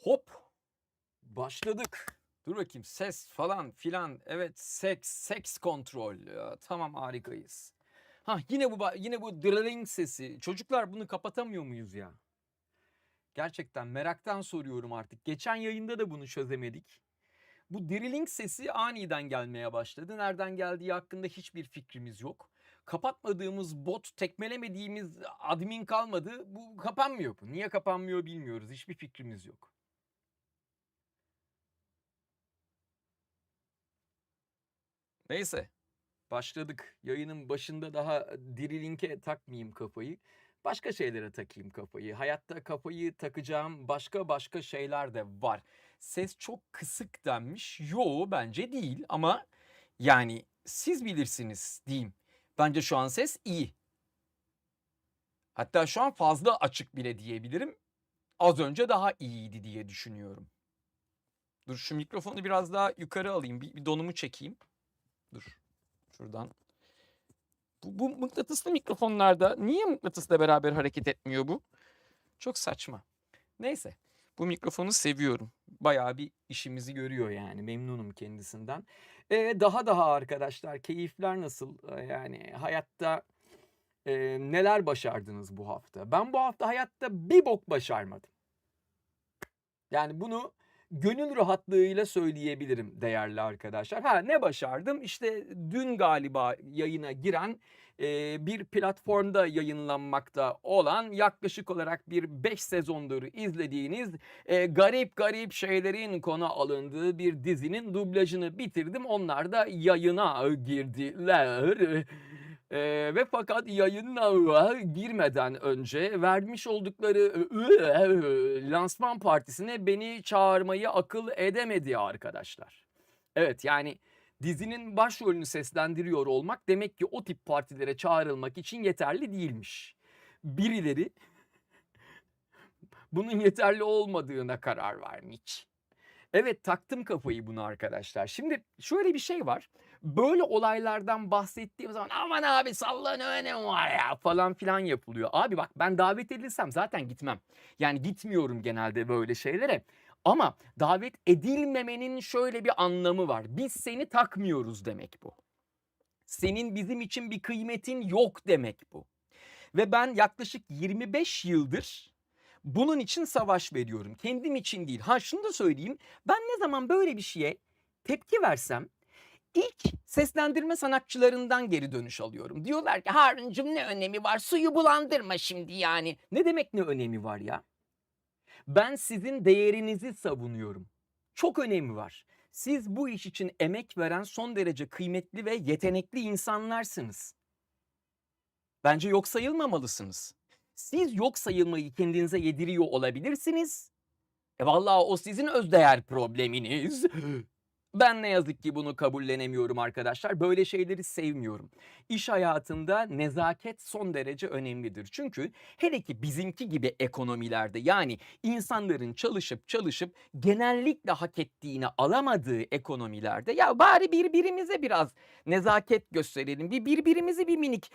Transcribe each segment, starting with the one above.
Hop, başladık. Dur bakayım, ses falan filan. Evet, seks kontrol. Ya, tamam, harikayız. Yine bu dırırıng sesi. Çocuklar, bunu kapatamıyor muyuz ya? Gerçekten meraktan soruyorum artık. Geçen yayında da bunu çözemedik. Bu drilling sesi aniden gelmeye başladı. Nereden geldiği hakkında hiçbir fikrimiz yok. Kapatmadığımız bot, tekmelemediğimiz admin kalmadı. Bu kapanmıyor bu. Niye kapanmıyor bilmiyoruz. Hiçbir fikrimiz yok. Neyse, başladık. Yayının başında daha Drilling'e takmayayım kafayı. Başka şeylere takayım kafayı. Hayatta kafayı takacağım başka şeyler de var. Ses çok kısık denmiş. Yo, bence değil ama yani siz bilirsiniz diyeyim. Bence şu an ses iyi. Hatta şu an fazla açık bile diyebilirim. Az önce daha iyiydi diye düşünüyorum. Dur, şu mikrofonu biraz daha yukarı alayım. Bir donumu çekeyim. Dur. Şuradan. Bu mıknatıslı mikrofonlarda niye mıknatısla beraber hareket etmiyor bu? Çok saçma. Neyse. Bu mikrofonu seviyorum. Bayağı bir işimizi görüyor yani. Memnunum kendisinden. Daha arkadaşlar, keyifler nasıl? Yani hayatta neler başardınız bu hafta? Ben bu hafta hayatta bir bok başarmadım. Yani bunu gönül rahatlığıyla söyleyebilirim değerli arkadaşlar. Ne başardım? İşte dün galiba yayına giren bir platformda yayınlanmakta olan yaklaşık olarak bir 5 sezondur izlediğiniz garip şeylerin konu alındığı bir dizinin dublajını bitirdim. Onlar da yayına girdiler. Ve fakat yayına girmeden önce vermiş oldukları lansman partisine beni çağırmayı akıl edemedi arkadaşlar. Evet, yani dizinin başrolünü seslendiriyor olmak demek ki o tip partilere çağrılmak için yeterli değilmiş. Birileri bunun yeterli olmadığına karar vermiş. Evet, taktım kafayı buna arkadaşlar. Şimdi şöyle bir şey var. Böyle olaylardan bahsettiğim zaman aman abi salla, ne önemi var ya falan filan yapılıyor. Abi bak, ben davet edilsem zaten gitmem. Yani gitmiyorum genelde böyle şeylere. Ama davet edilmemenin şöyle bir anlamı var. Biz seni takmıyoruz demek bu. Senin bizim için bir kıymetin yok demek bu. Ve ben yaklaşık 25 yıldır bunun için savaş veriyorum. Kendim için değil. Şunu da söyleyeyim. Ben ne zaman böyle bir şeye tepki versem ilk seslendirme sanatçılarından geri dönüş alıyorum. Diyorlar ki Harun'cum ne önemi var? Suyu bulandırma şimdi yani. Ne demek ne önemi var ya? Ben sizin değerinizi savunuyorum. Çok önemi var. Siz bu iş için emek veren son derece kıymetli ve yetenekli insanlarsınız. Bence yok sayılmamalısınız. Siz yok sayılmayı kendinize yediriyor olabilirsiniz. Vallahi o sizin özdeğer probleminiz. Ben ne yazık ki bunu kabullenemiyorum arkadaşlar. Böyle şeyleri sevmiyorum. İş hayatında nezaket son derece önemlidir. Çünkü hele ki bizimki gibi ekonomilerde, yani insanların çalışıp genellikle hak ettiğini alamadığı ekonomilerde, ya bari birbirimize biraz nezaket gösterelim. Birbirimizi bir minik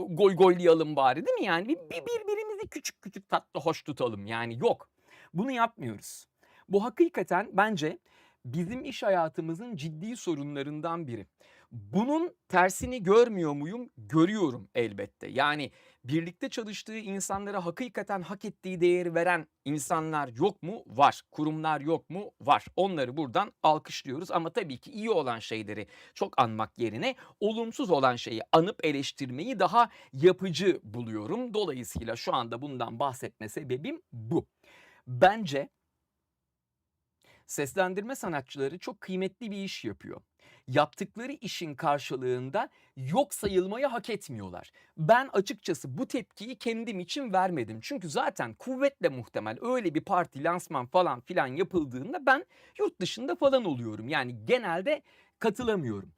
goygoylayalım bari, değil mi yani? Birbirimizi küçük tatlı hoş tutalım. Yani yok. Bunu yapmıyoruz. Bu hakikaten bence bizim iş hayatımızın ciddi sorunlarından biri. Bunun tersini görmüyor muyum? Görüyorum elbette. Yani birlikte çalıştığı insanlara hakikaten hak ettiği değeri veren insanlar yok mu? Var. Kurumlar yok mu? Var. Onları buradan alkışlıyoruz ama tabii ki iyi olan şeyleri çok anmak yerine olumsuz olan şeyi anıp eleştirmeyi daha yapıcı buluyorum. Dolayısıyla şu anda bundan bahsetme sebebim bu. Bence seslendirme sanatçıları çok kıymetli bir iş yapıyor. Yaptıkları işin karşılığında yok sayılmayı hak etmiyorlar. Ben açıkçası bu tepkiyi kendim için vermedim. Çünkü zaten kuvvetle muhtemel öyle bir parti, lansman falan filan yapıldığında ben yurt dışında falan oluyorum. Yani genelde katılamıyorum.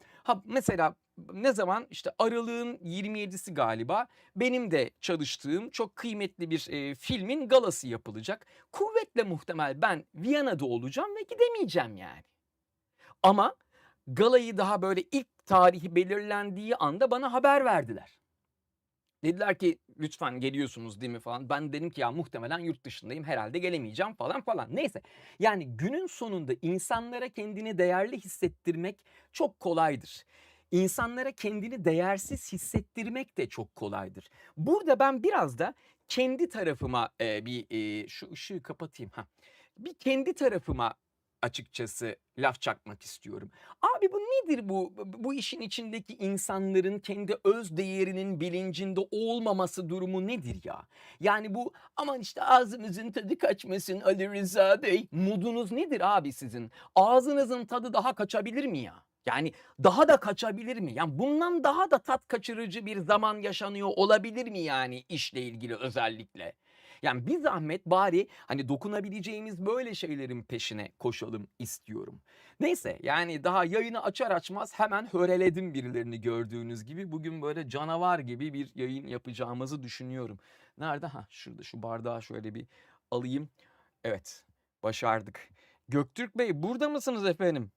Mesela ne zaman, işte Aralık'ın 27'si galiba, benim de çalıştığım çok kıymetli bir filmin galası yapılacak. Kuvvetle muhtemel ben Viyana'da olacağım ve gidemeyeceğim yani. Ama galayı daha böyle ilk tarihi belirlendiği anda bana haber verdiler. Dediler ki lütfen geliyorsunuz değil mi falan. Ben dedim ki ya muhtemelen yurt dışındayım herhalde gelemeyeceğim falan falan. Neyse yani günün sonunda insanlara kendini değerli hissettirmek çok kolaydır. İnsanlara kendini değersiz hissettirmek de çok kolaydır. Burada ben biraz da kendi tarafıma şu ışığı kapatayım. Ha. Bir kendi tarafıma açıkçası laf çakmak istiyorum. Abi bu nedir bu işin içindeki insanların kendi öz değerinin bilincinde olmaması durumu nedir ya? Yani bu aman işte ağzınızın tadı kaçmasın Ali Rıza Bey modunuz nedir abi sizin? Ağzınızın tadı daha kaçabilir mi ya? Yani daha da kaçabilir mi? Yani bundan daha da tat kaçırıcı bir zaman yaşanıyor olabilir mi yani işle ilgili özellikle? Yani bir zahmet bari hani dokunabileceğimiz böyle şeylerin peşine koşalım istiyorum. Neyse yani daha yayını açar açmaz hemen höreledim birilerini gördüğünüz gibi. Bugün böyle canavar gibi bir yayın yapacağımızı düşünüyorum. Nerede? Ha şurada şu bardağı şöyle bir alayım. Evet başardık. Göktürk Bey burada mısınız efendim?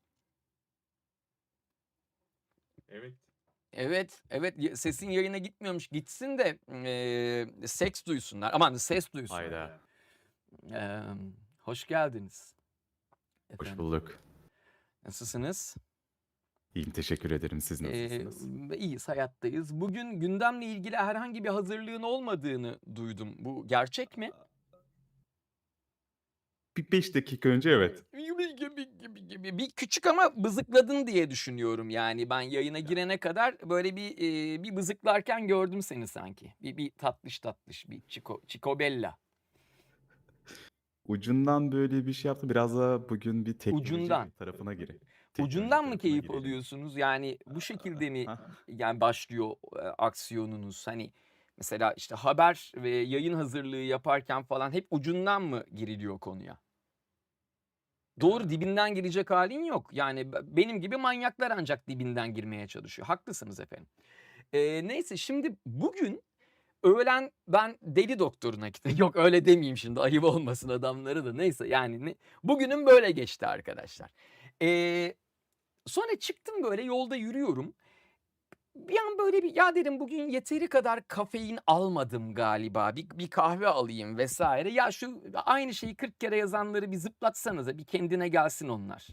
Evet. Evet, evet sesin yayına gitmiyormuş. Gitsin de seks duysunlar. Aman ses duysunlar. Hayda. Hoş geldiniz Hoş efendim. bulduk. Nasılsınız? İyiyim, teşekkür ederim. Siz nasılsınız? İyiyiz, hayattayız. Bugün gündemle ilgili herhangi bir hazırlığın olmadığını duydum. Bu gerçek mi? Bir 5 dakika önce evet. Bir küçük ama bızıkladın diye düşünüyorum yani. Ben yayına girene kadar böyle bir bızıklarken gördüm seni sanki. Bir tatlış tatlış bir Çikobella. Ucundan böyle bir şey yaptım. Biraz da bugün bir Ucundan. teknoloji tarafına teknoloji Ucundan mı tarafına keyif girelim. alıyorsunuz? Yani bu şekilde mi Hah. yani başlıyor aksiyonunuz? Hani mesela işte haber ve yayın hazırlığı yaparken falan hep ucundan mı giriliyor konuya? Doğru Ya, dibinden girecek halin yok. Yani benim gibi manyaklar ancak dibinden girmeye çalışıyor. Haklısınız efendim. Neyse şimdi bugün öğlen ben deli doktoruna gittim. Yok öyle demeyeyim şimdi ayıp olmasın adamları da neyse yani bugünüm böyle geçti arkadaşlar. Eee Sonra çıktım böyle yolda yürüyorum. Bir an böyle bir ya dedim bugün yeteri kadar kafein almadım galiba. Bir kahve alayım vesaire. Ya şu aynı şeyi 40 kere yazanları bir zıplatsanıza bir kendine gelsin onlar.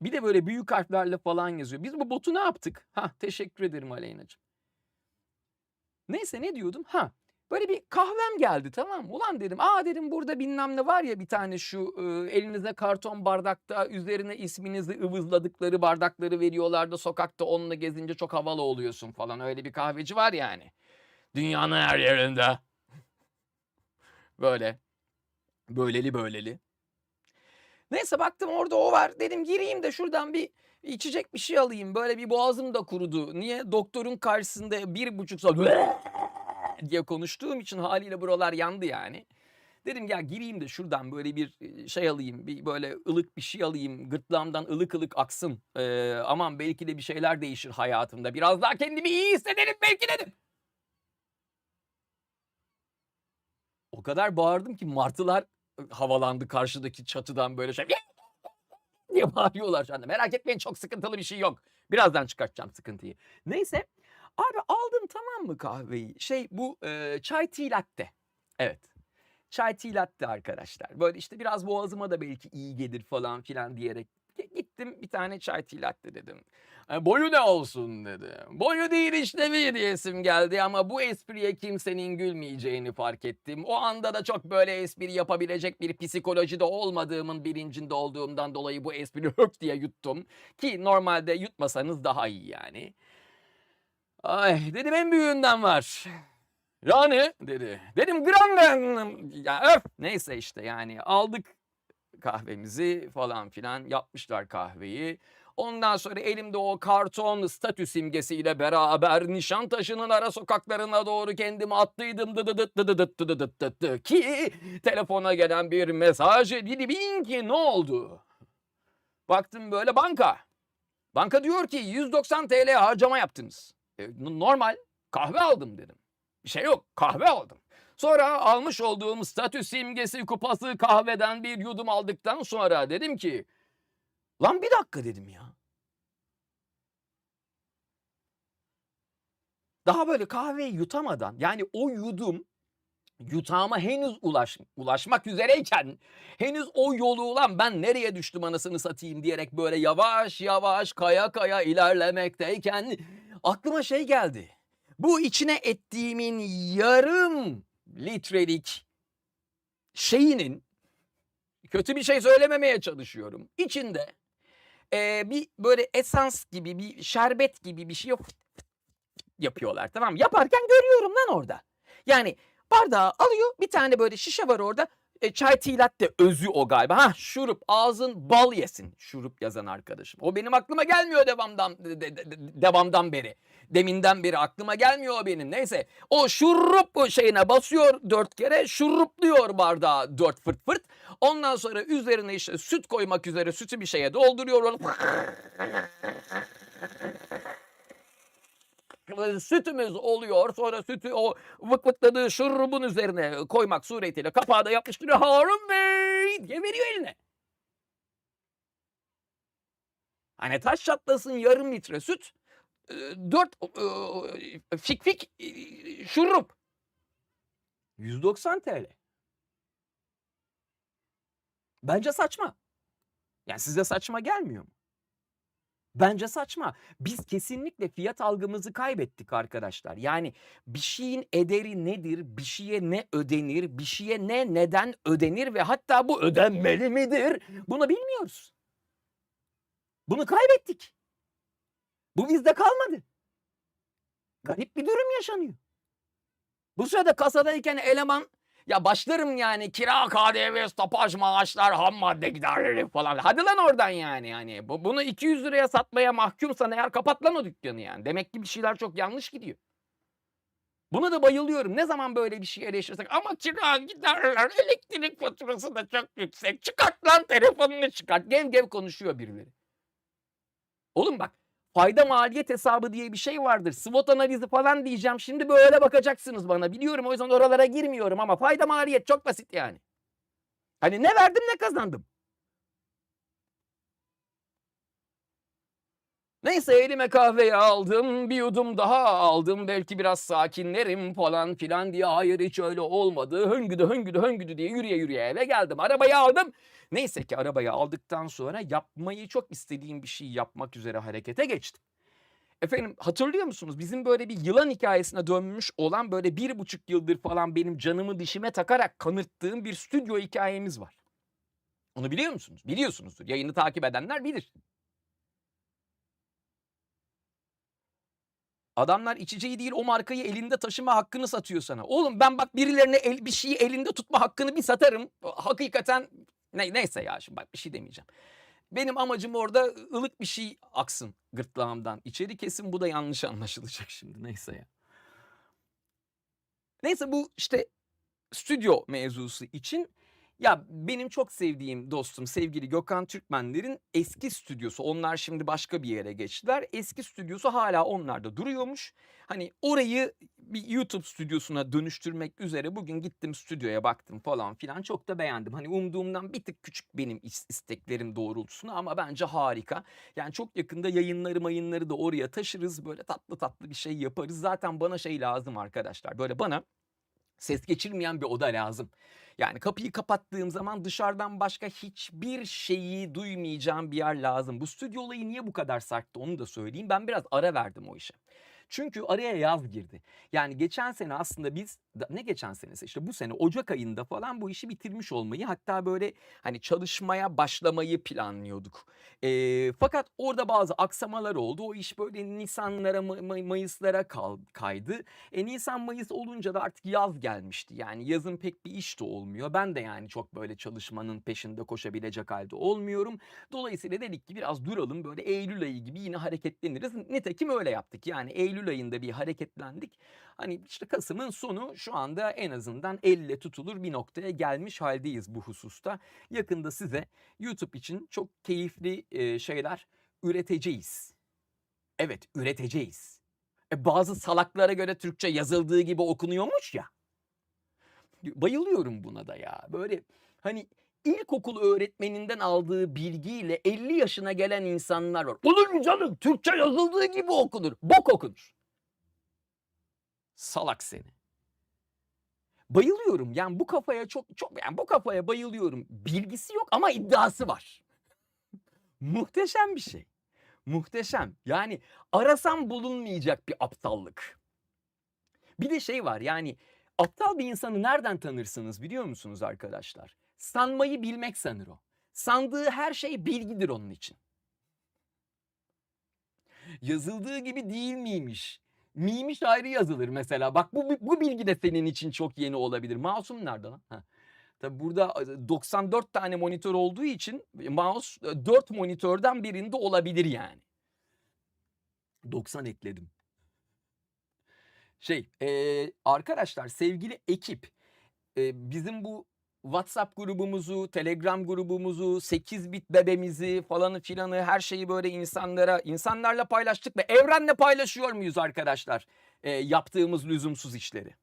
Bir de böyle büyük harflerle falan yazıyor. Biz bu botu ne yaptık? Ha teşekkür ederim Aleyna'cığım. Neyse ne diyordum? Ha böyle bir kahvem geldi tamam mı? Ulan dedim dedim burada bilmem ne var ya bir tane şu elinize karton bardakta üzerine isminizi ıvızladıkları bardakları veriyorlar da sokakta onunla gezince çok havalı oluyorsun falan. Öyle bir kahveci var yani. Dünyanın her yerinde. Böyle. Böyleli böyleli. Neyse baktım orada o var. Dedim gireyim de şuradan bir içecek bir şey alayım. Böyle bir boğazım da kurudu. Niye? Doktorun karşısında 1,5 saat diye konuştuğum için haliyle buralar yandı yani. Dedim ya gireyim de şuradan böyle bir şey alayım. Bir böyle ılık bir şey alayım. Gırtlağımdan ılık ılık aksın. Aman belki de bir şeyler değişir hayatımda. Biraz daha kendimi iyi hissederim belki dedim. O kadar bağırdım ki martılar havalandı karşıdaki çatıdan böyle şey diye bağırıyorlar şu anda. Merak etmeyin çok sıkıntılı bir şey yok. Birazdan çıkartacağım sıkıntıyı. Neyse abi aldım tamam mı kahveyi? Bu chai tea latte. Evet. Chai tea latte arkadaşlar. Böyle işte biraz boğazıma da belki iyi gelir falan filan diyerek gittim bir tane chai tea latte dedim. Boyu ne olsun dedi. Boyu değil işlevi diyesim geldi ama bu espriye kimsenin gülmeyeceğini fark ettim. O anda da çok böyle espri yapabilecek bir psikolojide olmadığımın bilincinde olduğumdan dolayı bu espri hök diye yuttum. Ki normalde yutmasanız daha iyi yani. Ay dedim en büyüğünden var. Yani dedi. Dedim gram ya öf. Neyse işte yani aldık kahvemizi falan filan yapmışlar kahveyi. Ondan sonra elimde o karton statü simgesiyle beraber Nişantaşı'nın ara sokaklarına doğru kendimi attıydım dıdıdıt dıdıdıt dıdıdıt dıt ki telefona gelen bir mesaj dedim ki ne oldu? Baktım böyle banka. Banka diyor ki 190 TL harcama yaptınız. Normal kahve aldım dedim. Bir şey yok kahve aldım. Sonra almış olduğum statü simgesi kupası kahveden bir yudum aldıktan sonra dedim ki lan bir dakika dedim ya. Daha böyle kahveyi yutamadan, yani o yutağıma henüz ulaşmak üzereyken, henüz o yolu "Ulan ben nereye düştüm anasını satayım?" diyerek böyle yavaş yavaş kaya kaya ilerlemekteyken aklıma şey geldi. Bu içine ettiğimin yarım litrelik şeyinin, kötü bir şey söylememeye çalışıyorum, İçinde bir böyle esans gibi, bir şerbet gibi bir şey yapıyorlar, tamam mı? Yaparken görüyorum lan orada. Yani bardağı alıyor, bir tane böyle şişe var orada. Çay tea latte özü o galiba. Hah, şurup, ağzın bal yesin. Şurup yazan arkadaşım. O benim aklıma gelmiyor devamdan beri. Deminden beri aklıma gelmiyor o benim. Neyse, o şurup şeyine basıyor 4 kere, şurupluyor bardağı 4 fırt fırt. Ondan sonra üzerine işte süt koymak üzere sütü bir şeye dolduruyor. Sütümüz oluyor. Sonra sütü o vıkvıkladığı şurubun üzerine koymak suretiyle kapağı da yapıştırıyor. "Harun Bey!" diye veriyor eline. Hani taş çatlasın yarım litre süt, 4 fik fik şurup. 190 TL. Bence saçma. Yani size saçma gelmiyor mu? Bence saçma. Biz kesinlikle fiyat algımızı kaybettik arkadaşlar. Yani bir şeyin ederi nedir, bir şeye ne ödenir, bir şeye ne neden ödenir ve hatta bu ödenmeli midir? Bunu bilmiyoruz. Bunu kaybettik. Bu bizde kalmadı. Garip bir durum yaşanıyor. Bu sırada kasadayken eleman, ya başlarım yani kira, KDV, stopaj, maaşlar, ham madde giderleri falan. Hadi lan oradan yani. Bunu 200 liraya satmaya mahkumsan eğer kapat lan o dükkanı yani. Demek ki bir şeyler çok yanlış gidiyor. Buna da bayılıyorum. Ne zaman böyle bir şey eleştirsek, ama kira, giderler, elektrik faturası da çok yüksek. Çıkart lan telefonunu çıkart. Gev gev konuşuyor birileri. Oğlum bak, fayda maliyet hesabı diye bir şey vardır. SWOT analizi falan diyeceğim. Şimdi böyle bakacaksınız bana. Biliyorum, o yüzden oralara girmiyorum ama fayda maliyet çok basit yani. Hani ne verdim ne kazandım. Neyse, elime kahveyi aldım, bir yudum daha aldım, belki biraz sakinlerim falan filan diye. Hayır, hiç öyle olmadı. Höngüdü diye yürüye eve geldim. Arabayı aldım. Neyse ki arabayı aldıktan sonra yapmayı çok istediğim bir şey yapmak üzere harekete geçtim. Efendim, hatırlıyor musunuz? Bizim böyle bir yılan hikayesine dönmüş olan, böyle 1,5 yıldır falan benim canımı dişime takarak kanırttığım bir stüdyo hikayemiz var. Onu biliyor musunuz? Biliyorsunuzdur. Yayını takip edenler bilir. Adamlar içeceği değil, o markayı elinde taşıma hakkını satıyor sana. Oğlum ben bak, birilerine bir şeyi elinde tutma hakkını bir satarım. Hakikaten neyse ya, şimdi bak bir şey demeyeceğim. Benim amacım orada ılık bir şey aksın gırtlağımdan içeri, kesin bu da yanlış anlaşılacak şimdi, neyse ya. Neyse, bu işte stüdyo mevzusu için, ya benim çok sevdiğim dostum sevgili Gökhan Türkmenler'in eski stüdyosu, onlar şimdi başka bir yere geçtiler. Eski stüdyosu hala onlarda duruyormuş. Hani orayı bir YouTube stüdyosuna dönüştürmek üzere bugün gittim, stüdyoya baktım falan filan, çok da beğendim. Hani umduğumdan bir tık küçük benim isteklerim doğrultusunda, ama bence harika. Yani çok yakında yayınları da oraya taşırız, böyle tatlı tatlı bir şey yaparız. Zaten bana şey lazım arkadaşlar, böyle bana ses geçirmeyen bir oda lazım. Yani kapıyı kapattığım zaman dışarıdan başka hiçbir şeyi duymayacağım bir yer lazım. Bu stüdyo olayı niye bu kadar sarktı onu da söyleyeyim. Ben biraz ara verdim o işe. Çünkü araya yaz girdi. Yani geçen sene aslında biz, ne geçen senesi, işte bu sene Ocak ayında falan bu işi bitirmiş olmayı, hatta böyle hani çalışmaya başlamayı planlıyorduk. Fakat orada bazı aksamalar oldu. O iş böyle Nisanlara, Mayıslara kaydı. Nisan Mayıs olunca da artık yaz gelmişti. Yani yazın pek bir iş de olmuyor. Ben de yani çok böyle çalışmanın peşinde koşabilecek halde olmuyorum. Dolayısıyla dedik ki biraz duralım, böyle Eylül ayı gibi yine hareketleniriz. Nitekim öyle yaptık. Yani Eylül ayında bir hareketlendik. Hani işte Kasım'ın sonu, şu anda en azından elle tutulur bir noktaya gelmiş haldeyiz bu hususta. Yakında size YouTube için çok keyifli şeyler üreteceğiz. Evet, üreteceğiz. Bazı salaklara göre Türkçe yazıldığı gibi okunuyormuş ya. Bayılıyorum buna da ya. Böyle hani ilkokul öğretmeninden aldığı bilgiyle 50 yaşına gelen insanlar var. Olur mu canım? Türkçe yazıldığı gibi okunur. Bok okunur. Salak seni. Bayılıyorum. Yani bu kafaya yani bu kafaya bayılıyorum. Bilgisi yok ama iddiası var. Muhteşem bir şey. Muhteşem. Yani arasam bulunmayacak bir aptallık. Bir de şey var, yani aptal bir insanı nereden tanırsınız biliyor musunuz arkadaşlar? Sanmayı bilmek sanır o. Sandığı her şey bilgidir onun için. Yazıldığı gibi değil miymiş? Miymiş ayrı yazılır mesela. Bak bu bilgi de senin için çok yeni olabilir. Mouse'um nerede lan? Heh. Tabii burada 94 tane monitör olduğu için mouse 4 monitörden birinde olabilir yani. 90 ekledim. Arkadaşlar, sevgili ekip, bizim bu WhatsApp grubumuzu, Telegram grubumuzu, 8 bit bebemizi falanı filanı her şeyi böyle insanlarla paylaştık ve evrenle paylaşıyor muyuz arkadaşlar? Yaptığımız lüzumsuz işleri.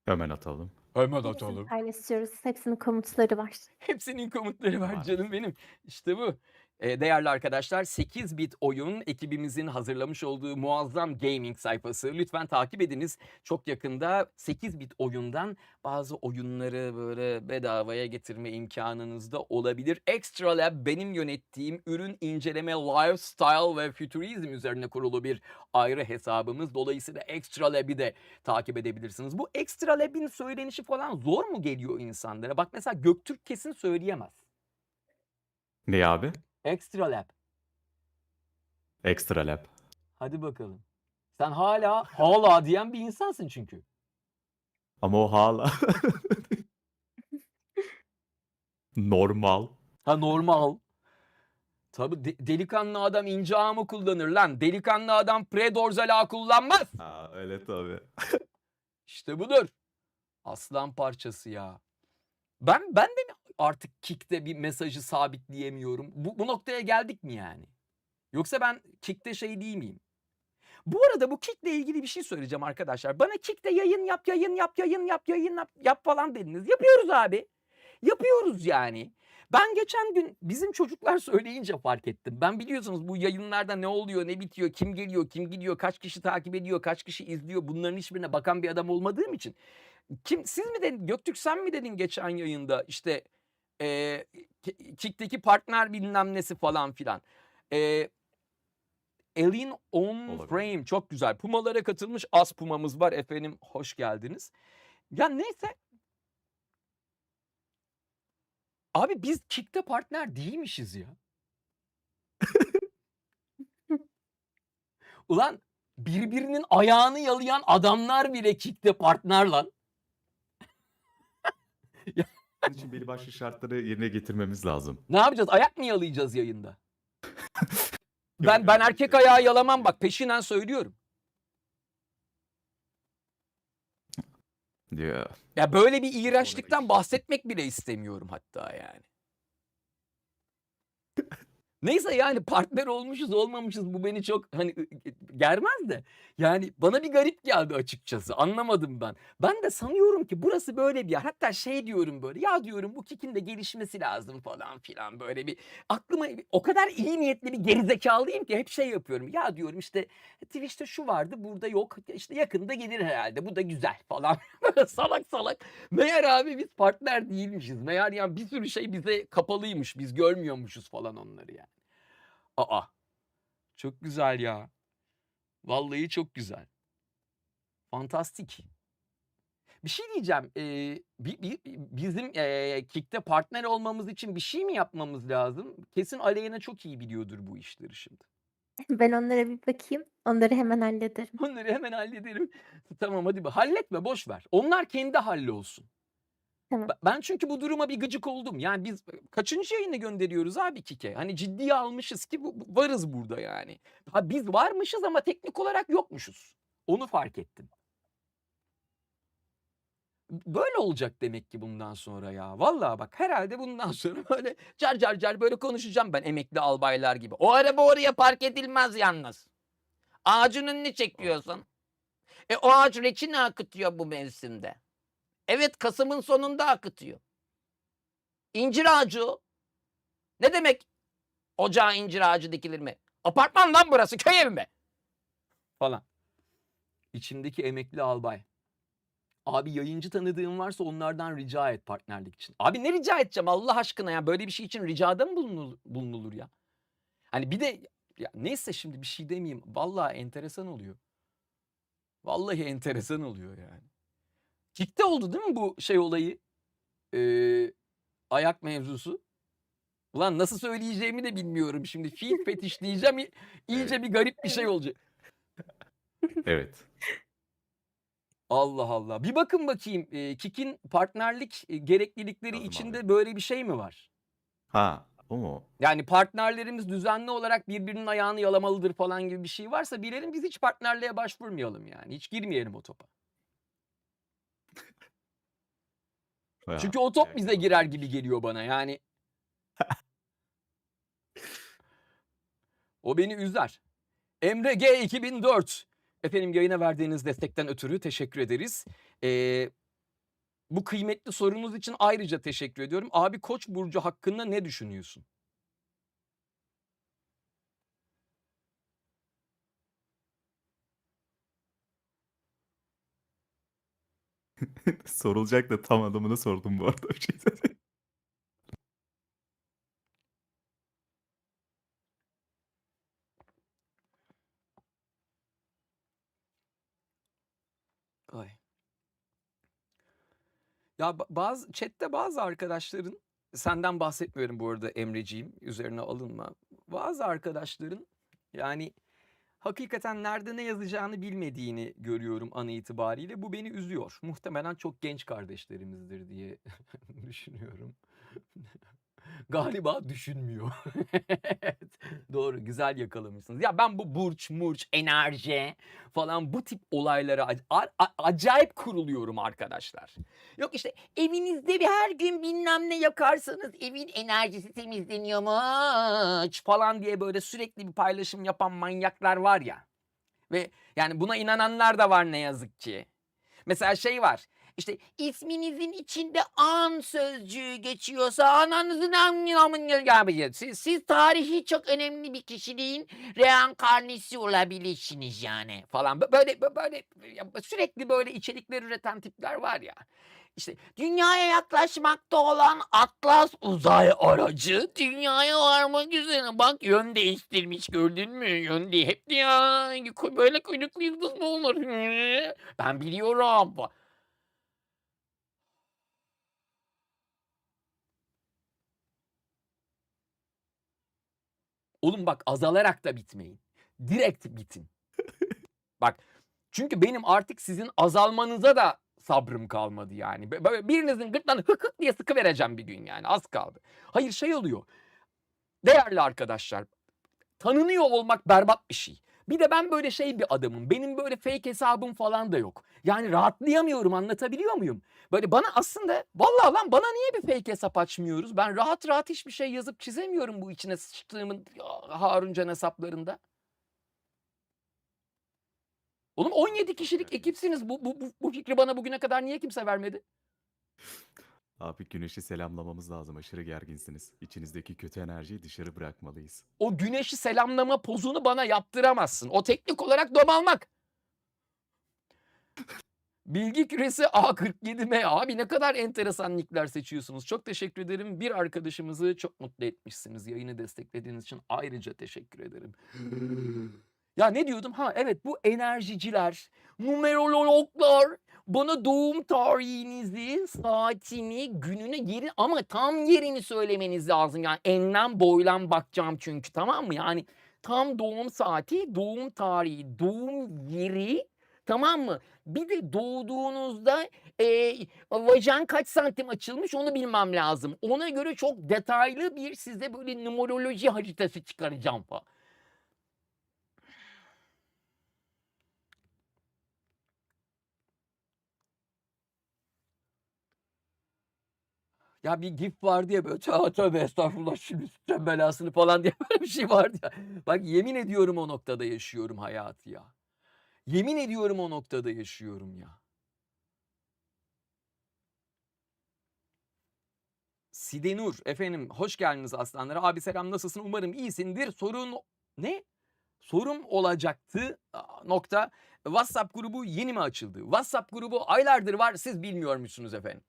Hemen atalım. Hemen Hepsini paylaşıyoruz. Hepsinin komutları var. Hepsinin komutları var Var. canım benim. İşte bu. Değerli arkadaşlar, 8 bit oyun ekibimizin hazırlamış olduğu muazzam gaming sayfası. Lütfen takip ediniz. Çok yakında 8 bit oyundan bazı oyunları böyle bedavaya getirme imkanınız da olabilir. Extra Lab benim yönettiğim ürün inceleme, lifestyle ve futurizm üzerine kurulu bir ayrı hesabımız. Dolayısıyla Extra Lab'i de takip edebilirsiniz. Bu Extra Lab'in söylenişi falan zor mu geliyor insanlara? Bak mesela Göktürk kesin söyleyemez. Ne abi? Extra Lab. Extra Lab. Hadi bakalım. Sen hala diyen bir insansın çünkü. Ama o hala normal. Ha, normal. Tabii delikanlı adam ince ağ mı kullanır lan? Delikanlı adam predorsal ağ kullanmaz. Aa, öyle tabii. İşte budur. Aslan parçası ya. Ben de mi artık Kick'te bir mesajı sabitleyemiyorum? Bu noktaya geldik mi yani? Yoksa ben Kick'te şey değil miyim? Bu arada bu Kick'le ilgili bir şey söyleyeceğim arkadaşlar. Bana Kick'te yayın yap falan dediniz. Yapıyoruz abi. Yapıyoruz yani. Ben geçen gün bizim çocuklar söyleyince fark ettim. Ben biliyorsunuz bu yayınlarda ne oluyor, ne bitiyor, kim geliyor, kim gidiyor, kaç kişi takip ediyor, kaç kişi izliyor, bunların hiçbirine bakan bir adam olmadığım için. Siz mi dedin, Göktürk sen mi dedin geçen yayında işte Kick'teki partner bilmem nesi falan filan. Elin on Olabilir. Frame çok güzel. Pumalara katılmış az pumamız var efendim, hoş geldiniz. Ya neyse. Abi biz Kick'te partner değilmişiz ya. Ulan birbirinin ayağını yalayan adamlar bile Kick'te partner lan. Bunun için belli başlı şartları yerine getirmemiz lazım. Ne yapacağız? Ayak mı yalayacağız yayında? Yok, Ben öyle bir erkek şey ayağı yok. yalamam, bak peşinen söylüyorum. Ya, Ya böyle bir iğrençlikten iş. bahsetmek bile istemiyorum hatta yani. Neyse yani partner olmuşuz olmamışız bu beni çok hani germez de. Yani bana bir garip geldi açıkçası, anlamadım ben. Ben de sanıyorum ki burası böyle bir yer. Hatta şey diyorum böyle, ya diyorum bu Kick'in de gelişmesi lazım falan filan, böyle bir aklıma o kadar iyi niyetli bir gerizekalıyım ki hep şey yapıyorum. Ya diyorum işte Twitch'te şu vardı burada yok, işte yakında gelir herhalde, bu da güzel falan. Salak salak. Meğer abi biz partner değilmişiz. Meğer yani bir sürü şey bize kapalıymış. Biz görmüyormuşuz falan onları yani. Aa, çok güzel ya. Vallahi çok güzel. Fantastik. Bir şey diyeceğim. Bizim Kick'te partner olmamız için bir şey mi yapmamız lazım? Kesin Aleyna çok iyi biliyordur bu işleri şimdi. Ben onlara bir bakayım. Onları hemen hallederim. Onları hemen hallederim. Tamam hadi halletme, boş ver. Onlar kendi hallolsun. Tamam. Ben çünkü bu duruma bir gıcık oldum. Yani biz kaçıncı yayını gönderiyoruz abi Kick'e? Hani ciddiye almışız ki varız burada yani. Ha, biz varmışız ama teknik olarak yokmuşuz. Onu fark ettim. Böyle olacak demek ki bundan sonra ya. Vallahi bak herhalde bundan sonra böyle car böyle konuşacağım ben emekli albaylar gibi. O araba oraya park edilmez yalnız. Ağacın önünü çekiyorsun. O ağaç reçine akıtıyor bu mevsimde. Evet, Kasım'ın sonunda akıtıyor. İncir ağacı o. Ne demek ocağa incir ağacı dikilir mi? Apartman lan burası, köy evi mi? Falan. İçimdeki emekli albay. Abi yayıncı tanıdığın varsa onlardan rica et partnerlik için. Abi ne rica edeceğim Allah aşkına ya? Böyle bir şey için ricada mı bulunulur ya? Hani bir de ya neyse şimdi bir şey demeyeyim. Vallahi enteresan oluyor. Vallahi enteresan oluyor yani. Kick'te oldu değil mi bu şey olayı? Ayak mevzusu. Ulan nasıl söyleyeceğimi de bilmiyorum şimdi. Feet fetiş diyeceğim. Evet. İyice bir garip bir şey olacak. Evet. Allah Allah. Bir bakın bakayım Kick'in partnerlik gereklilikleri Lazım abi. içinde böyle bir şey mi var? Ha, o mu? Yani partnerlerimiz düzenli olarak birbirinin ayağını yalamalıdır falan gibi bir şey varsa bilelim biz hiç partnerliğe başvurmayalım yani. Hiç girmeyelim o topa. Ya, Çünkü o top ayak bize girer yalama. gibi geliyor bana yani. O beni üzer. Emre G 2004. Efendim yayına verdiğiniz destekten ötürü teşekkür ederiz. Bu kıymetli sorunuz için ayrıca teşekkür ediyorum. Abi Koç burcu hakkında ne düşünüyorsun? Sorulacak da tam adamını sordum bu arada. Bir şey söyleyeyim. Ay. Ya bazı chatte bazı arkadaşların senden bahsetmiyorum bu arada Emreciğim üzerine alınma. Bazı arkadaşların yani hakikaten nerede ne yazacağını bilmediğini görüyorum an itibariyle. Bu beni üzüyor. Muhtemelen çok genç kardeşlerimizdir diye düşünüyorum. Galiba düşünmüyor. Evet, doğru, güzel yakalamışsınız. Ya ben bu burç, murç, enerji falan bu tip olaylara acayip kuruluyorum arkadaşlar. Yok işte evinizde bir her gün bilmem ne yakarsanız evin enerjisi temizleniyormuş falan diye böyle sürekli bir paylaşım yapan manyaklar var ya. Ve yani buna inananlar da var ne yazık ki. Mesela şey var. İşte isminizin içinde an sözcüğü geçiyorsa ananızın anlamını yapacağız. Siz tarihi çok önemli bir kişiliğin reenkarnesi olabilirsiniz yani falan. Böyle sürekli böyle içerikler üreten tipler var ya. İşte dünyaya yaklaşmakta olan Atlas uzay aracı dünyaya varmak üzere. Bak yön değiştirmiş gördün mü? Yön değil. Hep ya böyle kuyruklu yıldız mı olur? Ben biliyorum. Oğlum bak azalarak da bitmeyin. Direkt bitin. Bak çünkü benim artık sizin azalmanıza da sabrım kalmadı yani. Böyle birinizin gırtlağını hık hık diye sıkıvereceğim bir gün yani az kaldı. Hayır şey oluyor. Değerli arkadaşlar tanınıyor olmak berbat bir şey. Bir de ben böyle şey bir adamım. Benim böyle fake hesabım falan da yok. Yani rahatlayamıyorum anlatabiliyor muyum? Böyle bana aslında vallahi lan bana niye bir fake hesap açmıyoruz? Ben rahat rahat hiçbir şey yazıp çizemiyorum bu içine sıçtığımın Haruncan hesaplarında. Oğlum 17 kişilik ekipsiniz. Bu fikri bana bugüne kadar niye kimse vermedi? Abi güneşi selamlamamız lazım. Aşırı gerginsiniz. İçinizdeki kötü enerjiyi dışarı bırakmalıyız. O güneşi selamlama pozunu bana yaptıramazsın. O teknik olarak dom almak. Bilgi küresi A47M. Abi ne kadar enteresan nickler seçiyorsunuz. Çok teşekkür ederim. Bir arkadaşımızı çok mutlu etmişsiniz. Yayını desteklediğiniz için ayrıca teşekkür ederim. Ya ne diyordum? Ha evet bu enerjiciler, numerologlar bana doğum tarihinizi, saatini, gününü, yeri ama tam yerini söylemeniz lazım. Yani enlem boylam bakacağım çünkü tamam mı? Yani tam doğum saati, doğum tarihi, doğum yeri tamam mı? Bir de doğduğunuzda vajen kaç santim açılmış onu bilmem lazım. Ona göre çok detaylı bir size böyle numeroloji haritası çıkaracağım falan. Ya bir gif vardı ya böyle tövbe estağfurullah şimdi sıçacağım belasını falan diye böyle bir şey vardı ya. Bak yemin ediyorum o noktada yaşıyorum hayatı ya. Yemin ediyorum o noktada yaşıyorum ya. Sidenur efendim hoş geldiniz aslanlara. Abi selam nasılsın umarım iyisindir. Sorun ne? Sorum olacaktı nokta. WhatsApp grubu yeni mi açıldı? WhatsApp grubu aylardır var, siz bilmiyormuşsunuz efendim.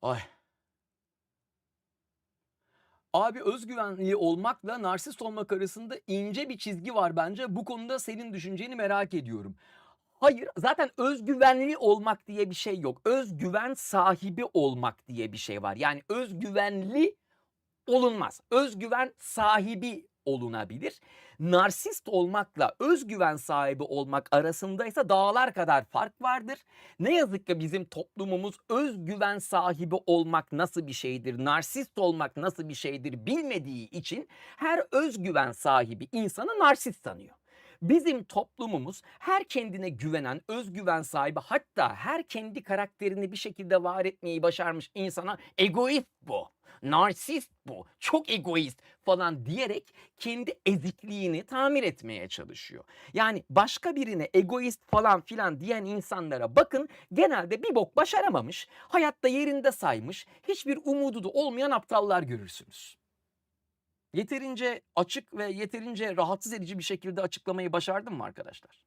Ay. Abi özgüvenli olmakla narsist olmak arasında ince bir çizgi var bence. Bu konuda senin düşünceni merak ediyorum. Hayır, zaten özgüvenli olmak diye bir şey yok. Özgüven sahibi olmak diye bir şey var. Yani özgüvenli olunmaz. Özgüven sahibi olunabilir. Narsist olmakla özgüven sahibi olmak arasındaysa dağlar kadar fark vardır. Ne yazık ki bizim toplumumuz özgüven sahibi olmak nasıl bir şeydir, narsist olmak nasıl bir şeydir bilmediği için her özgüven sahibi insanı narsist sanıyor. Bizim toplumumuz her kendine güvenen, özgüven sahibi, hatta her kendi karakterini bir şekilde var etmeyi başarmış insana egoist bu, narsist bu, çok egoist falan diyerek kendi ezikliğini tamir etmeye çalışıyor. Yani başka birine egoist falan filan diyen insanlara bakın, genelde bir bok başaramamış, hayatta yerinde saymış, hiçbir umudu da olmayan aptallar görürsünüz. Yeterince açık ve yeterince rahatsız edici bir şekilde açıklamayı başardım mı arkadaşlar?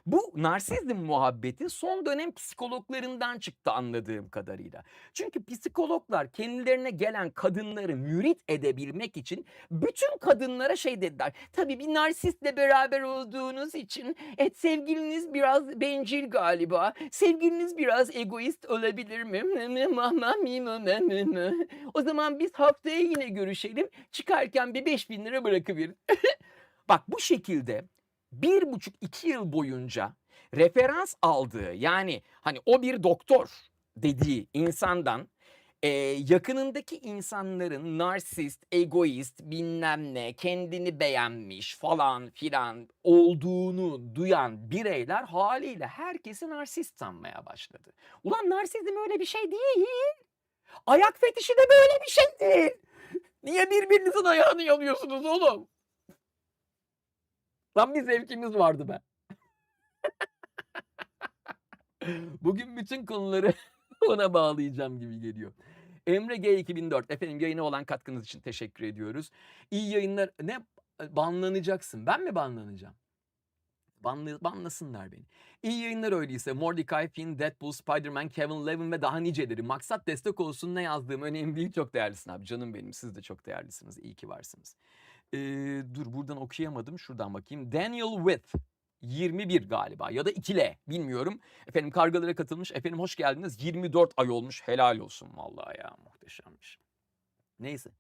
Bu narsizm muhabbeti son dönem psikologlarından çıktı anladığım kadarıyla. Çünkü psikologlar kendilerine gelen kadınları mürit edebilmek için bütün kadınlara şey dediler. Tabii bir narsistle beraber olduğunuz için sevgiliniz biraz bencil galiba. Sevgiliniz biraz egoist olabilir mi? O zaman biz haftaya yine görüşelim. Çıkarken bir 5.000 lira bırakıverin. Bak bu şekilde 1,5-2 yıl boyunca referans aldığı, yani hani o bir doktor dediği insandan yakınındaki insanların narsist, egoist, bilmem ne, kendini beğenmiş falan filan olduğunu duyan bireyler haliyle herkesi narsist sanmaya başladı. Ulan narsizm öyle bir şey değil. Ayak fetişi de böyle bir şey değil. Niye birbirinizin ayağını yalıyorsunuz oğlum? Tam bir zevkimiz vardı be. Bugün bütün konuları ona bağlayacağım gibi geliyor. Emre G 2004, efendim yayına olan katkınız için teşekkür ediyoruz. İyi yayınlar. Ne banlanacaksın? Ben mi banlanacağım? Banlasınlar beni. İyi yayınlar öyleyse. Mordecai, Finn, Deadpool, Spider-Man, Kevin Levin ve daha niceleri. Maksat destek olsun, ne yazdığım önemli değil. Çok değerlisin abi, canım benim. Siz de çok değerlisiniz. İyi ki varsınız. Dur buradan okuyamadım. Şuradan bakayım. Daniel With 21 galiba ya da 2L bilmiyorum. Efendim kargalara katılmış. Efendim hoş geldiniz. 24 ay olmuş. Helal olsun vallahi ya, muhteşemmiş. Neyse.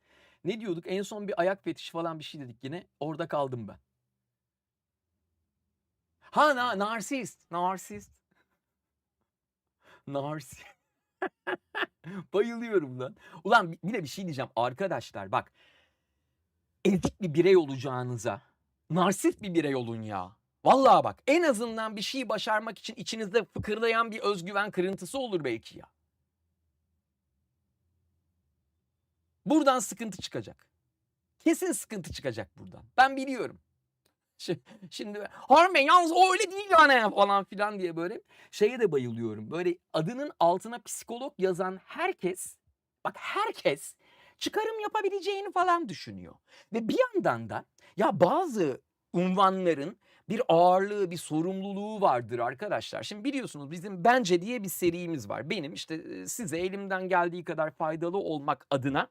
Ne diyorduk? En son bir ayak fetişi falan bir şey dedik yine. Orada kaldım ben. Ha narsist. Narsist. Narsist. Bayılıyorum lan. Ulan bir de bir şey diyeceğim arkadaşlar, bak. Ezik bir birey olacağınıza narsist bir birey olun ya. Vallahi bak, en azından bir şey başarmak için içinizde fıkırdayan bir özgüven kırıntısı olur belki ya. Buradan sıkıntı çıkacak. Kesin sıkıntı çıkacak buradan. Ben biliyorum. Şimdi Harun Bey yalnız o öyle değil yani falan filan diye böyle şeye de bayılıyorum. Böyle adının altına psikolog yazan herkes, bak herkes çıkarım yapabileceğini falan düşünüyor. Ve bir yandan da ya bazı unvanların bir ağırlığı, bir sorumluluğu vardır arkadaşlar. Şimdi biliyorsunuz bizim Bence diye bir serimiz var. Benim işte size elimden geldiği kadar faydalı olmak adına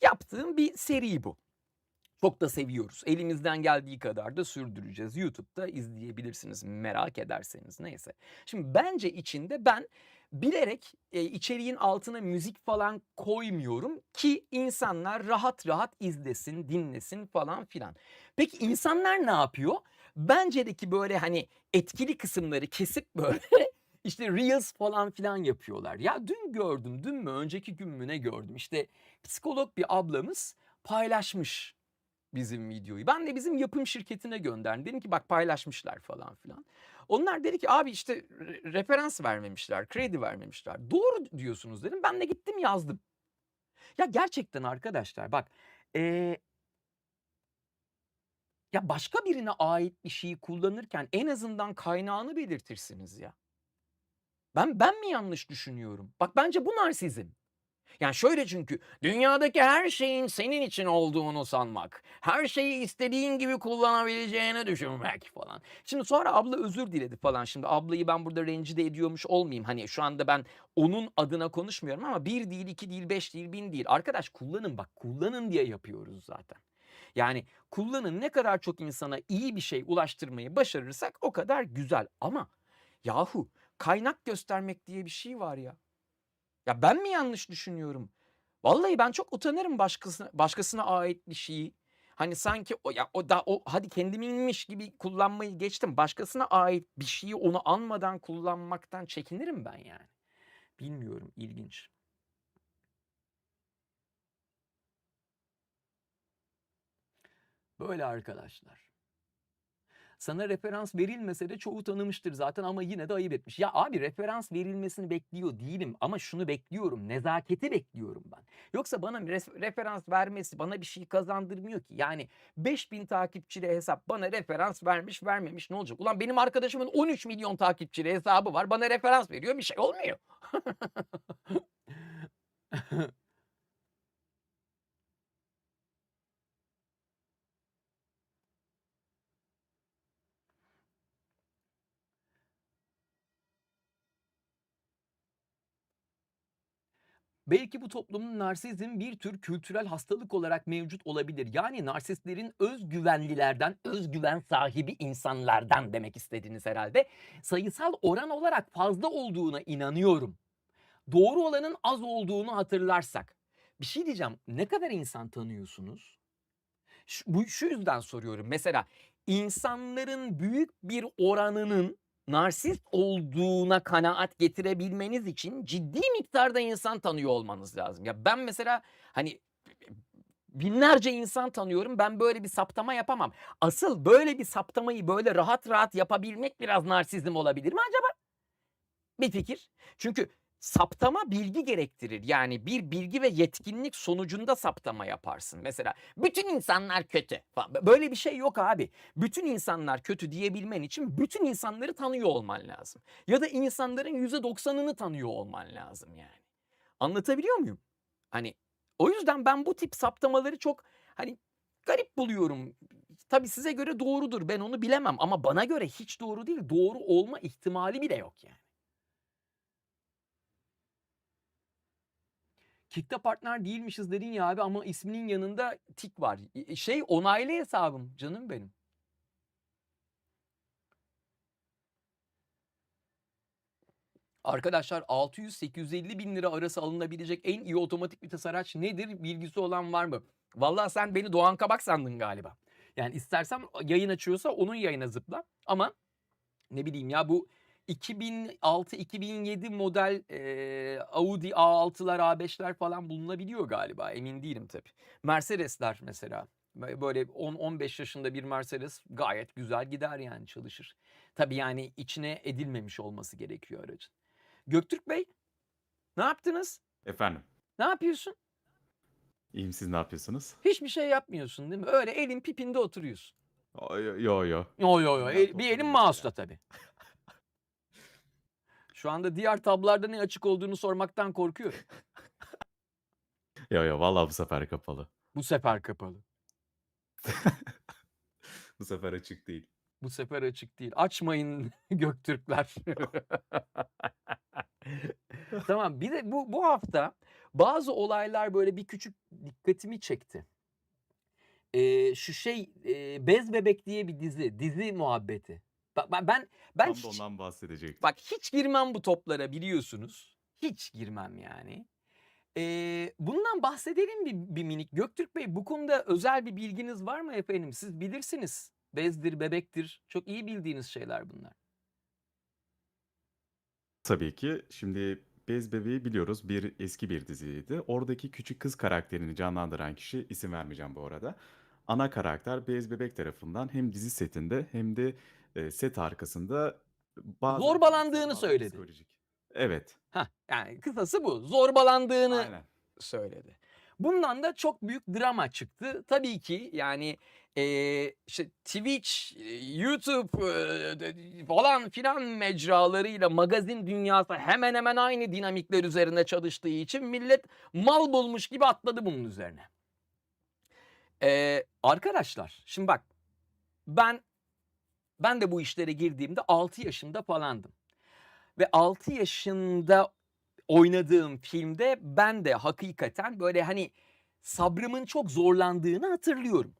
yaptığım bir seri bu. Çok da seviyoruz. Elimizden geldiği kadar da sürdüreceğiz. YouTube'da izleyebilirsiniz merak ederseniz. Neyse. Şimdi bence içinde ben bilerek içeriğin altına müzik falan koymuyorum ki insanlar rahat rahat izlesin, dinlesin falan filan. Peki insanlar ne yapıyor? Bence'deki böyle hani etkili kısımları kesip böyle işte Reels falan filan yapıyorlar. Ya dün mü önceki gün mü ne gördüm? İşte psikolog bir ablamız paylaşmış bizim videoyu. Ben de bizim yapım şirketine gönderdim. Dedim ki bak paylaşmışlar falan filan. Onlar dedi ki abi işte referans vermemişler, kredi vermemişler. Doğru diyorsunuz dedim. Ben de gittim yazdım. Ya gerçekten arkadaşlar bak ya başka birine ait bir şeyi kullanırken en azından kaynağını belirtirsiniz ya. Ben mi yanlış düşünüyorum? Bak bence bu narsizm. Yani şöyle çünkü dünyadaki her şeyin senin için olduğunu sanmak, her şeyi istediğin gibi kullanabileceğini düşünmek falan. Şimdi sonra abla özür diledi falan. Şimdi ablayı ben burada rencide ediyormuş olmayayım. Hani şu anda ben onun adına konuşmuyorum ama 1 değil, 2 değil, 5 değil, 1000 değil. Arkadaş kullanın bak kullanın diye yapıyoruz zaten. Yani kullanın ne kadar çok insana iyi bir şey ulaştırmayı başarırsak o kadar güzel. Ama yahu kaynak göstermek diye bir şey var ya. Ya ben mi yanlış düşünüyorum? Vallahi ben çok utanırım başkasına ait bir şeyi. Hani sanki o ya o hadi kendiminmiş gibi kullanmayı geçtim. Başkasına ait bir şeyi onu anmadan kullanmaktan çekinirim ben yani. Bilmiyorum, ilginç. Böyle arkadaşlar. Sana referans verilmese de çoğu tanımıştır zaten ama yine de ayıp etmiş. Ya abi referans verilmesini bekliyor değilim ama şunu bekliyorum. Nezaketi bekliyorum ben. Yoksa bana referans vermesi bana bir şey kazandırmıyor ki. Yani 5000 takipçili hesap bana referans vermiş vermemiş ne olacak? Ulan benim arkadaşımın 13 milyon takipçili hesabı var. Bana referans veriyor bir şey olmuyor. Belki bu toplumda narsizm bir tür kültürel hastalık olarak mevcut olabilir. Yani narsistlerin özgüvenlilerden, özgüven sahibi insanlardan demek istediğiniz herhalde. Sayısal oran olarak fazla olduğuna inanıyorum. Doğru olanın az olduğunu hatırlarsak. Bir şey diyeceğim. Ne kadar insan tanıyorsunuz? Şu yüzden soruyorum. Mesela insanların büyük bir oranının narsist olduğuna kanaat getirebilmeniz için ciddi miktarda insan tanıyor olmanız lazım. Ya ben mesela hani binlerce insan tanıyorum. Ben böyle bir saptama yapamam. Asıl böyle bir saptamayı böyle rahat rahat yapabilmek biraz narsizm olabilir mi acaba? Bir fikir. Çünkü saptama bilgi gerektirir. Yani bir bilgi ve yetkinlik sonucunda saptama yaparsın. Mesela bütün insanlar kötü falan. Böyle bir şey yok abi. Bütün insanlar kötü diyebilmen için bütün insanları tanıyor olman lazım. Ya da insanların %90'ını tanıyor olman lazım yani. Anlatabiliyor muyum? Hani o yüzden ben bu tip saptamaları çok hani garip buluyorum. Tabii size göre doğrudur. Ben onu bilemem ama bana göre hiç doğru değil. Doğru olma ihtimali bile yok yani. Kick'te partner değilmişiz dedin ya abi ama isminin yanında tik var. Şey onaylı hesabım canım benim. Arkadaşlar 600-850 bin lira arası alınabilecek en iyi otomatik vites araç nedir? Bilgisi olan var mı? Vallahi sen beni Doğan Kabak sandın galiba. Yani istersen yayın açıyorsa onun yayına zıpla. Ama ne bileyim ya bu 2006-2007 model Audi A6'lar A5'ler falan bulunabiliyor galiba. Emin değilim tabii. Mercedesler mesela. Böyle 10-15 yaşında bir Mercedes gayet güzel gider yani çalışır. Tabii yani içine edilmemiş olması gerekiyor aracın. Göktürk Bey ne yaptınız? Efendim, Ne yapıyorsun? iyiyim siz ne yapıyorsunuz? Hiçbir şey yapmıyorsun değil mi? Öyle elin pipinde oturuyorsun. Yo yo. Yo yo yo. Dünya Bir elin topladım mouse'da mesela. tabii. Şu anda diğer tablarda ne açık olduğunu sormaktan korkuyorum. Yo yo vallahi bu sefer kapalı. Bu sefer kapalı. Bu sefer açık değil. Bu sefer açık değil. Açmayın Göktürkler. Tamam. Bir de bu hafta bazı olaylar böyle bir küçük dikkatimi çekti. Şu şey Bez Bebek diye bir dizi muhabbeti. Bak ben Tam da hiç ondan bahsedecektim. bak hiç girmem bu toplara biliyorsunuz. Hiç girmem yani. Bundan bahsedelim bir minik. Göktürk Bey bu konuda özel bir bilginiz var mı efendim? Siz bilirsiniz. Bezdir, bebektir. Çok iyi bildiğiniz şeyler bunlar. Tabii ki. Şimdi Bez Bebeği biliyoruz. Eski bir diziydi. Oradaki küçük kız karakterini canlandıran kişi, isim vermeyeceğim bu arada. Ana karakter Bez Bebek tarafından hem dizi setinde hem de set arkasında bazen fiziksel Zorbalandığını bazen söyledi. psikolojik. Evet. Hah, yani kısası bu. Zorbalandığını Aynen. söyledi. Bundan da çok büyük drama çıktı. Tabii ki yani işte Twitch, YouTube, falan filan mecralarıyla magazin dünyası hemen hemen aynı dinamikler üzerine çalıştığı için millet mal bulmuş gibi atladı bunun üzerine. Arkadaşlar şimdi bak ben de bu işlere girdiğimde 6 yaşında falandım. Ve 6 yaşında oynadığım filmde ben de hakikaten böyle hani sabrımın çok zorlandığını hatırlıyorum.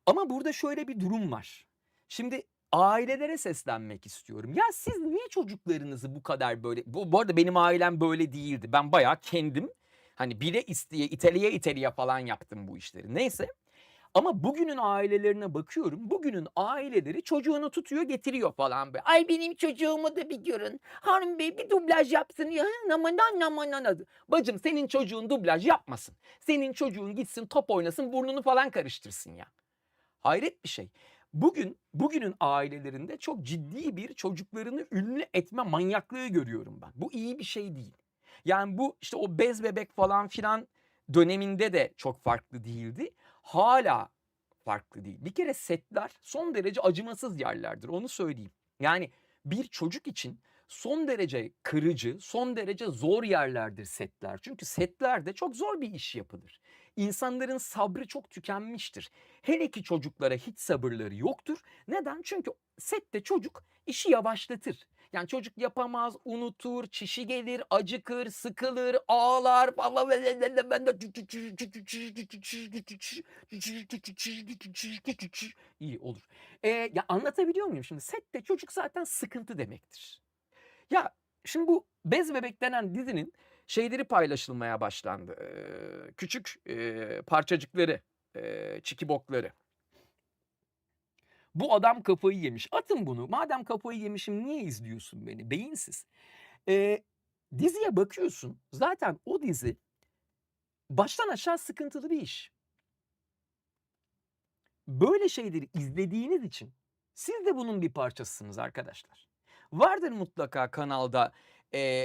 Ama burada şöyle bir durum var. Şimdi ailelere seslenmek istiyorum. Ya siz niye çocuklarınızı bu kadar böyle... Bu arada benim ailem böyle değildi. Ben bayağı kendim hani bile isteye, iteleye falan yaptım bu işleri. Neyse. Ama bugünün ailelerine bakıyorum. Bugünün aileleri çocuğunu tutuyor getiriyor falan böyle. Ay benim çocuğumu da bir görün. Harun Bey bir dublaj yapsın ya. Naman. Bacım senin çocuğun dublaj yapmasın. Senin çocuğun gitsin top oynasın burnunu falan karıştırsın ya. Hayret bir şey. Bugünün ailelerinde çok ciddi bir çocuklarını ünlü etme manyaklığı görüyorum ben. Bu iyi bir şey değil. Yani bu işte o bez bebek falan filan döneminde de çok farklı değildi. Hala farklı değil. Bir kere setler son derece acımasız yerlerdir onu söyleyeyim. Yani bir çocuk için son derece kırıcı, son derece zor yerlerdir setler. Çünkü setlerde çok zor bir iş yapılır. İnsanların sabrı çok tükenmiştir. Hele ki çocuklara hiç sabırları yoktur. Neden? Çünkü sette çocuk işi yavaşlatır. Yani çocuk yapamaz, unutur, çişi gelir, acıkır, sıkılır, ağlar falan. Ben de iyi olur. Ya anlatabiliyor muyum? Şimdi sette çocuk zaten sıkıntı demektir. Ya şimdi bu Bez Bebek denen dizinin şeyleri paylaşılmaya başlandı. Küçük parçacıkları, çikibokları. Bu adam kafayı yemiş. Atın bunu. Madem kafayı yemişim niye izliyorsun beni? Beyinsiz. Diziye bakıyorsun. Zaten o dizi baştan aşağı sıkıntılı bir iş. Böyle şeyleri izlediğiniz için siz de bunun bir parçasısınız arkadaşlar. Vardır mutlaka kanalda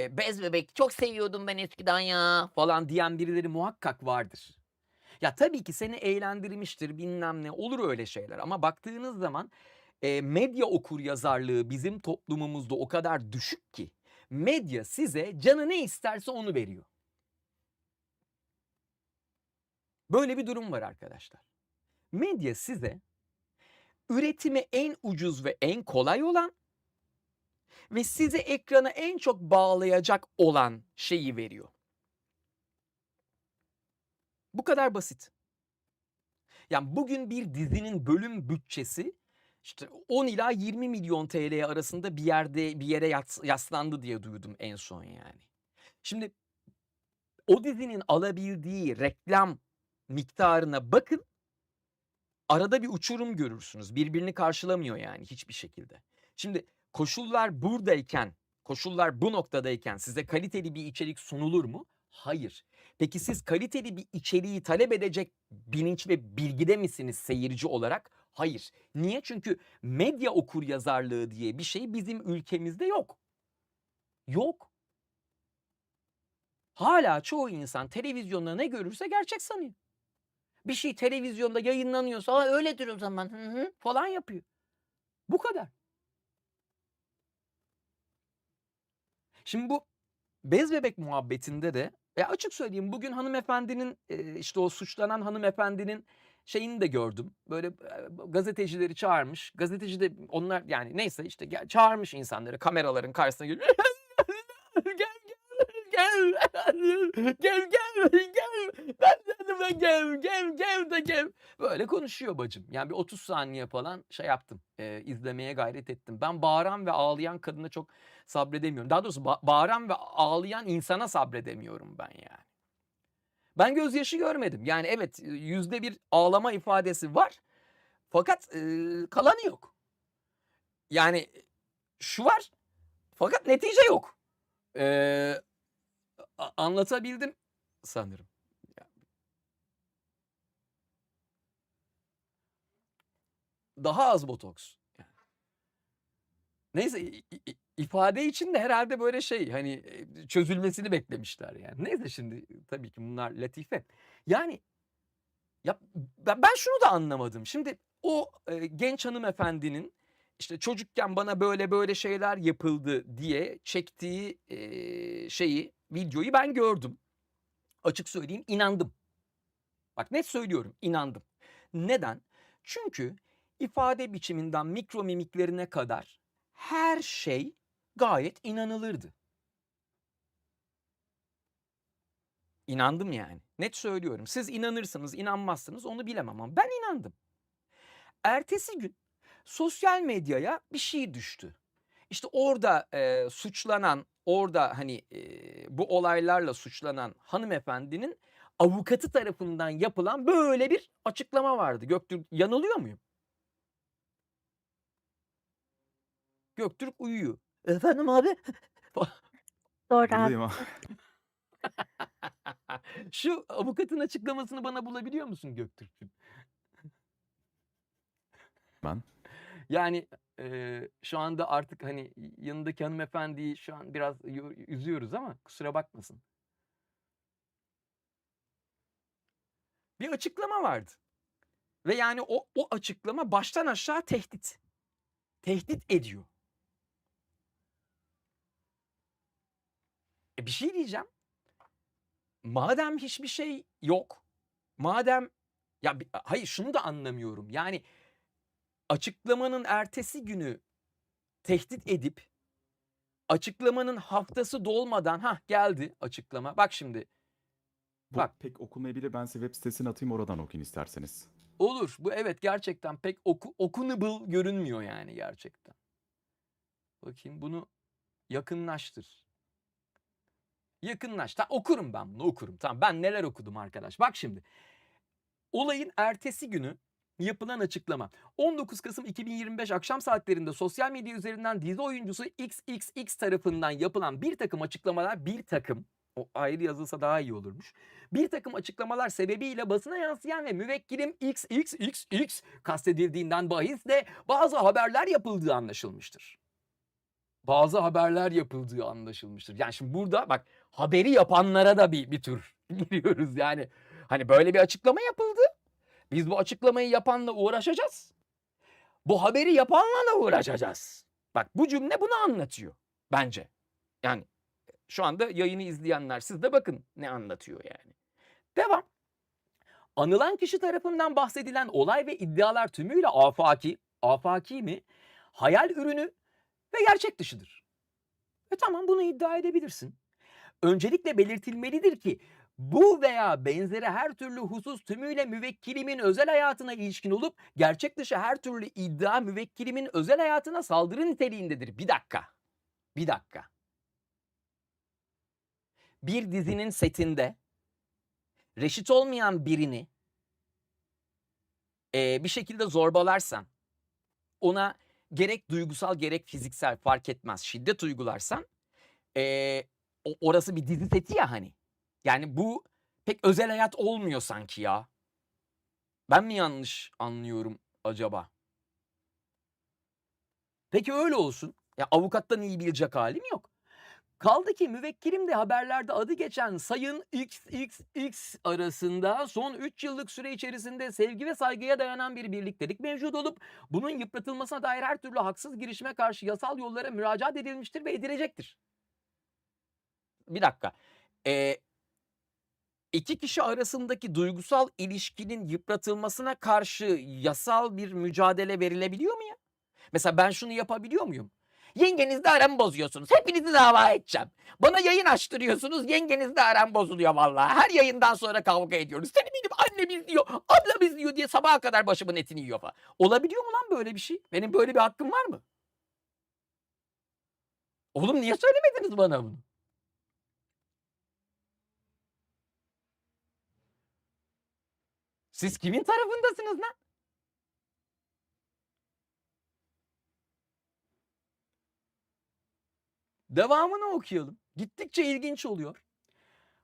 Bez Bebek çok seviyordum ben eskiden ya falan diyen birileri muhakkak vardır. Ya tabii ki seni eğlendirmiştir bilmem ne olur öyle şeyler ama baktığınız zaman medya okuryazarlığı bizim toplumumuzda o kadar düşük ki medya size canı ne isterse onu veriyor. Böyle bir durum var arkadaşlar. Medya size üretimi en ucuz ve en kolay olan ve sizi ekrana en çok bağlayacak olan şeyi veriyor. Bu kadar basit. Yani bugün bir dizinin bölüm bütçesi işte 10 ila 20 milyon TL arasında bir yere yaslandı diye duydum en son yani. Şimdi o dizinin alabildiği reklam miktarına bakın. Arada bir uçurum görürsünüz. Birbirini karşılamıyor yani hiçbir şekilde. Şimdi koşullar buradayken, koşullar bu noktadayken size kaliteli bir içerik sunulur mu? Hayır. Peki siz kaliteli bir içeriği talep edecek bilinç ve bilgide misiniz seyirci olarak? Hayır. Niye? Çünkü medya okuryazarlığı diye bir şey bizim ülkemizde yok. Yok. Hala çoğu insan televizyonda ne görürse gerçek sanıyor. Bir şey televizyonda yayınlanıyorsa "Aa, öyledir o zaman falan yapıyor. Bu kadar. Şimdi bu bez bebek muhabbetinde de açık söyleyeyim bugün hanımefendinin işte o suçlanan hanımefendinin şeyini de gördüm. Böyle gazetecileri çağırmış. Gazeteci de onlar yani neyse işte çağırmış insanları kameraların karşısına geliyor. Gel. Gel. Gel de gel. Böyle konuşuyor bacım. Yani bir 30 saniye falan şey yaptım. İzlemeye gayret ettim. Ben bağıran ve ağlayan kadına çok sabredemiyorum. Daha doğrusu bağıran ve ağlayan insana sabredemiyorum ben yani. Ben gözyaşı görmedim. Yani evet %1 ağlama ifadesi var. Fakat kalanı yok. Yani şu var. Fakat netice yok. Anlatabildim sanırım. Daha az botoks. Neyse ifade için de herhalde böyle şey hani çözülmesini beklemişler yani. Neyse şimdi tabii ki bunlar latife. Yani Ya ben şunu da anlamadım. Şimdi o genç hanımefendinin işte çocukken bana böyle böyle şeyler yapıldı diye çektiği videoyu ben gördüm. Açık söyleyeyim inandım. Bak net söylüyorum inandım. Neden? Çünkü ifade biçiminden mikro mimiklerine kadar her şey gayet inanılırdı. İnandım yani. Net söylüyorum. Siz inanırsınız, inanmazsınız onu bilemem ama ben inandım. Ertesi gün sosyal medyaya bir şey düştü. İşte orada suçlanan, orada hani bu olaylarla suçlanan hanımefendinin avukatı tarafından yapılan böyle bir açıklama vardı. Göktürk yanılıyor muyum? Göktürk uyuyor. Efendim abi? Doğru abi. Buradayım ama. Şu avukatın açıklamasını bana bulabiliyor musun Göktürk'cüğüm? Ben. Yani şu anda artık hani yanındaki hanımefendiyi şu an biraz üzüyoruz ama kusura bakmasın. Bir açıklama vardı. Ve yani o açıklama baştan aşağı tehdit. Tehdit ediyor. Bir şey diyeceğim. Madem hiçbir şey yok. Madem ya hayır şunu da anlamıyorum. Yani açıklamanın ertesi günü tehdit edip açıklamanın haftası dolmadan geldi açıklama. Bak şimdi. Bu Bak pek okunmayabilir. Ben size web sitesini atayım oradan okuyun isterseniz. olur. Bu evet gerçekten pek okunable görünmüyor yani gerçekten. Bakayım bunu yakınlaştır. Yakınlaş. Okurum ben bunu okurum. Tamam ben neler okudum arkadaş. Bak şimdi. Olayın ertesi günü yapılan açıklama. 19 Kasım 2025 akşam saatlerinde sosyal medya üzerinden dizi oyuncusu XXX tarafından yapılan bir takım açıklamalar, o ayrı yazılsa daha iyi olurmuş. Bir takım açıklamalar sebebiyle basına yansıyan ve müvekkilim XXXX kastedildiğinden bahisle bazı haberler yapıldığı anlaşılmıştır. Bazı haberler yapıldığı anlaşılmıştır. Yani şimdi burada bak haberi yapanlara da bir tür giriyoruz yani. Hani böyle bir açıklama yapıldı. Biz bu açıklamayı yapanla uğraşacağız. Bu haberi yapanla da uğraşacağız. Bak bu cümle bunu anlatıyor bence. Yani şu anda yayını izleyenler siz de bakın ne anlatıyor yani. Devam. Anılan kişi tarafından bahsedilen olay ve iddialar tümüyle afaki mi, hayal ürünü ve gerçek dışıdır. Tamam bunu iddia edebilirsin. Öncelikle belirtilmelidir ki bu veya benzeri her türlü husus tümüyle müvekkilimin özel hayatına ilişkin olup gerçek dışı her türlü iddia müvekkilimin özel hayatına saldırı niteliğindedir. Bir dakika. Bir dizinin setinde reşit olmayan birini bir şekilde zorbalarsan, ona gerek duygusal gerek fiziksel fark etmez şiddet uygularsan orası bir dizi seti ya hani. Yani bu pek özel hayat olmuyor sanki ya. Ben mi yanlış anlıyorum acaba? Peki öyle olsun. Ya avukattan iyi bilecek halim yok. Kaldı ki müvekkilim de haberlerde adı geçen Sayın XXX arasında son 3 yıllık süre içerisinde sevgi ve saygıya dayanan bir birliktelik mevcut olup bunun yıpratılmasına dair her türlü haksız girişime karşı yasal yollara müracaat edilmiştir ve edilecektir. Bir dakika. İki kişi arasındaki duygusal ilişkinin yıpratılmasına karşı yasal bir mücadele verilebiliyor mu ya? Mesela ben şunu yapabiliyor muyum? Yengenizle aramı bozuyorsunuz. Hepinizi dava edeceğim. Bana yayın açtırıyorsunuz. Yengenizle aram bozuluyor vallahi. Her yayından sonra kavga ediyoruz. Seni benim annem izliyor, ablam izliyor diye sabaha kadar başımın etini yiyor falan. Olabiliyor mu lan böyle bir şey? Benim böyle bir hakkım var mı? Oğlum niye söylemediniz bana bunu? Siz kimin tarafındasınız lan? Devamını okuyalım. Gittikçe ilginç oluyor.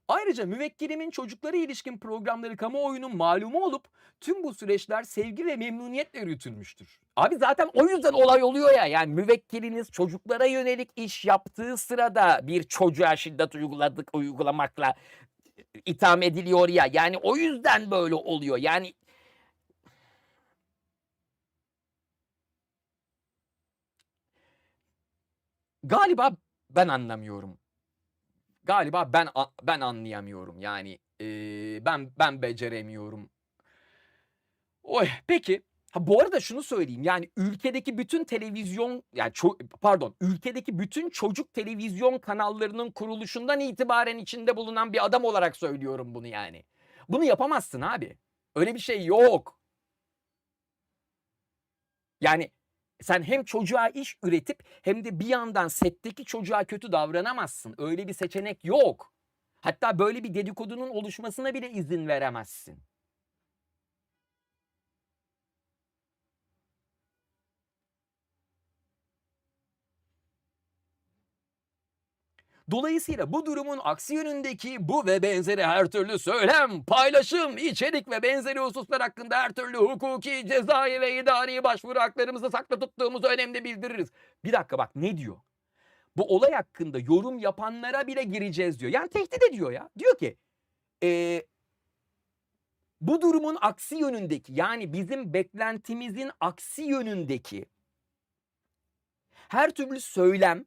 Ayrıca müvekkilimin çocuklara ilişkin programları kamuoyunun malumu olup tüm bu süreçler sevgi ve memnuniyetle yürütülmüştür. Abi zaten o yüzden olay oluyor ya. Yani müvekkiliniz çocuklara yönelik iş yaptığı sırada bir çocuğa şiddet uygulamakla itham ediliyor ya. Yani o yüzden böyle oluyor. Yani galiba ben anlamıyorum. Galiba ben anlayamıyorum. Yani ben beceremiyorum. Oy, peki. Ha, bu arada şunu söyleyeyim, yani ülkedeki bütün televizyon, yani pardon, ülkedeki bütün çocuk televizyon kanallarının kuruluşundan itibaren içinde bulunan bir adam olarak söylüyorum bunu yani. Bunu yapamazsın abi. Öyle bir şey yok. Yani sen hem çocuğa iş üretip hem de bir yandan setteki çocuğa kötü davranamazsın. Öyle bir seçenek yok. Hatta böyle bir dedikodunun oluşmasına bile izin veremezsin. Dolayısıyla bu durumun aksi yönündeki bu ve benzeri her türlü söylem, paylaşım, içerik ve benzeri hususlar hakkında her türlü hukuki, cezai ve idari başvuru haklarımızı saklı tuttuğumuzu önemli bildiririz. Bir dakika bak ne diyor? Bu olay hakkında yorum yapanlara bile gireceğiz diyor. Yani tehdit ediyor ya. Diyor ki bu durumun aksi yönündeki, yani bizim beklentimizin aksi yönündeki her türlü söylem,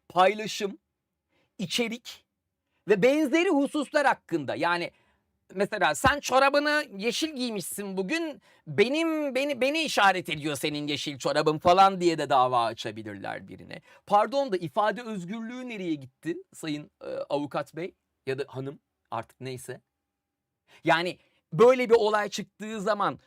paylaşım, içerik ve benzeri hususlar hakkında, yani mesela sen çorabını yeşil giymişsin bugün, beni işaret ediyor senin yeşil çorabın falan diye de dava açabilirler birine. Pardon da ifade özgürlüğü nereye gitti sayın avukat bey ya da hanım, artık neyse. Yani böyle bir olay çıktığı zaman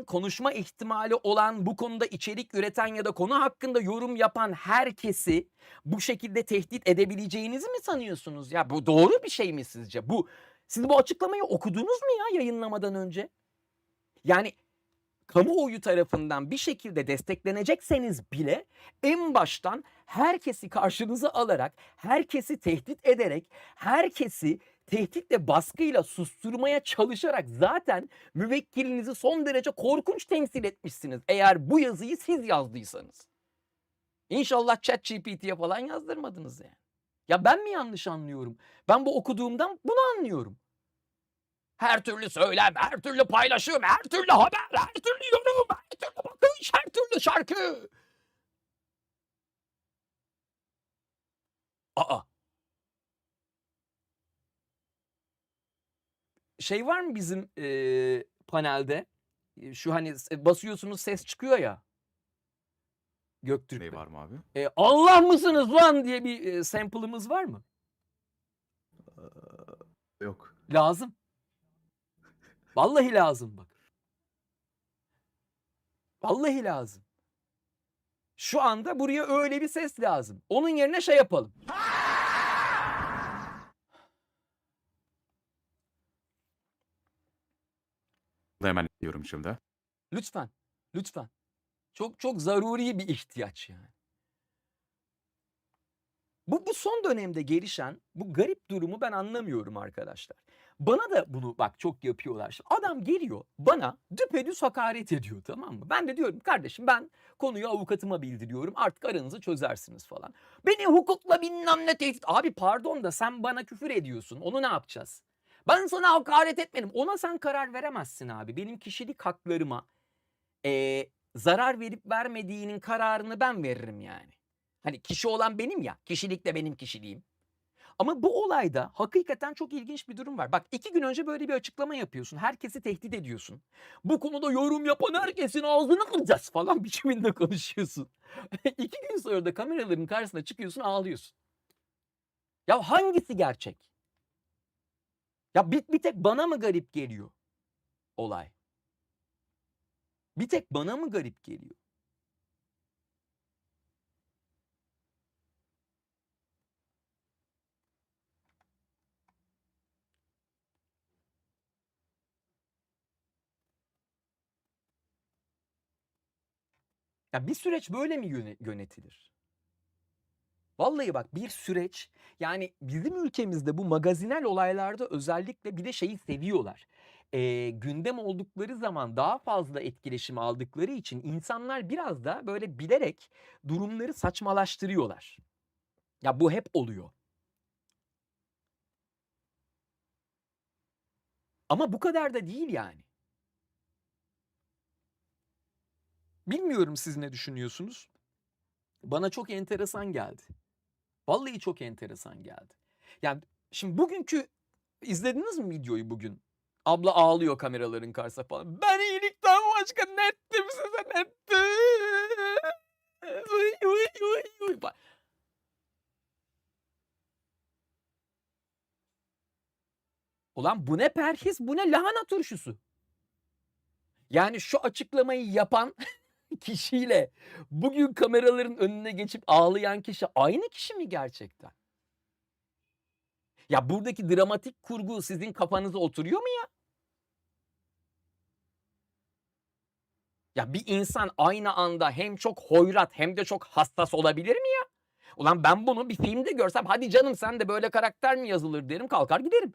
konuşma ihtimali olan, bu konuda içerik üreten ya da konu hakkında yorum yapan herkesi bu şekilde tehdit edebileceğinizi mi sanıyorsunuz? Ya bu doğru bir şey mi sizce? Siz bu açıklamayı okudunuz mu ya yayınlamadan önce? Yani kamuoyu tarafından bir şekilde desteklenecekseniz bile en baştan herkesi karşınıza alarak, herkesi tehdit ederek, herkesi tehditle, baskıyla susturmaya çalışarak zaten müvekkilinizi son derece korkunç temsil etmişsiniz. Eğer bu yazıyı siz yazdıysanız. İnşallah ChatGPT'ye falan yazdırmadınız yani. Ya ben mi yanlış anlıyorum? Ben bu okuduğumdan bunu anlıyorum. Her türlü söylem, her türlü paylaşım, her türlü haber, her türlü yorum, her türlü bakış, her türlü şarkı. Aa, şey var mı bizim panelde? Şu hani basıyorsunuz ses çıkıyor ya Ne Göktürk'te. var mı abi? Allah mısınız lan diye bir sample'ımız var mı? Yok. Lazım. Vallahi lazım bak. Vallahi lazım. Şu anda buraya öyle bir ses lazım. Onun yerine şey yapalım. Hemen diyorum şimdi. Lütfen. Lütfen. Çok çok zaruri bir ihtiyaç yani. Bu son dönemde gelişen bu garip durumu ben anlamıyorum arkadaşlar. Bana da bunu bak çok yapıyorlar. Şimdi adam geliyor bana düpedüz hakaret ediyor, tamam mı? Ben de diyorum kardeşim, ben konuyu avukatıma bildiriyorum, artık aranızı çözersiniz falan. Beni hukukla bilmem ne tehdit. Abi pardon da sen bana küfür ediyorsun, onu ne yapacağız? Ben sana hakaret etmedim. Ona sen karar veremezsin abi. Benim kişilik haklarıma zarar verip vermediğinin kararını ben veririm yani. Hani kişi olan benim ya, kişilik de benim kişiliğim. Ama bu olayda hakikaten çok ilginç bir durum var. Bak 2 gün önce böyle bir açıklama yapıyorsun. Herkesi tehdit ediyorsun. Bu konuda yorum yapan herkesin ağzını kıracağız falan biçiminde konuşuyorsun. 2 gün sonra da kameraların karşısına çıkıyorsun, ağlıyorsun. Ya hangisi gerçek? Ya bir tek bana mı garip geliyor olay? Bir tek bana mı garip geliyor? Ya bir süreç böyle mi yönetilir? Vallahi bak, bir süreç, yani bizim ülkemizde bu magazinel olaylarda özellikle bir de şeyi seviyorlar. Gündem oldukları zaman daha fazla etkileşim aldıkları için insanlar biraz da böyle bilerek durumları saçmalaştırıyorlar. Ya bu hep oluyor. Ama bu kadar da değil yani. Bilmiyorum siz ne düşünüyorsunuz? Bana çok enteresan geldi. Vallahi çok enteresan geldi. Yani şimdi bugünkü izlediniz mi videoyu bugün? Abla ağlıyor kameraların karşısında falan. Ben iyilikten başka ne ettim size ne ettim? Uy, uy, uy, uy. Ulan bu ne perhis, bu ne lahana turşusu. Yani şu açıklamayı yapan kişiyle bugün kameraların önüne geçip ağlayan kişi aynı kişi mi gerçekten? Ya buradaki dramatik kurgu sizin kafanıza oturuyor mu ya? Ya bir insan aynı anda hem çok hoyrat hem de çok hassas olabilir mi ya? Ulan ben bunu bir filmde görsem hadi canım sen de böyle karakter mi yazılır derim kalkar giderim.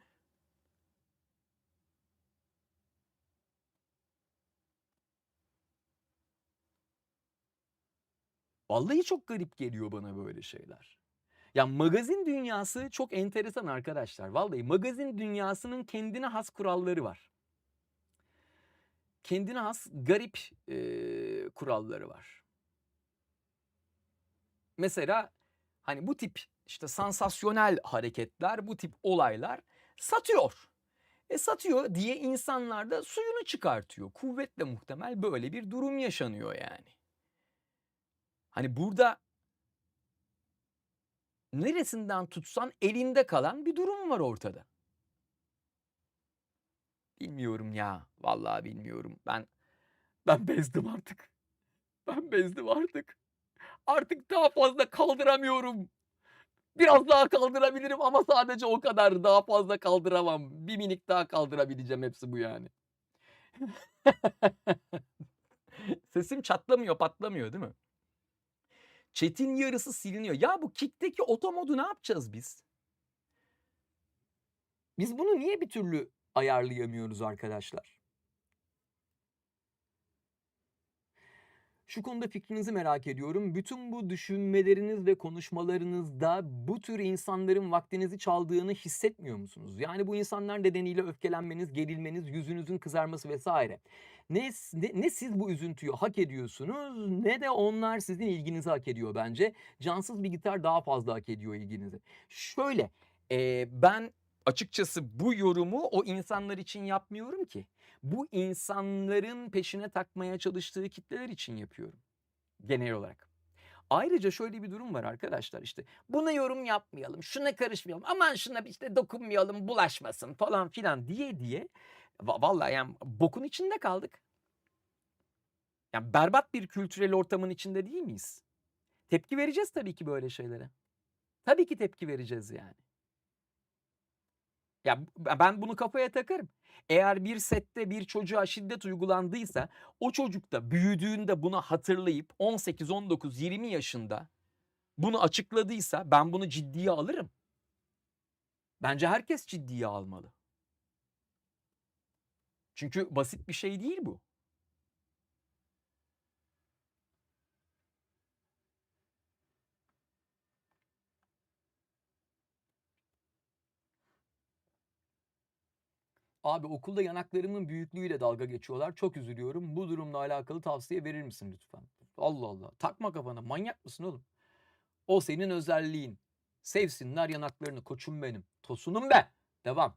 Vallahi çok garip geliyor bana böyle şeyler. Ya magazin dünyası çok enteresan arkadaşlar. Vallahi magazin dünyasının kendine has kuralları var. Kendine has garip kuralları var. Mesela hani bu tip işte sansasyonel hareketler, bu tip olaylar satıyor. Satıyor diye insanlar da suyunu çıkartıyor. Kuvvetle muhtemel böyle bir durum yaşanıyor yani. Hani burada neresinden tutsan elinde kalan bir durum var ortada. Bilmiyorum ya. Vallahi bilmiyorum. Ben bezdim artık. Ben bezdim artık. Artık daha fazla kaldıramıyorum. Biraz daha kaldırabilirim ama sadece o kadar. Daha fazla kaldıramam. Bir minik daha kaldırabileceğim hepsi bu yani. Sesim çatlamıyor, patlamıyor değil mi? Chat'in yarısı siliniyor. Ya bu Kick'teki oto modu ne yapacağız biz? Biz bunu niye bir türlü ayarlayamıyoruz arkadaşlar? Şu konuda fikrinizi merak ediyorum. Bütün bu düşünmeleriniz ve konuşmalarınızda bu tür insanların vaktinizi çaldığını hissetmiyor musunuz? Yani bu insanlar nedeniyle öfkelenmeniz, gerilmeniz, yüzünüzün kızarması vesaire. Ne siz bu üzüntüyü hak ediyorsunuz ne de onlar sizin ilginizi hak ediyor bence. Cansız bir gitar daha fazla hak ediyor ilginizi. Şöyle ben açıkçası bu yorumu o insanlar için yapmıyorum ki. Bu insanların peşine takmaya çalıştığı kitleler için yapıyorum genel olarak. Ayrıca şöyle bir durum var arkadaşlar işte buna yorum yapmayalım, şuna karışmayalım, aman şuna işte dokunmayalım, bulaşmasın falan filan diye vallahi yani bokun içinde kaldık. Yani berbat bir kültürel ortamın içinde değil miyiz? Tepki vereceğiz tabii ki böyle şeylere. Tabii ki tepki vereceğiz yani. Ya ben bunu kafaya takarım. Eğer bir sette bir çocuğa şiddet uygulandıysa o çocuk da büyüdüğünde bunu hatırlayıp 18, 19, 20 yaşında bunu açıkladıysa ben bunu ciddiye alırım. Bence herkes ciddiye almalı. Çünkü basit bir şey değil bu. Abi okulda yanaklarımın büyüklüğüyle dalga geçiyorlar. Çok üzülüyorum. Bu durumla alakalı tavsiye verir misin lütfen? Allah Allah. Takma kafana. Manyak mısın oğlum? O senin özelliğin. Sevsinler yanaklarını koçum benim. Tosunum be. Devam.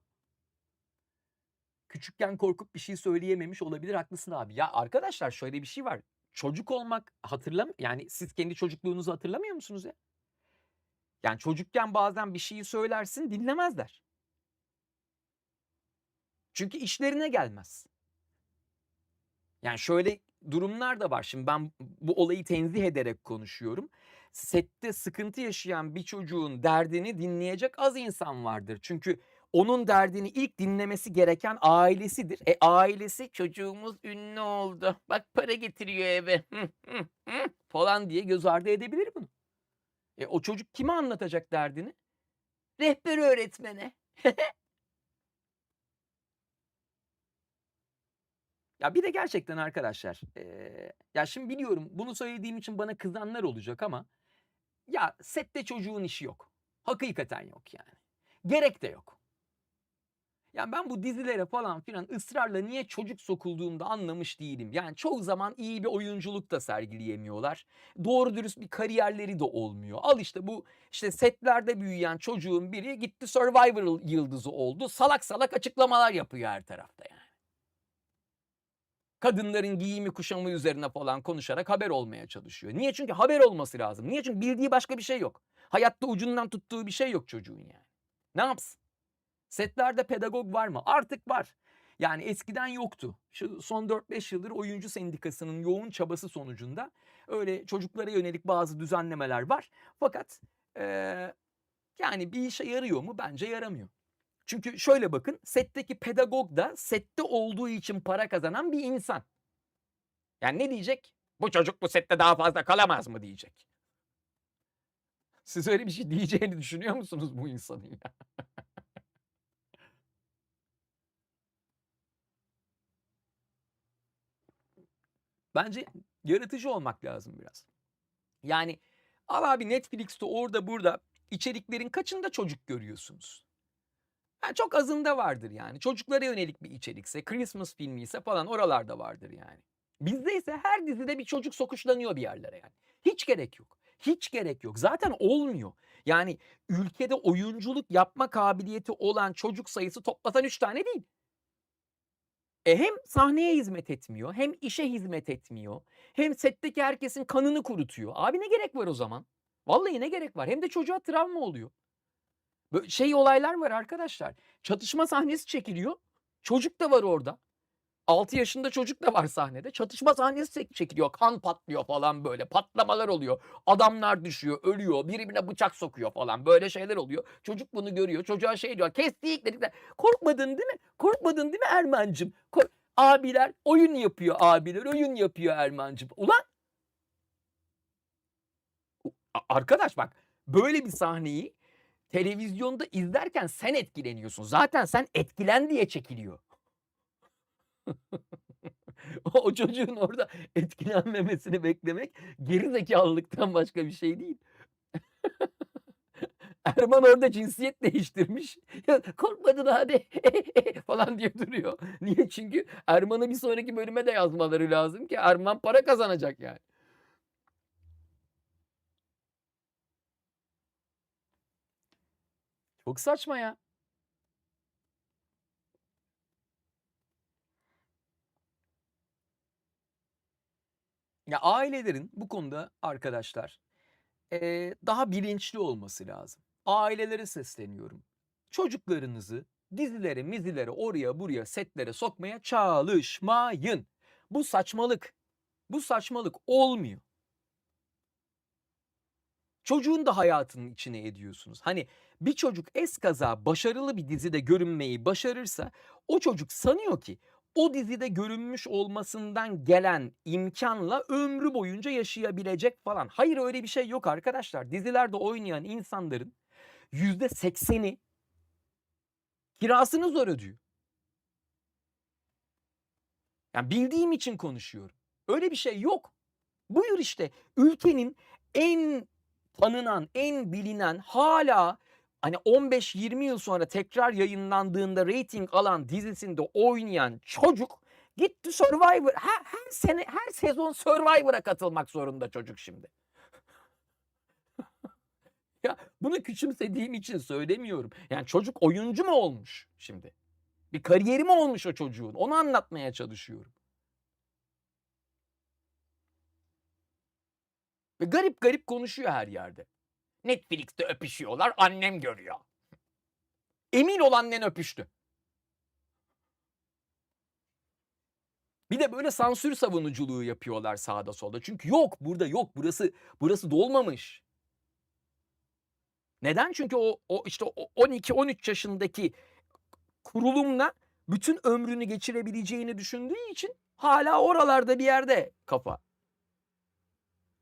Küçükken korkup bir şey söyleyememiş olabilir. Haklısın abi. Ya arkadaşlar şöyle bir şey var. Çocuk olmak yani siz kendi çocukluğunuzu hatırlamıyor musunuz ya? Yani çocukken bazen bir şeyi söylersin dinlemezler. Çünkü işlerine gelmez. Yani şöyle durumlar da var. Şimdi ben bu olayı tenzih ederek konuşuyorum. Sette sıkıntı yaşayan bir çocuğun derdini dinleyecek az insan vardır. Çünkü onun derdini ilk dinlemesi gereken ailesidir. Ailesi çocuğumuz ünlü oldu. Bak para getiriyor eve. Falan diye göz ardı edebilir bunu. O çocuk kime anlatacak derdini? Rehber öğretmene. Ya bir de gerçekten arkadaşlar, ya şimdi biliyorum bunu söylediğim için bana kızanlar olacak ama ya sette çocuğun işi yok. Hakikaten yok yani. Gerek de yok. Yani ben bu dizilere falan filan ısrarla niye çocuk sokulduğunda anlamış değilim. Yani çoğu zaman iyi bir oyunculuk da sergileyemiyorlar. Doğru dürüst bir kariyerleri de olmuyor. Al işte bu işte setlerde büyüyen çocuğun biri gitti Survivor yıldızı oldu. Salak salak açıklamalar yapıyor her tarafta yani. Kadınların giyimi kuşamı üzerine falan konuşarak haber olmaya çalışıyor. Niye? Çünkü haber olması lazım. Niye? Çünkü bildiği başka bir şey yok. Hayatta ucundan tuttuğu bir şey yok çocuğun yani. Ne yapsın? Setlerde pedagog var mı? Artık var. Yani eskiden yoktu. Şu son 4-5 yıldır oyuncu sendikasının yoğun çabası sonucunda öyle çocuklara yönelik bazı düzenlemeler var. Fakat yani bir işe yarıyor mu? Bence yaramıyor. Çünkü şöyle bakın, setteki pedagog da sette olduğu için para kazanan bir insan. Yani ne diyecek? Bu çocuk bu sette daha fazla kalamaz mı diyecek. Siz öyle bir şey diyeceğini düşünüyor musunuz bu insanın ya? Bence yaratıcı olmak lazım biraz. Yani al abi Netflix'te orada burada içeriklerin kaçında çocuk görüyorsunuz? Yani çok azında vardır yani. Çocuklara yönelik bir içerikse, Christmas filmi ise falan oralarda vardır yani. Bizde ise her dizide bir çocuk sokuşlanıyor bir yerlere yani. Hiç gerek yok. Hiç gerek yok. Zaten olmuyor. Yani ülkede oyunculuk yapma kabiliyeti olan çocuk sayısı toplasan 3 tane değil. Hem sahneye hizmet etmiyor, hem işe hizmet etmiyor, hem setteki herkesin kanını kurutuyor. Abi ne gerek var o zaman? Vallahi ne gerek var? Hem de çocuğa travma oluyor. Böyle şey olaylar var arkadaşlar. Çatışma sahnesi çekiliyor. Çocuk da var orada. 6 yaşında çocuk da var sahnede. Çatışma sahnesi çekiliyor. Kan patlıyor falan böyle. Patlamalar oluyor. Adamlar düşüyor, ölüyor. Birbirine bıçak sokuyor falan. Böyle şeyler oluyor. Çocuk bunu görüyor. Çocuğa şey diyor. Kestik dedikler. Korkmadın değil mi? Korkmadın değil mi Erman'cığım? Abiler oyun yapıyor abiler. Oyun yapıyor Erman'cığım. Ulan arkadaş bak böyle bir sahneyi televizyonda izlerken sen etkileniyorsun. Zaten sen etkilen diye çekiliyor. O çocuğun orada etkilenmemesini beklemek gerizekalılıktan başka bir şey değil. Erman orada cinsiyet değiştirmiş. Ya korkmadın hadi falan diye duruyor. Niye? Çünkü Erman'ı bir sonraki bölüme de yazmaları lazım ki Erman para kazanacak yani. Çok saçma ya. Ya ailelerin bu konuda arkadaşlar daha bilinçli olması lazım. Ailelere sesleniyorum. Çocuklarınızı dizilere, mizilere, oraya buraya, setlere sokmaya çalışmayın. Bu saçmalık. Bu saçmalık olmuyor. Çocuğun da hayatının içine ediyorsunuz. Hani bir çocuk eskaza başarılı bir dizide görünmeyi başarırsa o çocuk sanıyor ki o dizide görünmüş olmasından gelen imkanla ömrü boyunca yaşayabilecek falan. Hayır öyle bir şey yok arkadaşlar. Dizilerde oynayan insanların %80'i kirasını zor ödüyor. Yani bildiğim için konuşuyorum. Öyle bir şey yok. Buyur işte ülkenin en tanınan, en bilinen hala hani 15-20 yıl sonra tekrar yayınlandığında reyting alan dizisinde oynayan çocuk gitti Survivor. Her sene, her sezon Survivor'a katılmak zorunda çocuk şimdi. Ya bunu küçümsediğim için söylemiyorum. Yani çocuk oyuncu mu olmuş şimdi? Bir kariyeri mi olmuş o çocuğun? Onu anlatmaya çalışıyorum. Ve garip garip konuşuyor her yerde. Netflix'te öpüşüyorlar, annem görüyor. Emin ol annen öpüştü. Bir de böyle sansür savunuculuğu yapıyorlar sağda solda. Çünkü yok, burada yok. Burası dolmamış. Neden? Çünkü o işte 12-13 yaşındaki kurulumla bütün ömrünü geçirebileceğini düşündüğü için hala oralarda bir yerde kafa.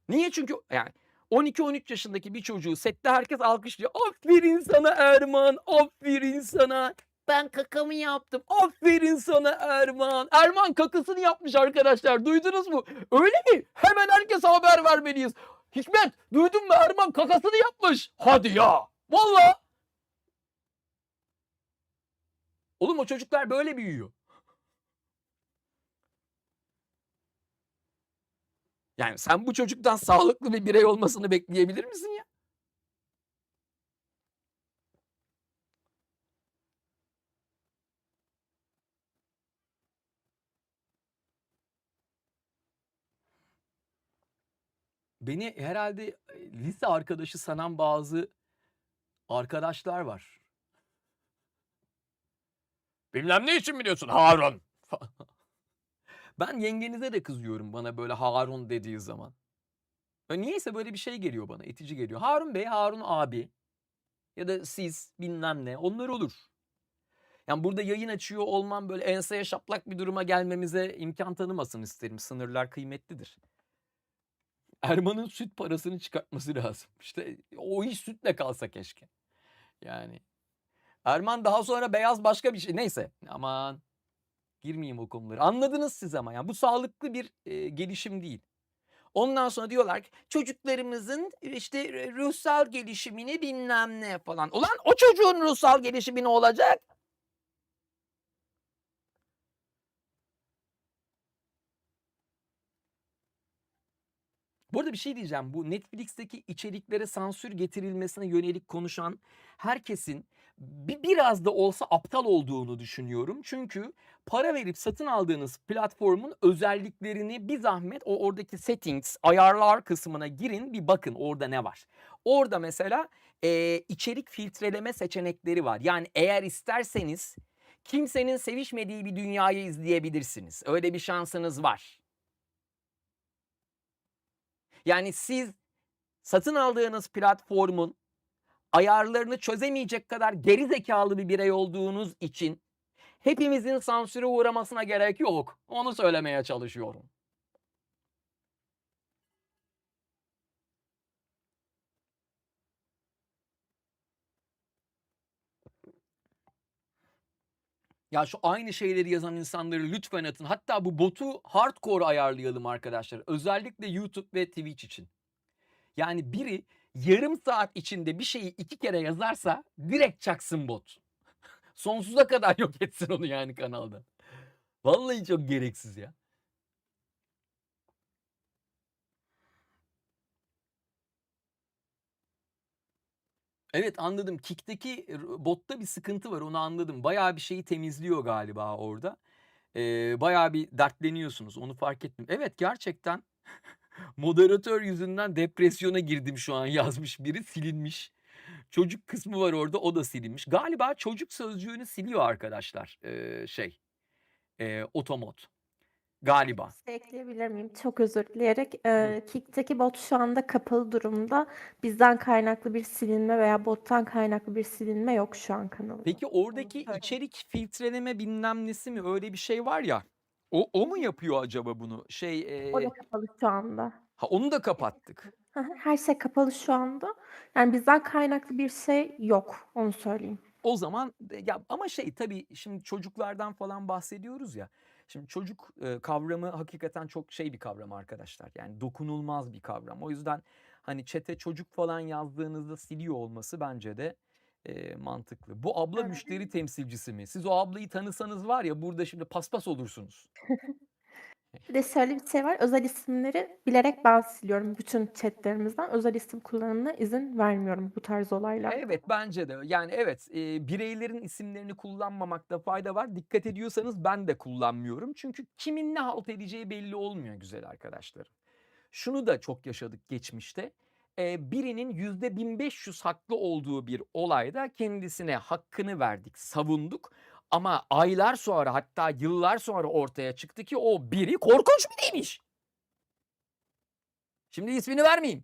Niye? Çünkü yani 12-13 yaşındaki bir çocuğu sette herkes alkışlıyor. Aferin sana Erman, aferin sana. Ben kakamı yaptım. Aferin sana Erman. Erman kakasını yapmış arkadaşlar. Duydunuz mu? Öyle mi? Hemen herkese haber vermeliyiz. Hikmet, duydun mu Erman kakasını yapmış. Hadi ya. Vallahi. Oğlum Oğlum o çocuklar böyle büyüyor. Yani sen bu çocuktan sağlıklı bir birey olmasını bekleyebilir misin ya? Beni herhalde lise arkadaşı sanan bazı arkadaşlar var. Bilmem ne için biliyorsun Harun. Ben yengenize de kızıyorum bana böyle Harun dediği zaman. Niyeyse böyle bir şey geliyor bana, itici geliyor. Harun Bey, Harun abi ya da siz bilmem ne onlar olur. Yani burada yayın açıyor olmam böyle enseye şaplak bir duruma gelmemize imkan tanımasın isterim. Sınırlar kıymetlidir. Erman'ın süt parasını çıkartması lazım. İşte o iş sütle kalsa keşke. Yani Erman daha sonra beyaz başka bir şey. Neyse aman girmeyeyim o konuları. Anladınız siz ama yani bu sağlıklı bir gelişim değil. Ondan sonra diyorlar ki çocuklarımızın işte ruhsal gelişimini bilmem ne falan. Ulan o çocuğun ruhsal gelişimi ne olacak? Bu arada bir şey diyeceğim. Bu Netflix'teki içeriklere sansür getirilmesine yönelik konuşan herkesin biraz da olsa aptal olduğunu düşünüyorum. Çünkü para verip satın aldığınız platformun özelliklerini bir zahmet o oradaki settings, ayarlar kısmına girin bir bakın orada ne var. Orada mesela içerik filtreleme seçenekleri var. Yani eğer isterseniz kimsenin sevişmediği bir dünyayı izleyebilirsiniz. Öyle bir şansınız var. Yani siz satın aldığınız platformun ayarlarını çözemeyecek kadar geri zekalı bir birey olduğunuz için hepimizin sansüre uğramasına gerek yok. Onu söylemeye çalışıyorum. Ya şu aynı şeyleri yazan insanları lütfen atın. Hatta bu botu hardcore ayarlayalım arkadaşlar. Özellikle YouTube ve Twitch için. Yani biri yarım saat içinde bir şeyi 2 kere yazarsa direkt çaksın bot. Sonsuza kadar yok etsin onu yani kanalda. Vallahi çok gereksiz ya. Evet anladım. Kick'teki botta bir sıkıntı var onu anladım. Bayağı bir şeyi temizliyor galiba orada. Bayağı bir dertleniyorsunuz onu fark ettim. Evet gerçekten moderatör yüzünden depresyona girdim şu an yazmış biri silinmiş. Çocuk kısmı var orada o da silinmiş. Galiba çocuk sözcüğünü siliyor arkadaşlar otomot. Galiba. Bir şey ekleyebilir miyim? Çok özür dileyerek. Buyur. Kick'teki bot şu anda kapalı durumda. Bizden kaynaklı bir silinme veya bottan kaynaklı bir silinme yok şu an kanalda. Peki Onu oradaki söyleyeyim. içerik filtreleme bilmem nesi mi öyle bir şey var ya. O mu yapıyor acaba bunu? O da kapalı şu anda. Onu da kapattık. Hı hı, her şey kapalı şu anda. Yani bizden kaynaklı bir şey yok. Onu söyleyeyim. O zaman ya ama tabii şimdi çocuklardan falan bahsediyoruz ya. Şimdi çocuk kavramı hakikaten çok bir kavram arkadaşlar. Yani dokunulmaz bir kavram. O yüzden hani chat'e çocuk falan yazdığınızda siliyor olması bence de mantıklı. Bu abla Evet. müşteri temsilcisi mi? Siz o ablayı tanısanız var ya burada şimdi paspas olursunuz. Bir de şöyle bir şey var. Özel isimleri bilerek ben siliyorum bütün chatlerimizden. Özel isim kullanımına izin vermiyorum bu tarz olaylarda. Evet bence de. Yani evet bireylerin isimlerini kullanmamakta fayda var. Dikkat ediyorsanız ben de kullanmıyorum. Çünkü kimin ne halt edeceği belli olmuyor güzel arkadaşlarım. Şunu da çok yaşadık geçmişte. Birinin %1500 haklı olduğu bir olayda kendisine hakkını verdik, savunduk. Ama aylar sonra hatta yıllar sonra ortaya çıktı ki o biri korkunç biriymiş. Şimdi ismini vermeyeyim.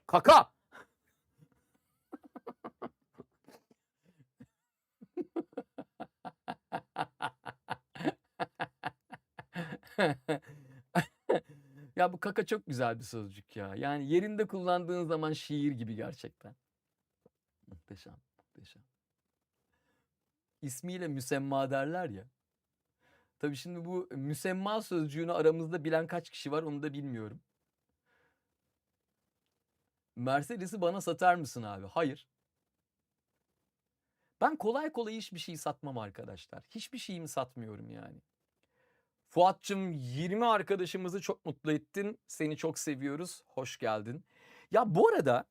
Kaka. Ya bu kaka çok güzel bir sözcük ya. Yani yerinde kullandığın zaman şiir gibi gerçekten. Muhteşem, muhteşem. İsmiyle müsemma derler ya. Tabii şimdi bu müsemma sözcüğünü aramızda bilen kaç kişi var onu da bilmiyorum. Mercedes'i bana satar mısın abi? Hayır. Ben kolay kolay hiçbir şey satmam arkadaşlar. Hiçbir şeyimi satmıyorum yani. Fuat'cığım 20 arkadaşımızı çok mutlu ettin. Seni çok seviyoruz. Hoş geldin. Ya bu arada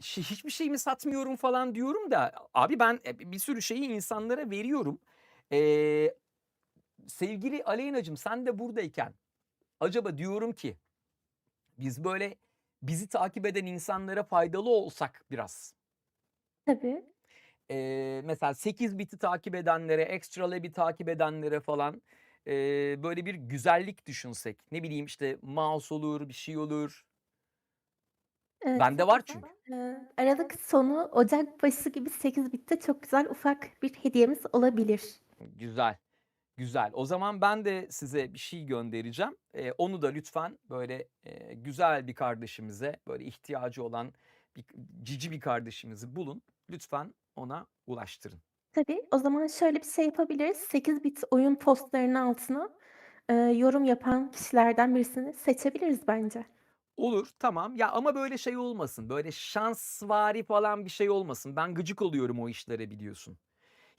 hiçbir şeyimi satmıyorum falan diyorum da abi ben bir sürü şeyi insanlara veriyorum. Eee, sevgili Aleyna'cığım sen de buradayken acaba diyorum ki biz böyle bizi takip eden insanlara faydalı olsak biraz. Tabii. Mesela 8 biti takip edenlere, Extra Lab'i takip edenlere falan böyle bir güzellik düşünsek. Ne bileyim işte mouse olur, bir şey olur. Bende var Tabii. çünkü. Aralık sonu, Ocak başı gibi 8 bitte çok güzel ufak bir hediyemiz olabilir. Güzel, güzel. O zaman ben de size bir şey göndereceğim. Onu da lütfen böyle güzel bir kardeşimize, böyle ihtiyacı olan bir cici bir kardeşimizi bulun. Lütfen ona ulaştırın. Tabii, o zaman şöyle bir şey yapabiliriz. 8 bit oyun postlarının altına, yorum yapan kişilerden birisini seçebiliriz bence. Olur, tamam. Ya ama böyle şey olmasın. Böyle şansvari falan bir şey olmasın. Ben gıcık oluyorum o işlere biliyorsun.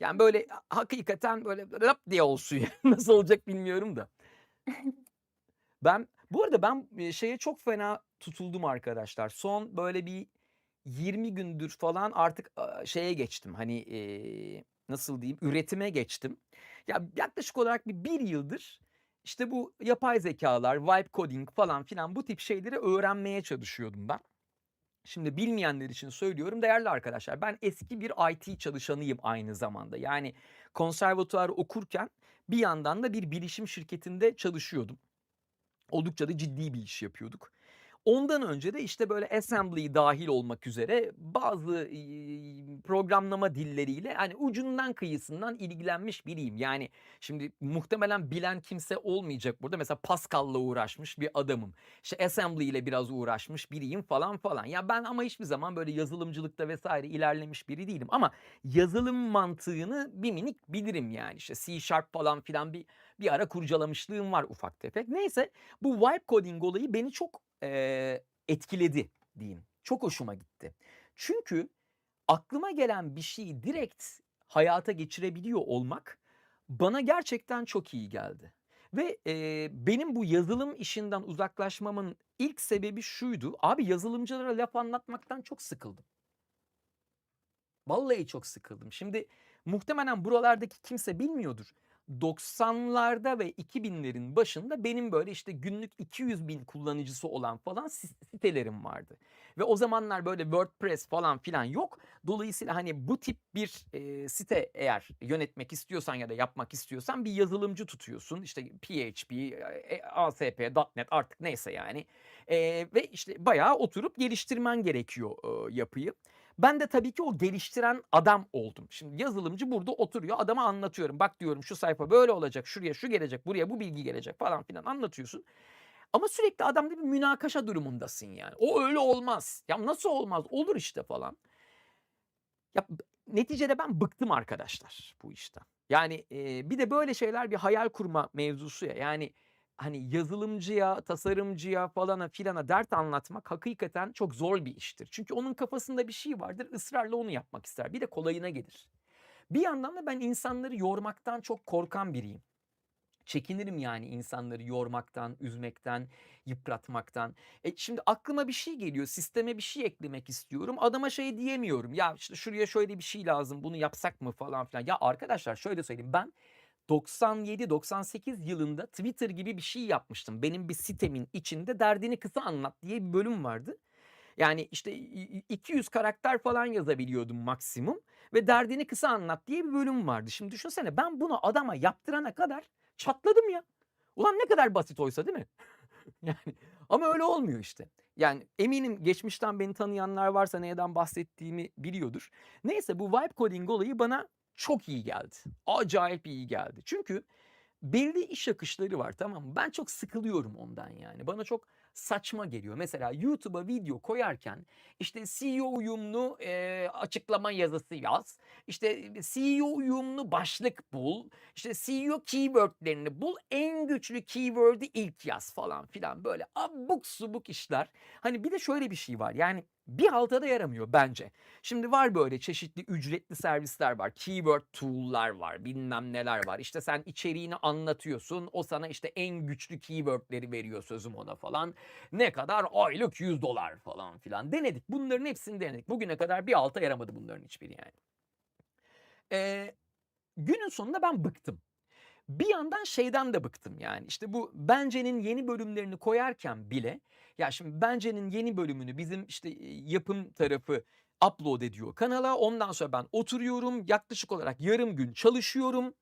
Yani böyle hakikaten böyle rap diye olsun yani. Nasıl olacak bilmiyorum da. Bu arada ben şeye çok fena tutuldum arkadaşlar. Son böyle bir 20 gündür falan artık şeye geçtim. Hani nasıl diyeyim? Üretime geçtim. Ya yaklaşık olarak bir yıldır işte bu yapay zekalar, vibe coding falan filan bu tip şeyleri öğrenmeye çalışıyordum ben. Şimdi bilmeyenler için söylüyorum değerli arkadaşlar. Ben eski bir IT çalışanıyım aynı zamanda. Yani konservatuvar okurken bir yandan da bir bilişim şirketinde çalışıyordum. Oldukça da ciddi bir iş yapıyorduk. Ondan önce de işte böyle assembly dahil olmak üzere bazı programlama dilleriyle hani ucundan kıyısından ilgilenmiş biriyim. Yani şimdi muhtemelen bilen kimse olmayacak burada. Mesela Pascal'la uğraşmış bir adamım. İşte assembly ile biraz uğraşmış biriyim falan falan. Ya ben ama hiçbir zaman böyle yazılımcılıkta vesaire ilerlemiş biri değilim. Ama yazılım mantığını bir minik bilirim yani. İşte C# falan filan bir ara kurcalamışlığım var ufak tefek. Neyse bu vibe coding olayı beni çok etkiledi diyeyim. Çok hoşuma gitti. Çünkü aklıma gelen bir şeyi direkt hayata geçirebiliyor olmak bana gerçekten çok iyi geldi. Ve benim bu yazılım işinden uzaklaşmamın ilk sebebi şuydu. Abi yazılımcılara laf anlatmaktan çok sıkıldım. Vallahi çok sıkıldım. Şimdi muhtemelen buralardaki kimse bilmiyordur. 90'larda ve 2000'lerin başında benim böyle işte günlük 200.000 kullanıcısı olan falan sitelerim vardı. Ve o zamanlar böyle WordPress falan filan yok. Dolayısıyla hani bu tip bir site eğer yönetmek istiyorsan ya da yapmak istiyorsan bir yazılımcı tutuyorsun. İşte PHP, ASP, .NET artık neyse yani. Ve işte bayağı oturup geliştirmen gerekiyor yapıyı. Ben de tabii ki o geliştiren adam oldum. Şimdi yazılımcı burada oturuyor, adama anlatıyorum. Bak diyorum şu sayfa böyle olacak, şuraya şu gelecek, buraya bu bilgi gelecek falan filan anlatıyorsun. Ama sürekli adamla bir münakaşa durumundasın yani. O öyle olmaz. Ya nasıl olmaz? Olur işte falan. Ya neticede ben bıktım arkadaşlar bu işten. Yani bir de böyle şeyler bir hayal kurma mevzusu ya. Yani hani yazılımcıya, tasarımcıya falana filana dert anlatmak hakikaten çok zor bir iştir. Çünkü onun kafasında bir şey vardır, ısrarla onu yapmak ister. Bir de kolayına gelir. Bir yandan da ben insanları yormaktan çok korkan biriyim. Çekinirim yani insanları yormaktan, üzmekten, yıpratmaktan. Şimdi aklıma bir şey geliyor, sisteme bir şey eklemek istiyorum. Adama şey diyemiyorum. Ya işte şuraya şöyle bir şey lazım, bunu yapsak mı falan filan. Ya arkadaşlar şöyle söyleyeyim. Ben 97-98 yılında Twitter gibi bir şey yapmıştım. Benim bir sitemin içinde derdini kısa anlat diye bir bölüm vardı. Yani işte 200 karakter falan yazabiliyordum maksimum ve derdini kısa anlat diye bir bölüm vardı. Şimdi düşünsene ben bunu adama yaptırana kadar çatladım ya. Ulan ne kadar basit oysa değil mi? Yani ama öyle olmuyor işte. Yani eminim geçmişten beni tanıyanlar varsa neyden bahsettiğimi biliyordur. Neyse bu vibe coding olayı bana çok iyi geldi. Acayip iyi geldi. Çünkü belli iş akışları var, tamam mı? Ben çok sıkılıyorum ondan yani. Bana çok saçma geliyor. Mesela YouTube'a video koyarken işte CEO uyumlu açıklama yazısı yaz. İşte CEO uyumlu başlık bul. İşte CEO keywordlerini bul. En güçlü keyword'i ilk yaz falan filan. Böyle abuk subuk işler. Hani bir de şöyle bir şey var. Yani bir halta da yaramıyor bence. Şimdi var böyle çeşitli ücretli servisler var. Keyword tool'lar var. Bilmem neler var. İşte sen içeriğini anlatıyorsun. O sana işte en güçlü keyword'leri veriyor sözüm ona falan. Ne kadar? Aylık $100 falan filan. Denedik. Bunların hepsini denedik. Bugüne kadar bir halta yaramadı bunların hiçbiri yani. Günün sonunda ben bıktım. Bir yandan şeyden de bıktım yani. İşte bu Bence'nin yeni bölümlerini koyarken bile ya şimdi Bence'nin yeni bölümünü bizim işte yapım tarafı upload ediyor kanala. Ondan sonra ben oturuyorum. Yaklaşık olarak yarım gün çalışıyorum.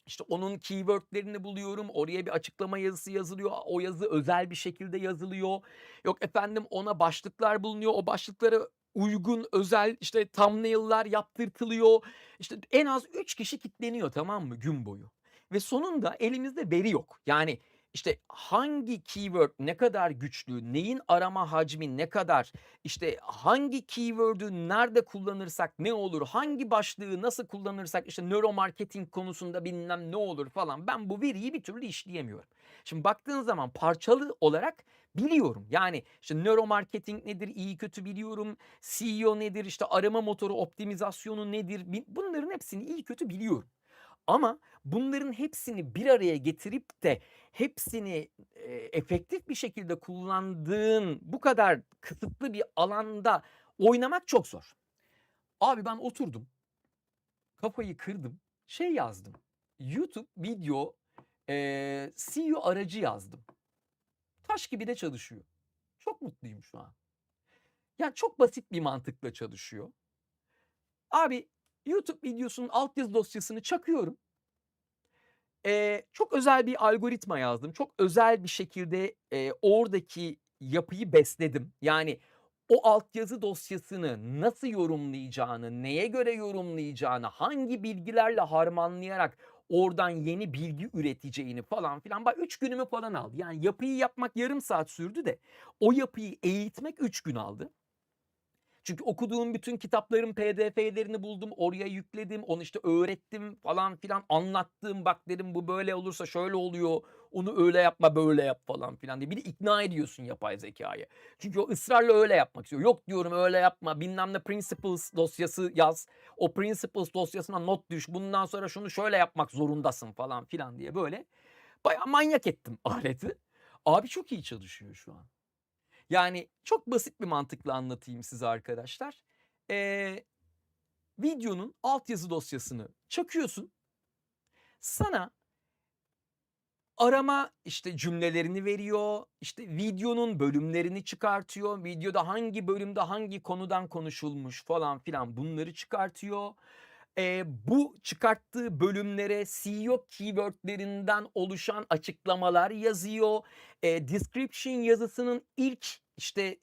İşte onun keywordlerini buluyorum. Oraya bir açıklama yazısı yazılıyor. O yazı özel bir şekilde yazılıyor. Yok efendim ona başlıklar bulunuyor. O başlıklara uygun özel işte thumbnail'lar yaptırtılıyor. İşte en az 3 kişi kitleniyor, tamam mı, gün boyu. Ve sonunda elimizde veri yok. Yani işte hangi keyword ne kadar güçlü, neyin arama hacmi ne kadar, işte hangi keyword'ü nerede kullanırsak ne olur, hangi başlığı nasıl kullanırsak işte nöromarketing konusunda bilmem ne olur falan. Ben bu veriyi bir türlü işleyemiyorum. Şimdi baktığın zaman parçalı olarak biliyorum. Yani işte nöromarketing nedir, iyi kötü biliyorum. SEO nedir, işte arama motoru optimizasyonu nedir, bunların hepsini iyi kötü biliyorum. Ama bunların hepsini bir araya getirip de hepsini efektif bir şekilde kullandığın bu kadar kısıtlı bir alanda oynamak çok zor. Abi ben oturdum, kafayı kırdım, şey yazdım. YouTube video SEO aracı yazdım. Taş gibi de çalışıyor. Çok mutluyum şu an. Yani çok basit bir mantıkla çalışıyor. Abi YouTube videosunun altyazı dosyasını çakıyorum. Çok özel bir algoritma yazdım. Çok özel bir şekilde, oradaki yapıyı besledim. Yani o altyazı dosyasını nasıl yorumlayacağını, neye göre yorumlayacağını, hangi bilgilerle harmanlayarak oradan yeni bilgi üreteceğini falan filan. Bak 3 günümü falan aldı. Yani yapıyı yapmak yarım saat sürdü de o yapıyı eğitmek 3 gün aldı. Çünkü okuduğum bütün kitapların PDF'lerini buldum, oraya yükledim, onu işte öğrettim falan filan, anlattım. Bak dedim bu böyle olursa şöyle oluyor, onu öyle yapma böyle yap falan filan diye. Bir de ikna ediyorsun yapay zekayı. Çünkü o ısrarla öyle yapmak istiyor. Yok diyorum öyle yapma, bilmem ne principles dosyası yaz. O principles dosyasına not düş. Bundan sonra şunu şöyle yapmak zorundasın falan filan diye böyle. Bayağı manyak ettim aleti. Abi çok iyi çalışıyor şu an. Yani çok basit bir mantıkla anlatayım size arkadaşlar. Videonun altyazı dosyasını çakıyorsun. Sana arama işte cümlelerini veriyor. İşte videonun bölümlerini çıkartıyor. Videoda hangi bölümde hangi konudan konuşulmuş falan filan bunları çıkartıyor. Bu çıkarttığı bölümlere SEO keywordlerinden oluşan açıklamalar yazıyor. Description yazısının ilk işte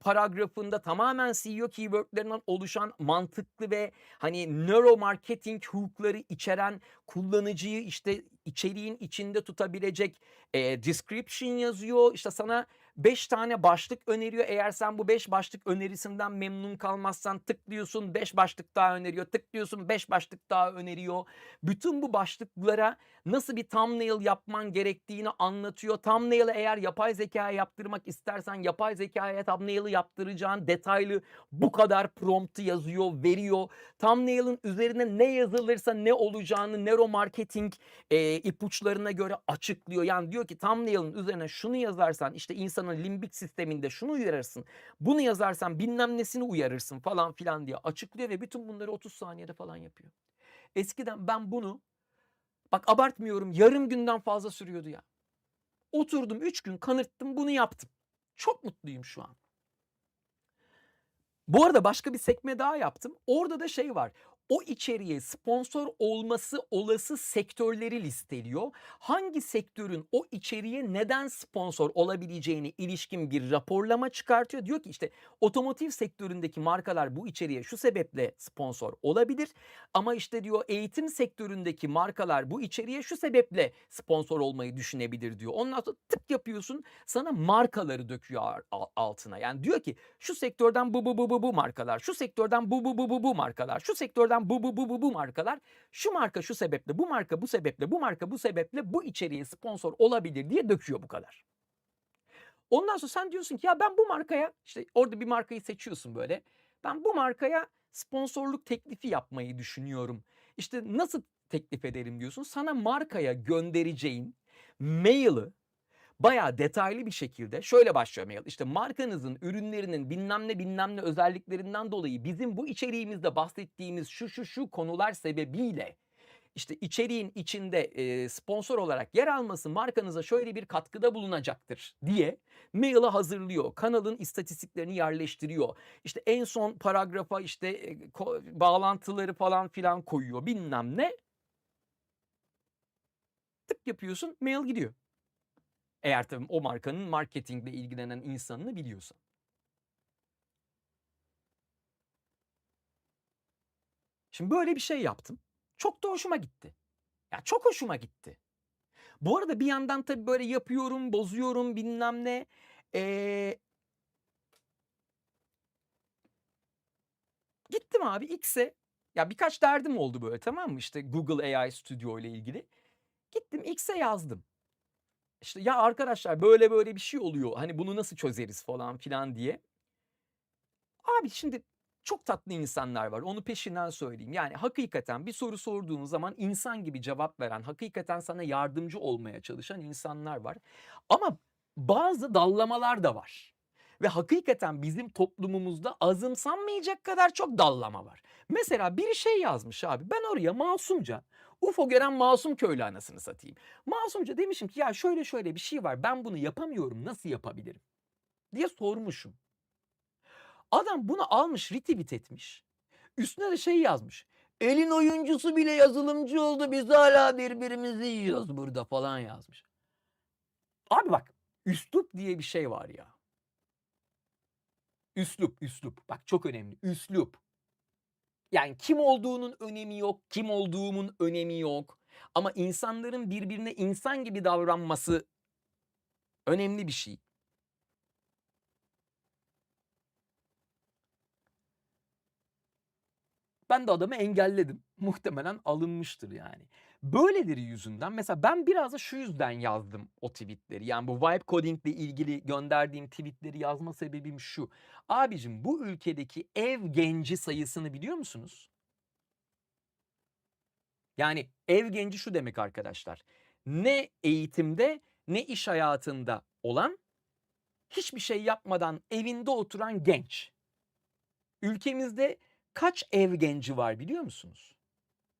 paragrafında tamamen SEO keywordlerinden oluşan mantıklı ve hani nöromarketing hook'ları içeren, kullanıcıyı işte içeriğin içinde tutabilecek description yazıyor. İşte sana 5 tane başlık öneriyor. Eğer sen bu 5 başlık önerisinden memnun kalmazsan tıklıyorsun 5 başlık daha öneriyor. Tıklıyorsun 5 başlık daha öneriyor. Bütün bu başlıklara nasıl bir thumbnail yapman gerektiğini anlatıyor. Thumbnail'ı eğer yapay zekaya yaptırmak istersen yapay zekaya thumbnail'ı yaptıracağın detaylı bu kadar promptu yazıyor, veriyor. Thumbnail'ın üzerine ne yazılırsa ne olacağını nöromarketing ipuçlarına göre açıklıyor. Yani diyor ki thumbnail'ın üzerine şunu yazarsan işte insanın limbik sisteminde şunu uyarırsın. Bunu yazarsan bilmem nesini uyarırsın falan filan diye açıklıyor ve bütün bunları 30 saniyede falan yapıyor. Eskiden ben bunu, bak abartmıyorum, yarım günden fazla sürüyordu ya. Oturdum 3 gün kanırttım, bunu yaptım. Çok mutluyum şu an. Bu arada başka bir sekme daha yaptım. Orada da şey var. O içeriğe sponsor olması olası sektörleri listeliyor. Hangi sektörün o içeriğe neden sponsor olabileceğine ilişkin bir raporlama çıkartıyor. Diyor ki işte otomotiv sektöründeki markalar bu içeriğe şu sebeple sponsor olabilir. Ama işte diyor eğitim sektöründeki markalar bu içeriğe şu sebeple sponsor olmayı düşünebilir diyor. Ondan sonra tık yapıyorsun, sana markaları döküyor altına. Yani diyor ki şu sektörden bu markalar, şu sektörden bu markalar, şu sektörden bu markalar, şu marka şu sebeple, bu marka bu sebeple, bu marka bu sebeple bu içeriğe sponsor olabilir diye döküyor bu kadar. Ondan sonra sen diyorsun ki ya ben bu markaya işte orada bir markayı seçiyorsun böyle. Ben bu markaya sponsorluk teklifi yapmayı düşünüyorum. İşte nasıl teklif ederim diyorsun. Sana markaya göndereceğin maili bayağı detaylı bir şekilde şöyle başlıyor mail. İşte markanızın ürünlerinin bilmem ne bilmem ne özelliklerinden dolayı bizim bu içeriğimizde bahsettiğimiz şu konular sebebiyle işte içeriğin içinde sponsor olarak yer alması markanıza şöyle bir katkıda bulunacaktır diye maili hazırlıyor. Kanalın istatistiklerini yerleştiriyor. İşte en son paragrafa işte bağlantıları falan filan koyuyor bilmem ne. Tık yapıyorsun, mail gidiyor. Eğer tabii o markanın marketingle ilgilenen insanını biliyorsan. Şimdi böyle bir şey yaptım. Çok da hoşuma gitti. Ya çok hoşuma gitti. Bu arada bir yandan tabii böyle yapıyorum, bozuyorum bilmem ne. Gittim abi X'e. Ya birkaç derdim oldu böyle, tamam mı? İşte Google AI Studio ile ilgili. Gittim X'e yazdım. İşte ya arkadaşlar böyle böyle bir şey oluyor. Hani bunu nasıl çözeriz falan filan diye. Abi şimdi çok tatlı insanlar var. Onu peşinden söyleyeyim. Yani hakikaten bir soru sorduğun zaman insan gibi cevap veren, hakikaten sana yardımcı olmaya çalışan insanlar var. Ama bazı dallamalar da var. Ve hakikaten bizim toplumumuzda azımsanmayacak kadar çok dallama var. Mesela biri şey yazmış abi. Ben oraya masumca, UFO gören masum köylü anasını satayım. Masumca demişim ki ya şöyle şöyle bir şey var. Ben bunu yapamıyorum. Nasıl yapabilirim? Diye sormuşum. Adam bunu almış, retweet etmiş. Üstüne de şey yazmış. Elin oyuncusu bile yazılımcı oldu. Biz hala birbirimizi yiyoruz burada falan yazmış. Abi bak, üslup diye bir şey var ya. Üslup. Bak çok önemli. Üslup. Yani kim olduğunun önemi yok. Kim olduğumun önemi yok. Ama insanların birbirine insan gibi davranması önemli bir şey. Ben de adamı engelledim. Muhtemelen alınmıştır yani. Böyleleri yüzünden mesela ben biraz da şu yüzden yazdım o tweetleri. Yani bu vibe coding ile ilgili gönderdiğim tweetleri yazma sebebim şu. Abicim bu ülkedeki ev genci sayısını biliyor musunuz? Yani ev genci şu demek arkadaşlar. Ne eğitimde ne iş hayatında olan, hiçbir şey yapmadan evinde oturan genç. Ülkemizde kaç ev genci var biliyor musunuz?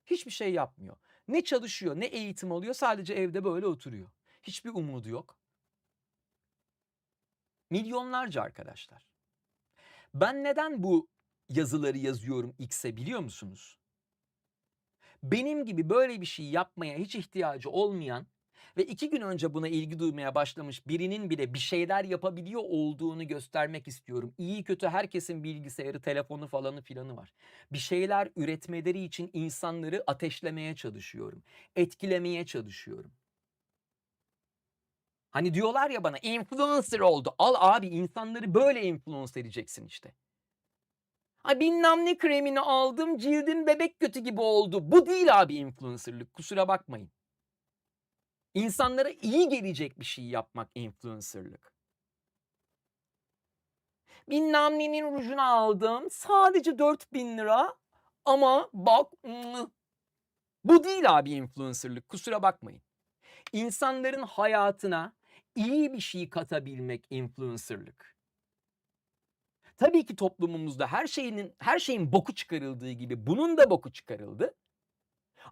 Hiçbir şey yapmıyor. Ne çalışıyor, ne eğitim alıyor, sadece evde böyle oturuyor. Hiçbir umudu yok. Milyonlarca arkadaşlar. Ben neden bu yazıları yazıyorum X'e biliyor musunuz? Benim gibi böyle bir şey yapmaya hiç ihtiyacı olmayan ve 2 gün önce buna ilgi duymaya başlamış birinin bile bir şeyler yapabiliyor olduğunu göstermek istiyorum. İyi kötü herkesin bilgisayarı, telefonu falanı filanı var. Bir şeyler üretmeleri için insanları ateşlemeye çalışıyorum. Etkilemeye çalışıyorum. Hani diyorlar ya bana influencer oldu. Al abi, insanları böyle influence edeceksin işte. Ay bilmem ne kremini aldım, cildim bebek götü gibi oldu. Bu değil abi influencerlık, kusura bakmayın. İnsanlara iyi gelecek bir şey yapmak influencerlık. Bilmem nenin rujunu aldım, sadece 4.000 lira ama bak bu değil abi influencerlık, kusura bakmayın. İnsanların hayatına iyi bir şey katabilmek influencerlık. Tabii ki toplumumuzda her şeyin boku çıkarıldığı gibi bunun da boku çıkarıldı.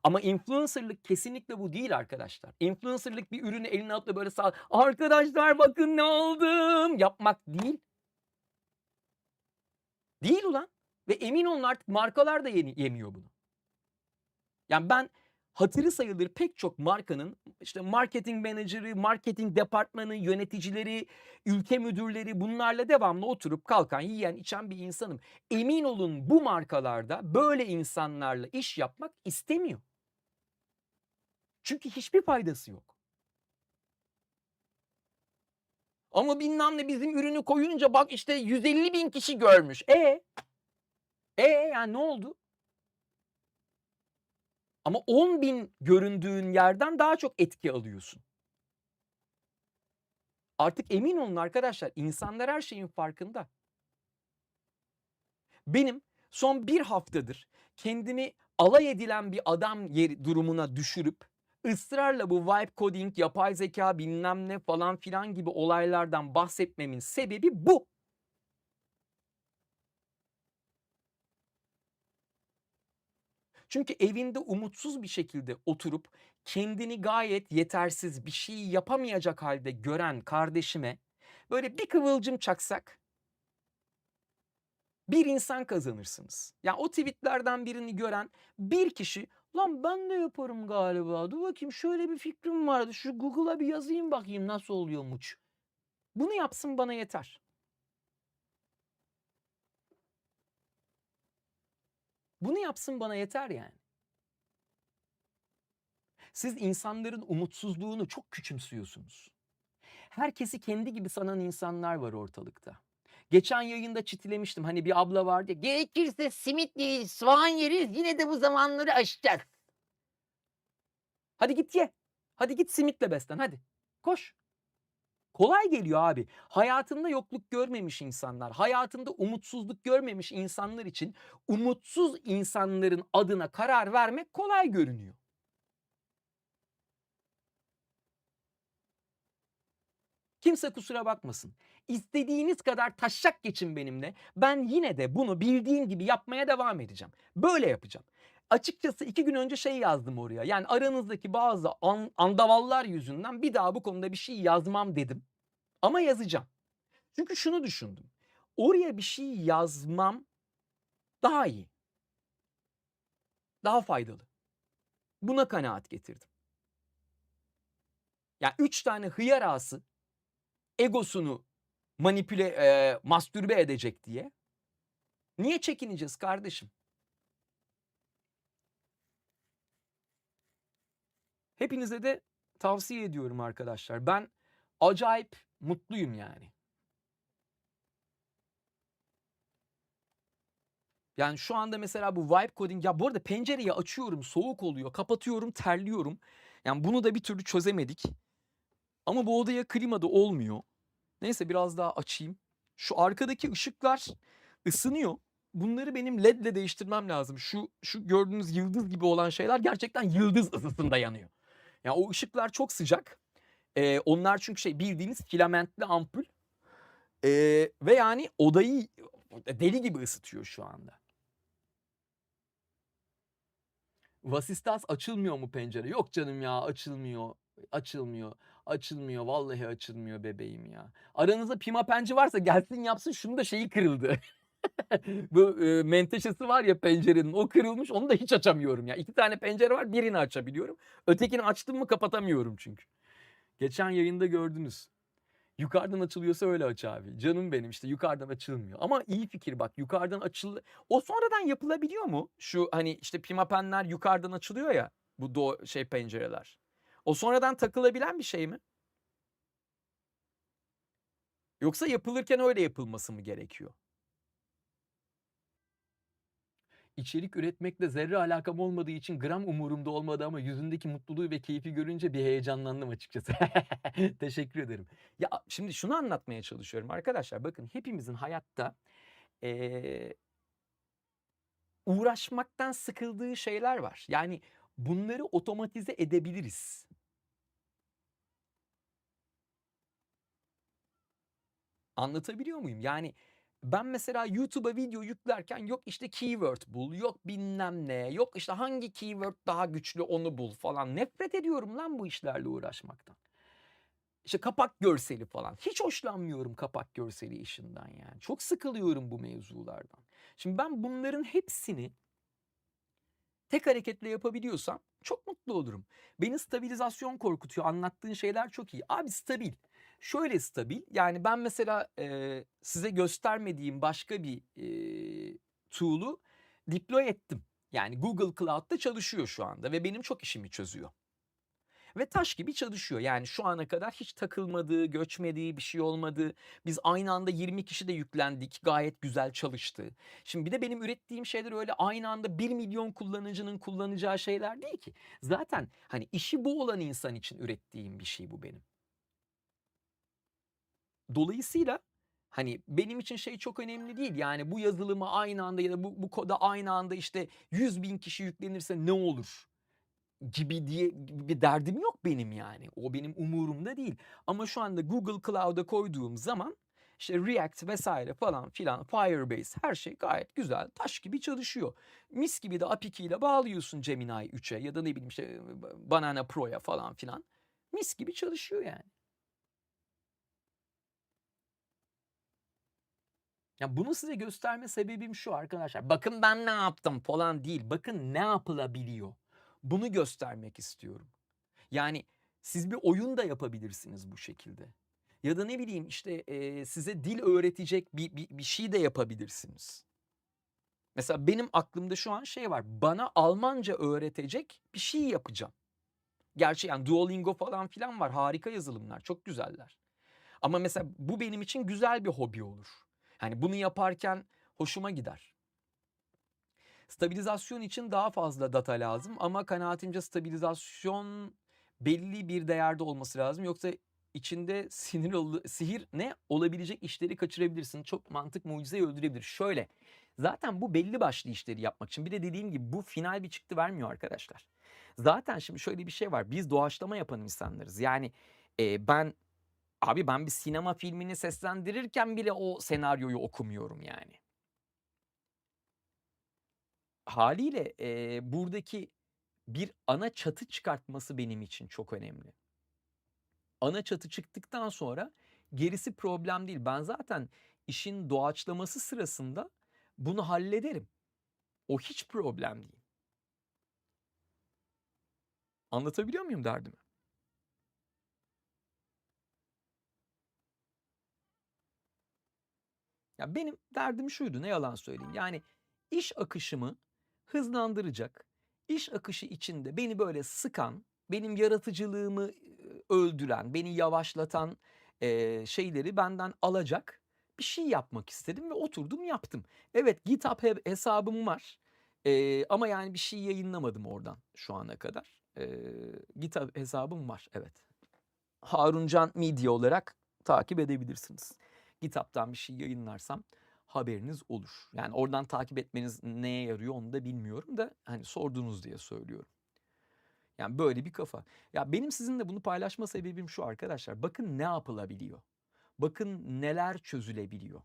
Ama influencerlık kesinlikle bu değil arkadaşlar. Influencerlık bir ürünü eline alıp da böyle arkadaşlar bakın ne aldım yapmak değil. Değil ulan. Ve emin olun artık markalar da yemiyor bunu. Yani ben hatırı sayılır pek çok markanın işte marketing menajeri, marketing departmanı, yöneticileri, ülke müdürleri, bunlarla devamlı oturup kalkan, yiyen, içen bir insanım. Emin olun bu markalarda böyle insanlarla iş yapmak istemiyor. Çünkü hiçbir faydası yok. Ama bilmem ne bizim ürünü koyunca bak işte 150.000 kişi görmüş. Yani ne oldu? Ama 10.000 göründüğün yerden daha çok etki alıyorsun. Artık emin olun arkadaşlar, insanlar her şeyin farkında. Benim son 1 haftadır kendimi alay edilen bir adam durumuna düşürüp ısrarla bu vibe coding, yapay zeka bilmem ne falan filan gibi olaylardan bahsetmemin sebebi bu. Çünkü evinde umutsuz bir şekilde oturup kendini gayet yetersiz, bir şey yapamayacak halde gören kardeşime böyle bir kıvılcım çaksak bir insan kazanırsınız. Ya o tweetlerden birini gören bir kişi, lan ben de yaparım galiba, dur bakayım şöyle bir fikrim vardı, şu Google'a bir yazayım bakayım nasıl oluyormuş. Bunu yapsın, bana yeter. Bunu yapsın, bana yeter yani. Siz insanların umutsuzluğunu çok küçümsüyorsunuz. Herkesi kendi gibi sanan insanlar var ortalıkta. Geçen yayında çitilemiştim. Hani bir abla vardı ya, gerekirse simit yeriz, soğan yeriz, yine de bu zamanları aşacağız. Hadi git ye. Hadi git simitle beslen, hadi. Koş. Kolay geliyor abi. Hayatında yokluk görmemiş insanlar, hayatında umutsuzluk görmemiş insanlar için umutsuz insanların adına karar vermek kolay görünüyor. Kimse kusura bakmasın. İstediğiniz kadar taşak geçin benimle. Ben yine de bunu bildiğim gibi yapmaya devam edeceğim. Böyle yapacağım. Açıkçası 2 gün önce şey yazdım oraya. Yani aranızdaki bazı andavallar yüzünden bir daha bu konuda bir şey yazmam dedim. Ama yazacağım. Çünkü şunu düşündüm. Oraya bir şey yazmam daha iyi. Daha faydalı. Buna kanaat getirdim. Yani 3 tane hıyar ağası egosunu mastürbe edecek diye. Niye çekineceğiz kardeşim? Hepinize de tavsiye ediyorum arkadaşlar. Ben acayip mutluyum yani. Yani şu anda mesela bu vibe coding, ya bu arada pencereyi açıyorum, soğuk oluyor, kapatıyorum, terliyorum. Yani bunu da bir türlü çözemedik. Ama bu odaya klima da olmuyor. Neyse biraz daha açayım. Şu arkadaki ışıklar ısınıyor. Bunları benim ledle değiştirmem lazım. Şu gördüğünüz yıldız gibi olan şeyler gerçekten yıldız ısısında yanıyor. Yani o ışıklar çok sıcak. Onlar çünkü bildiğiniz filamentli ampul. Ve yani odayı deli gibi ısıtıyor şu anda. Vasistas açılmıyor mu pencere? Yok canım ya, açılmıyor. Açılmıyor. Açılmıyor. Vallahi açılmıyor bebeğim ya. Aranızda pimapenci varsa gelsin yapsın. Şunu da şeyi kırıldı. Bu menteşesi var ya pencerenin, o kırılmış, onu da hiç açamıyorum ya. 2 tane pencere var, birini açabiliyorum. Ötekini açtım mı kapatamıyorum çünkü. Geçen yayında gördünüz. Yukarıdan açılıyorsa öyle aç abi. Canım benim, işte yukarıdan açılmıyor. Ama iyi fikir bak, yukarıdan o sonradan yapılabiliyor mu? Şu hani işte pimapenler yukarıdan açılıyor ya, bu pencereler. O sonradan takılabilen bir şey mi? Yoksa yapılırken öyle yapılması mı gerekiyor? İçerik üretmekle zerre alakam olmadığı için gram umurumda olmadı ama yüzündeki mutluluğu ve keyfi görünce bir heyecanlandım açıkçası. Teşekkür ederim. Ya şimdi şunu anlatmaya çalışıyorum arkadaşlar. Bakın, hepimizin hayatta uğraşmaktan sıkıldığı şeyler var. Yani bunları otomatize edebiliriz. Anlatabiliyor muyum? Yani ben mesela YouTube'a video yüklerken yok işte keyword bul, yok bilmem ne, yok işte hangi keyword daha güçlü onu bul falan. Nefret ediyorum lan bu işlerle uğraşmaktan. İşte kapak görseli falan. Hiç hoşlanmıyorum kapak görseli işinden yani. Çok sıkılıyorum bu mevzulardan. Şimdi ben bunların hepsini tek hareketle yapabiliyorsam çok mutlu olurum. Beni stabilizasyon korkutuyor. Anlattığın şeyler çok iyi. Abi stabil. Şöyle stabil. Yani ben mesela size göstermediğim başka bir tool'u deploy ettim. Yani Google Cloud'da çalışıyor şu anda ve benim çok işimi çözüyor. Ve taş gibi çalışıyor. Yani şu ana kadar hiç takılmadığı, göçmediği bir şey olmadı. Biz aynı anda 20 kişi de yüklendik. Gayet güzel çalıştı. Şimdi bir de benim ürettiğim şeyler öyle aynı anda 1 milyon kullanıcının kullanacağı şeyler değil ki. Zaten hani işi bu olan insan için ürettiğim bir şey bu benim. Dolayısıyla hani benim için şey çok önemli değil. Yani bu yazılımı aynı anda ya da bu koda aynı anda işte 100.000 kişi yüklenirse ne olur gibi diye gibi bir derdim yok benim yani. O benim umurumda değil. Ama şu anda Google Cloud'a koyduğum zaman işte React vesaire falan filan, Firebase her şey gayet güzel, taş gibi çalışıyor. Mis gibi de API ile bağlıyorsun Gemini 3'e ya da ne bileyim işte Banana Pro'ya falan filan. Mis gibi çalışıyor yani. Ya bunu size gösterme sebebim şu arkadaşlar. Bakın ben ne yaptım falan değil. Bakın ne yapılabiliyor. Bunu göstermek istiyorum. Yani siz bir oyun da yapabilirsiniz bu şekilde. Ya da ne bileyim işte size dil öğretecek bir şey de yapabilirsiniz. Mesela benim aklımda şu an şey var. Bana Almanca öğretecek bir şey yapacağım. Gerçi yani Duolingo falan filan var. Harika yazılımlar. Çok güzeller. Ama mesela bu benim için güzel bir hobi olur. Yani bunu yaparken hoşuma gider. Stabilizasyon için daha fazla data lazım ama kanaatimce stabilizasyon belli bir değerde olması lazım. Yoksa içinde sihir ne olabilecek işleri kaçırabilirsin. Çok mantık mucizeyi öldürebilir. Şöyle zaten bu belli başlı işleri yapmak için bir de dediğim gibi bu final bir çıktı vermiyor arkadaşlar. Zaten şimdi şöyle bir şey var. Biz doğaçlama yapan insanlarız. Yani ben bir sinema filmini seslendirirken bile o senaryoyu okumuyorum yani. Haliyle buradaki bir ana çatı çıkartması benim için çok önemli. Ana çatı çıktıktan sonra gerisi problem değil. Ben zaten işin doğaçlaması sırasında bunu hallederim. O hiç problem değil. Anlatabiliyor muyum derdimi? Ya benim derdim şuydu, ne yalan söyleyeyim. Yani iş akışımı hızlandıracak, iş akışı içinde beni böyle sıkan, benim yaratıcılığımı öldüren, beni yavaşlatan şeyleri benden alacak bir şey yapmak istedim ve oturdum yaptım. Evet, GitHub hesabım var. Ama yani bir şey yayınlamadım oradan şu ana kadar. GitHub hesabım var, evet. Haruncan Media olarak takip edebilirsiniz. GitHub'tan bir şey yayınlarsam haberiniz olur. Yani oradan takip etmeniz neye yarıyor onu da bilmiyorum da hani sordunuz diye söylüyorum. Yani böyle bir kafa. Ya benim sizinle bunu paylaşma sebebim şu arkadaşlar. Bakın ne yapılabiliyor. Bakın neler çözülebiliyor.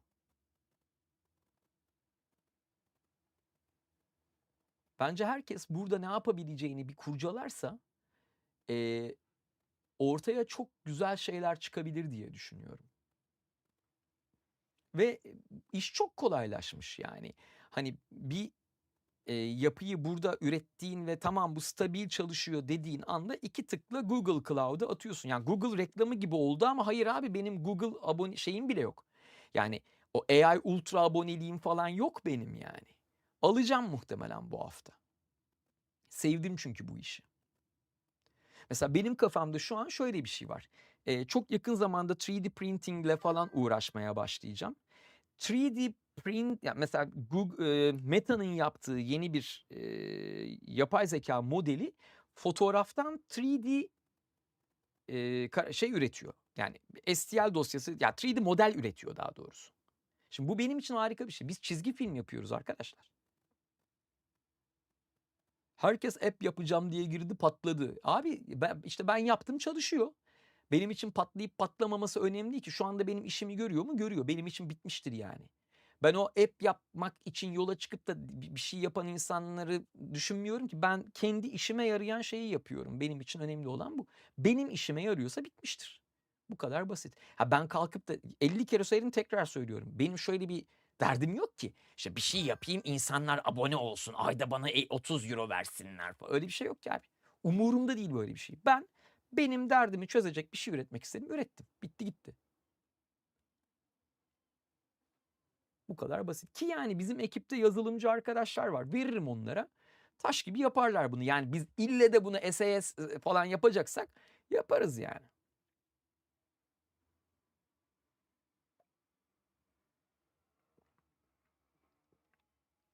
Bence herkes burada ne yapabileceğini bir kurcalarsa ortaya çok güzel şeyler çıkabilir diye düşünüyorum. Ve iş çok kolaylaşmış yani. Hani bir yapıyı burada ürettiğin ve tamam bu stabil çalışıyor dediğin anda 2 tıkla Google Cloud'a atıyorsun. Yani Google reklamı gibi oldu ama hayır abi benim Google abone şeyim bile yok. Yani o AI Ultra aboneliğim falan yok benim yani. Alacağım muhtemelen bu hafta. Sevdim çünkü bu işi. Mesela benim kafamda şu an şöyle bir şey var. Çok yakın zamanda 3D printingle falan uğraşmaya başlayacağım. 3D print ya mesela Meta'nın yaptığı yeni bir yapay zeka modeli fotoğraftan 3D şey üretiyor. Yani STL dosyası ya 3D model üretiyor daha doğrusu. Şimdi bu benim için harika bir şey. Biz çizgi film yapıyoruz arkadaşlar. Herkes app yapacağım diye girdi patladı. Abi ben yaptım çalışıyor. Benim için patlayıp patlamaması önemli değil ki. Şu anda benim işimi görüyor mu? Görüyor. Benim için bitmiştir yani. Ben o app yapmak için yola çıkıp da bir şey yapan insanları düşünmüyorum ki. Ben kendi işime yarayan şeyi yapıyorum. Benim için önemli olan bu. Benim işime yarıyorsa bitmiştir. Bu kadar basit. Ha ben kalkıp da 50 kere söyledim tekrar söylüyorum. Benim şöyle bir derdim yok ki. İşte bir şey yapayım insanlar abone olsun. Ayda bana 30 euro versinler falan. Öyle bir şey yok ki abi. Umurumda değil böyle bir şey. Benim derdimi çözecek bir şey üretmek istedim. Ürettim. Bitti gitti. Bu kadar basit. Ki yani bizim ekipte yazılımcı arkadaşlar var. Veririm onlara. Taş gibi yaparlar bunu. Yani biz ille de bunu SAS falan yapacaksak yaparız yani.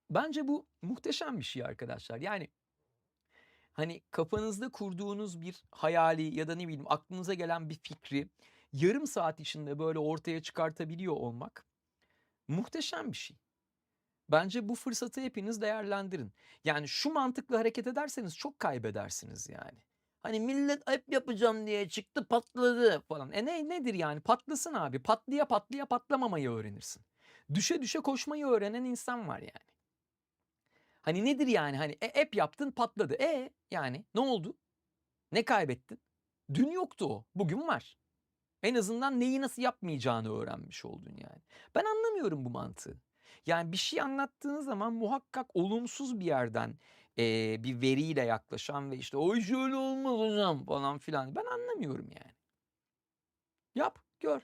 Bence bu muhteşem bir şey arkadaşlar. Yani hani kafanızda kurduğunuz bir hayali ya da ne bileyim aklınıza gelen bir fikri yarım saat içinde böyle ortaya çıkartabiliyor olmak muhteşem bir şey. Bence bu fırsatı hepiniz değerlendirin. Yani şu mantıkla hareket ederseniz çok kaybedersiniz yani. Hani millet hep yapacağım diye çıktı patladı falan. Nedir yani? Patlasın abi. Patlaya patlaya patlamamayı öğrenirsin. Düşe düşe koşmayı öğrenen insan var yani. Hani nedir yani? Hani hep yaptın patladı. Yani ne oldu? Ne kaybettin? Dün yoktu o. Bugün var. En azından neyi nasıl yapmayacağını öğrenmiş oldun yani. Ben anlamıyorum bu mantığı. Yani bir şey anlattığın zaman muhakkak olumsuz bir yerden bir veriyle yaklaşan ve işte o şöyle olmaz hocam falan filan. Ben anlamıyorum yani. Yap, gör.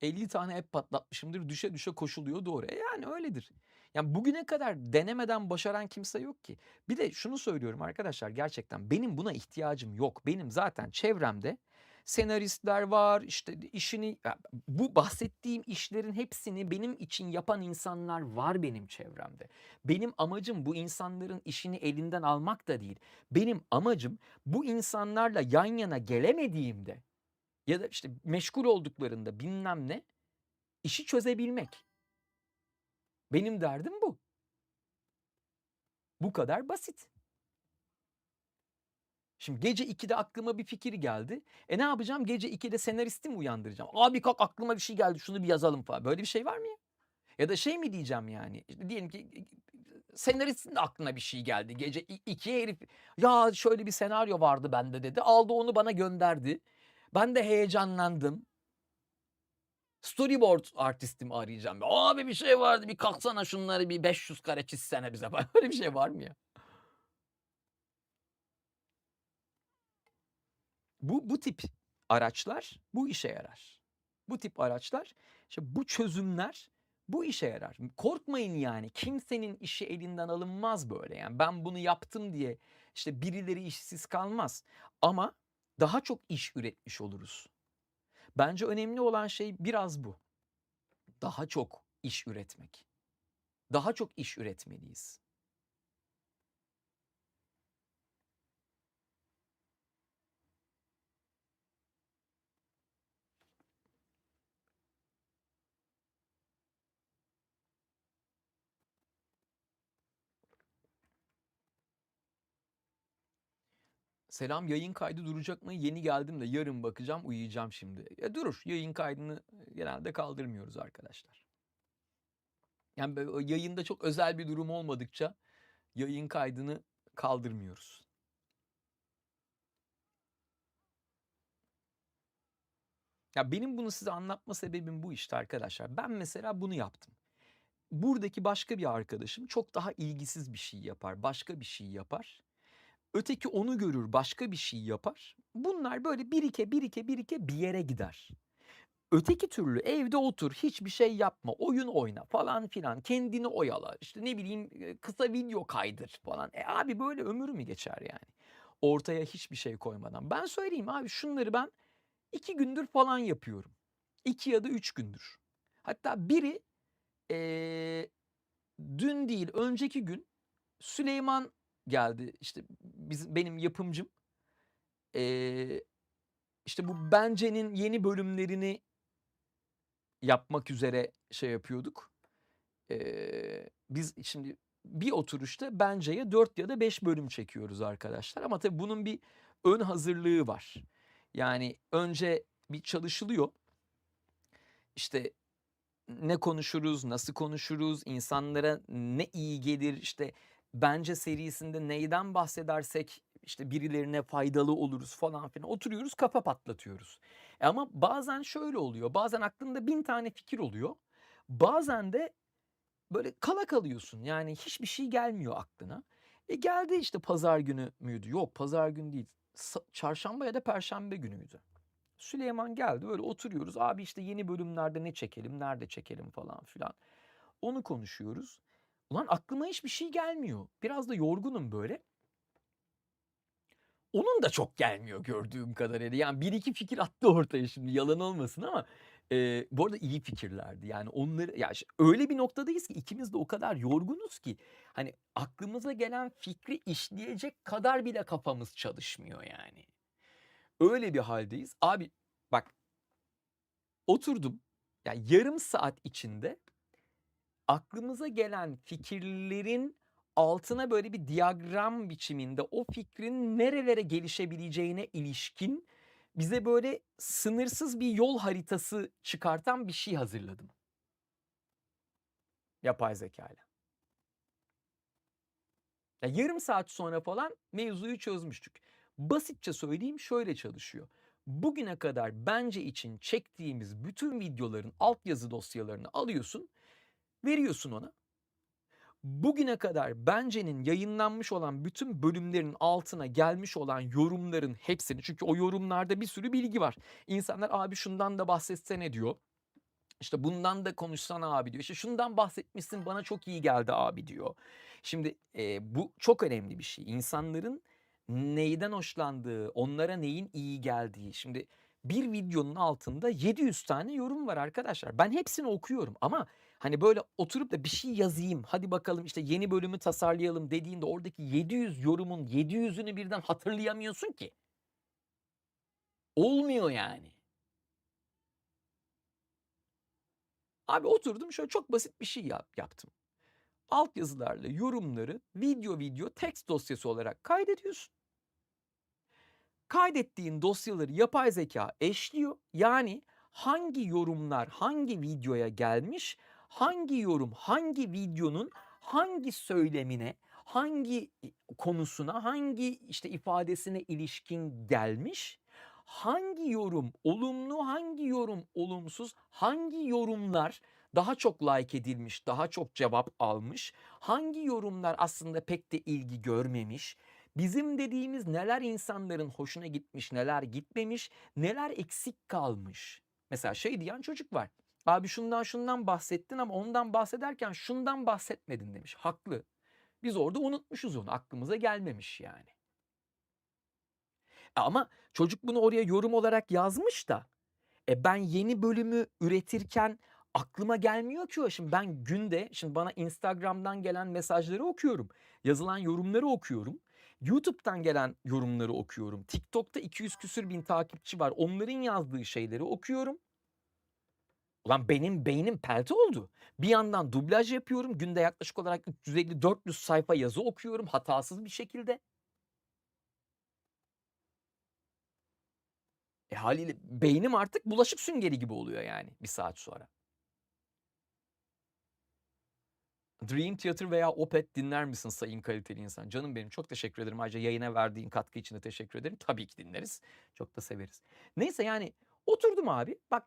...50 tane hep patlatmışımdır. Düşe düşe koşuluyor doğru. Yani öyledir. Yani bugüne kadar denemeden başaran kimse yok ki. Bir de şunu söylüyorum arkadaşlar, gerçekten benim buna ihtiyacım yok. Benim zaten çevremde senaristler var, işte işini, bu bahsettiğim işlerin hepsini benim için yapan insanlar var benim çevremde. Benim amacım bu insanların işini elinden almak da değil. Benim amacım bu insanlarla yan yana gelemediğimde ya da işte meşgul olduklarında bilmem ne, işi çözebilmek. Benim derdim bu. Bu kadar basit. Şimdi gece 2'de aklıma bir fikir geldi. Ne yapacağım? Gece 2'de senaristi mi uyandıracağım? Abi kalk, aklıma bir şey geldi, şunu bir yazalım falan. Böyle bir şey var mı ya? Ya da şey mi diyeceğim yani? İşte diyelim ki senaristin de aklına bir şey geldi. Gece 2'ye herif ya şöyle bir senaryo vardı bende dedi. Aldı onu bana gönderdi. Ben de heyecanlandım. Storyboard artistimi arayacağım. Abi bir şey vardı, bir kalksana şunları bir 500 kare çizsene bize falan. Öyle bir şey var mı ya? Bu tip araçlar bu işe yarar. Bu tip araçlar, işte bu çözümler bu işe yarar. Korkmayın yani, kimsenin işi elinden alınmaz böyle. Yani ben bunu yaptım diye işte birileri işsiz kalmaz. Ama daha çok iş üretmiş oluruz. Bence önemli olan şey biraz bu. Daha çok iş üretmek. Daha çok iş üretmeliyiz. Selam, yayın kaydı duracak mı? Yeni geldim de yarın bakacağım, uyuyacağım şimdi. Durur. Yayın kaydını genelde kaldırmıyoruz arkadaşlar. Yani böyle yayında çok özel bir durum olmadıkça yayın kaydını kaldırmıyoruz. Ya benim bunu size anlatma sebebim bu işte arkadaşlar. Ben mesela bunu yaptım. Buradaki başka bir arkadaşım çok daha ilgisiz bir şey yapar, başka bir şey yapar. Öteki onu görür, başka bir şey yapar. Bunlar böyle birike birike birike bir yere gider. Öteki türlü evde otur, hiçbir şey yapma, oyun oyna falan filan, kendini oyala, işte ne bileyim kısa video kaydır falan. Abi böyle ömür mü geçer yani? Ortaya hiçbir şey koymadan. Ben söyleyeyim abi, şunları ben 2 gündür falan yapıyorum. 2 ya da 3 gündür. Hatta biri dün değil önceki gün Süleyman geldi, işte benim yapımcım. İşte bu Bence'nin yeni bölümlerini yapmak üzere şey yapıyorduk. Biz şimdi bir oturuşta Bence'ye 4 ya da 5 bölüm çekiyoruz arkadaşlar. Ama tabii bunun bir ön hazırlığı var. Yani önce bir çalışılıyor. İşte ne konuşuruz, nasıl konuşuruz, insanlara ne iyi gelir, işte Bence serisinde neyden bahsedersek işte birilerine faydalı oluruz falan filan. Oturuyoruz, kafa patlatıyoruz. Ama bazen şöyle oluyor. Bazen aklında 1000 tane fikir oluyor. Bazen de böyle kala kalıyorsun. Yani hiçbir şey gelmiyor aklına. Geldi işte pazar günü müydü? Yok, pazar günü değil. Çarşamba ya da perşembe günüydü. Süleyman geldi, böyle oturuyoruz. Abi işte yeni bölümlerde ne çekelim, nerede çekelim falan filan. Onu konuşuyoruz. Ulan aklıma hiçbir şey gelmiyor. Biraz da yorgunum böyle. Onun da çok gelmiyor gördüğüm kadarıyla. Yani bir iki fikir attı ortaya, şimdi yalan olmasın ama Bu arada iyi fikirlerdi. Yani onları ya öyle bir noktadayız ki ikimiz de o kadar yorgunuz ki hani aklımıza gelen fikri işleyecek kadar bile kafamız çalışmıyor yani. Öyle bir haldeyiz. Abi bak oturdum. Yani yarım saat içinde aklımıza gelen fikirlerin altına böyle bir diyagram biçiminde o fikrin nerelere gelişebileceğine ilişkin bize böyle sınırsız bir yol haritası çıkartan bir şey hazırladım. Yapay zekayla. Ya yarım saat sonra falan mevzuyu çözmüştük. Basitçe söyleyeyim şöyle çalışıyor. Bugüne kadar bence için çektiğimiz bütün videoların altyazı dosyalarını alıyorsun, veriyorsun ona. Bugüne kadar Bence'nin yayınlanmış olan bütün bölümlerin altına gelmiş olan yorumların hepsini, çünkü o yorumlarda bir sürü bilgi var. İnsanlar abi şundan da bahsetsene diyor. İşte bundan da konuşsana abi diyor. İşte şundan bahsetmişsin bana çok iyi geldi abi diyor. Şimdi bu çok önemli bir şey. İnsanların neyden hoşlandığı, onlara neyin iyi geldiği. Şimdi bir videonun altında 700 tane yorum var arkadaşlar. Ben hepsini okuyorum ama hani böyle oturup da bir şey yazayım. Hadi bakalım işte yeni bölümü tasarlayalım dediğinde oradaki 700 yorumun 700'ünü birden hatırlayamıyorsun ki. Olmuyor yani. Abi oturdum şöyle çok basit bir şey yaptım. Altyazılarla yorumları video text dosyası olarak kaydediyorsun. Kaydettiğin dosyaları yapay zeka eşliyor. Yani hangi yorumlar hangi videoya gelmiş, hangi yorum hangi videonun hangi söylemine, hangi konusuna, hangi işte ifadesine ilişkin gelmiş, hangi yorum olumlu, hangi yorum olumsuz, hangi yorumlar daha çok like edilmiş, daha çok cevap almış, hangi yorumlar aslında pek de ilgi görmemiş, bizim dediğimiz neler insanların hoşuna gitmiş, neler gitmemiş, neler eksik kalmış. Mesela şey diyen çocuk var. Abi şundan bahsettin ama ondan bahsederken şundan bahsetmedin demiş. Haklı. Biz orada unutmuşuz onu. Aklımıza gelmemiş yani. Ama çocuk bunu oraya yorum olarak yazmış da ben yeni bölümü üretirken aklıma gelmiyor ki o. Şimdi ben günde bana Instagram'dan gelen mesajları okuyorum. Yazılan yorumları okuyorum. YouTube'dan gelen yorumları okuyorum. TikTok'ta 200 küsür bin takipçi var. Onların yazdığı şeyleri okuyorum. Ulan benim beynim pelte oldu. Bir yandan dublaj yapıyorum. Günde yaklaşık olarak 350-400 sayfa yazı okuyorum hatasız bir şekilde. Haliyle beynim artık bulaşık süngeri gibi oluyor yani bir saat sonra. Dream Theater veya Opeth dinler misin sayın kaliteli insan? Canım benim çok teşekkür ederim. Ayrıca yayına verdiğin katkı için de teşekkür ederim. Tabii ki dinleriz. Çok da severiz. Neyse yani oturdum abi. Bak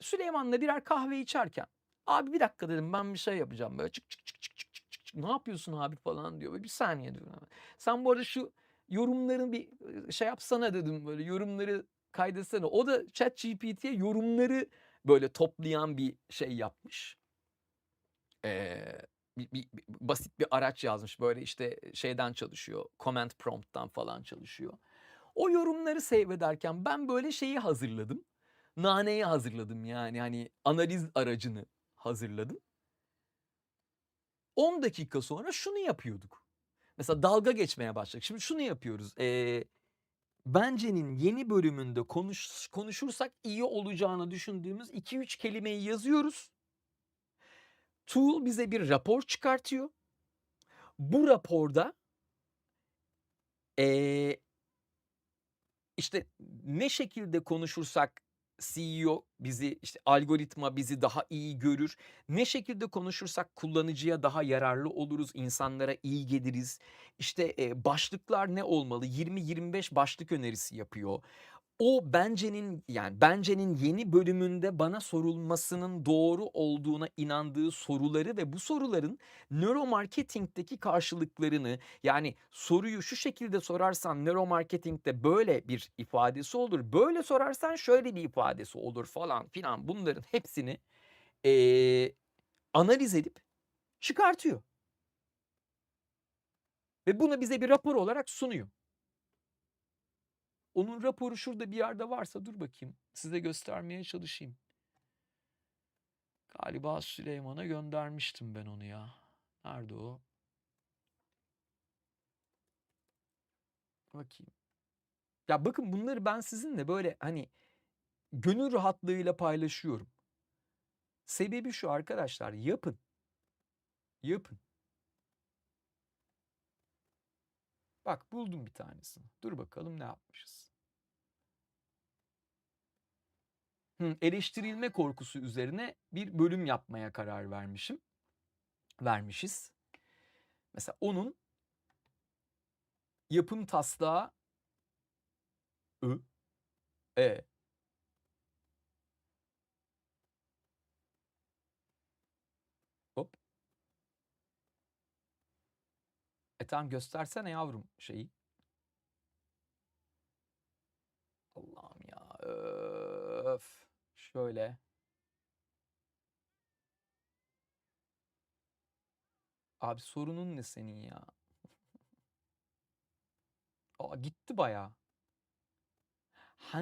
Süleyman'la birer kahve içerken. Abi bir dakika dedim ben bir şey yapacağım böyle çık çık çık çık çık çık çık. Ne yapıyorsun abi falan diyor. Böyle bir saniye diyorum. Sen bu arada şu yorumların bir şey yapsana dedim böyle yorumları kaydetsene. O da ChatGPT'ye yorumları böyle toplayan bir şey yapmış. Basit bir araç yazmış. Böyle işte şeyden çalışıyor. Command prompt'tan falan çalışıyor. O yorumları seyrederken ben böyle şeyi hazırladım. Naneyi hazırladım yani hani analiz aracını hazırladım. 10 dakika sonra şunu yapıyorduk. Mesela dalga geçmeye başladık. Şimdi şunu yapıyoruz. Bence'nin yeni bölümünde konuşursak iyi olacağını düşündüğümüz 2-3 kelimeyi yazıyoruz. Tool bize bir rapor çıkartıyor. Bu raporda işte ne şekilde konuşursak CEO bizi işte algoritma bizi daha iyi görür. Ne şekilde konuşursak kullanıcıya daha yararlı oluruz, insanlara iyi geliriz. İşte başlıklar ne olmalı? 20-25 başlık önerisi yapıyor. O Bence'nin yeni bölümünde bana sorulmasının doğru olduğuna inandığı soruları ve bu soruların nöromarketingdeki karşılıklarını yani soruyu şu şekilde sorarsan nöromarketingde böyle bir ifadesi olur. Böyle sorarsan şöyle bir ifadesi olur falan filan bunların hepsini analiz edip çıkartıyor. Ve bunu bize bir rapor olarak sunuyor. Onun raporu şurada bir yerde varsa dur bakayım size göstermeye çalışayım. Galiba Süleyman'a göndermiştim ben onu ya. Nerede o? Bakayım. Ya bakın bunları ben sizinle böyle hani gönül rahatlığıyla paylaşıyorum. Sebebi şu arkadaşlar, yapın. Yapın. Bak buldum bir tanesini. Dur bakalım ne yapmışız. Eleştirilme korkusu üzerine bir bölüm yapmaya karar vermişiz. Mesela onun yapım taslağı Ö, E. Hop. Tamam göstersene yavrum şeyi. Allah'ım ya. Öf. Şöyle. Abi sorunun ne senin ya? Aa, gitti bayağı. Ha,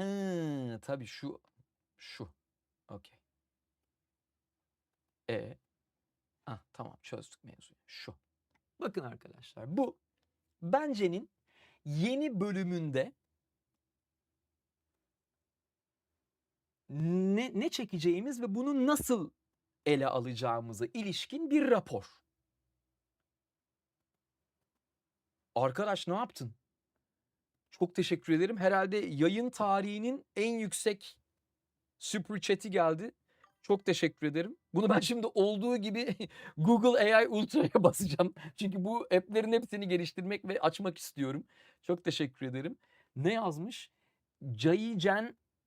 tabii şu. Okey. Tamam çözdük mevzuyu. Şu. Bakın arkadaşlar bu Bence'nin yeni bölümünde ne çekeceğimiz ve bunu nasıl ele alacağımıza ilişkin bir rapor. Arkadaş ne yaptın? Çok teşekkür ederim. Herhalde yayın tarihinin en yüksek super chat'i geldi. Çok teşekkür ederim. Bunu ben şimdi olduğu gibi Google AI Ultra'ya basacağım. Çünkü bu app'lerin hepsini geliştirmek ve açmak istiyorum. Çok teşekkür ederim. Ne yazmış?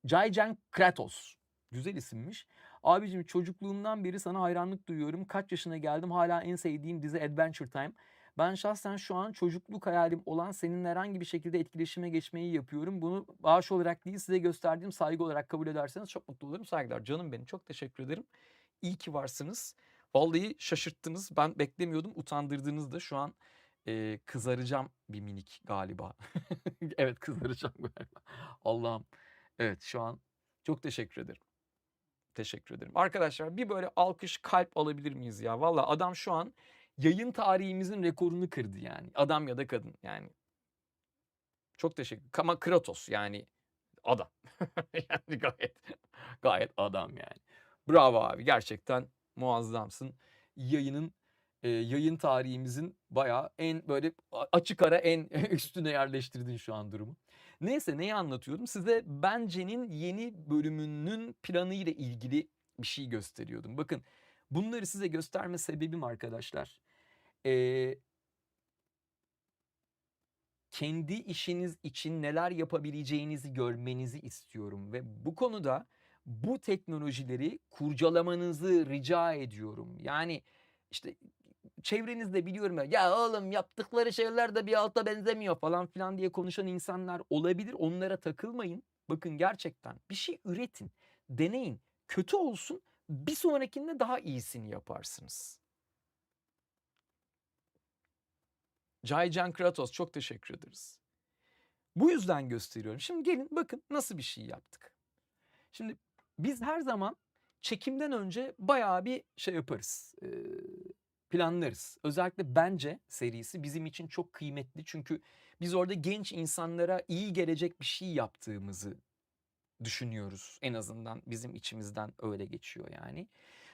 Jaycen Kratos. Güzel isimmiş. Abicim çocukluğumdan beri sana hayranlık duyuyorum. Kaç yaşına geldim hala en sevdiğim dizi Adventure Time. Ben şahsen şu an çocukluk hayalim olan seninle herhangi bir şekilde etkileşime geçmeyi yapıyorum. Bunu bağış olarak değil size gösterdiğim saygı olarak kabul ederseniz çok mutlu olurum. Saygılar canım benim. Çok teşekkür ederim. İyi ki varsınız. Vallahi şaşırttınız. Ben beklemiyordum. Utandırdınız da şu an kızaracağım bir minik galiba. Evet kızaracağım galiba. Allah'ım. Evet şu an çok teşekkür ederim. Teşekkür ederim. Arkadaşlar bir böyle alkış kalp alabilir miyiz ya? Valla adam şu an yayın tarihimizin rekorunu kırdı yani. Adam ya da kadın yani. Çok teşekkür. Ama Kratos yani adam. Yani gayet adam yani. Bravo abi gerçekten muazzamsın. Yayın tarihimizin bayağı en böyle açık ara en üstüne yerleştirdin şu an durumu. Neyse neyi anlatıyordum? Size Bence'nin yeni bölümünün planı ile ilgili bir şey gösteriyordum. Bakın bunları size gösterme sebebim arkadaşlar. Kendi işiniz için neler yapabileceğinizi görmenizi istiyorum ve bu konuda bu teknolojileri kurcalamanızı rica ediyorum. Yani işte çevrenizde biliyorum ya oğlum yaptıkları şeyler de bir alta benzemiyor falan filan diye konuşan insanlar olabilir. Onlara takılmayın. Bakın gerçekten bir şey üretin, deneyin. Kötü olsun, bir sonrakinde daha iyisini yaparsınız. Jaycan Kratos çok teşekkür ederiz. Bu yüzden gösteriyorum. Şimdi gelin bakın nasıl bir şey yaptık. Şimdi biz her zaman çekimden önce bayağı bir şey yaparız. Planlarız. Özellikle Bence serisi bizim için çok kıymetli. Çünkü biz orada genç insanlara iyi gelecek bir şey yaptığımızı düşünüyoruz. En azından bizim içimizden öyle geçiyor yani.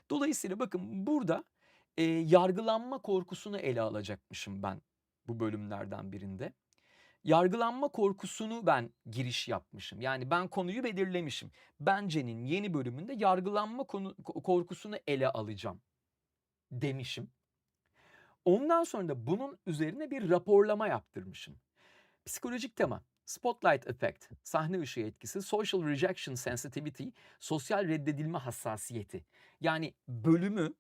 Dolayısıyla bakın burada yargılanma korkusunu ele alacakmışım ben bu bölümlerden birinde. Yargılanma korkusunu ben giriş yapmışım. Yani ben konuyu belirlemişim. Bence'nin yeni bölümünde yargılanma korkusunu ele alacağım demişim. Ondan sonra da bunun üzerine bir raporlama yaptırmışım. Psikolojik tema, spotlight effect, sahne ışığı etkisi, social rejection sensitivity, sosyal reddedilme hassasiyeti. Yani bölümü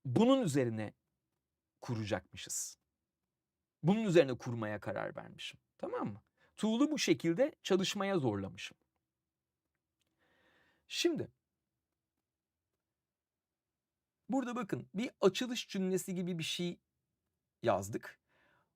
bunun üzerine kuracakmışız. Bunun üzerine kurmaya karar vermişim. Tamam mı? Tool'u bu şekilde çalışmaya zorlamışım. Şimdi burada bakın bir açılış cümlesi gibi bir şey yazdık.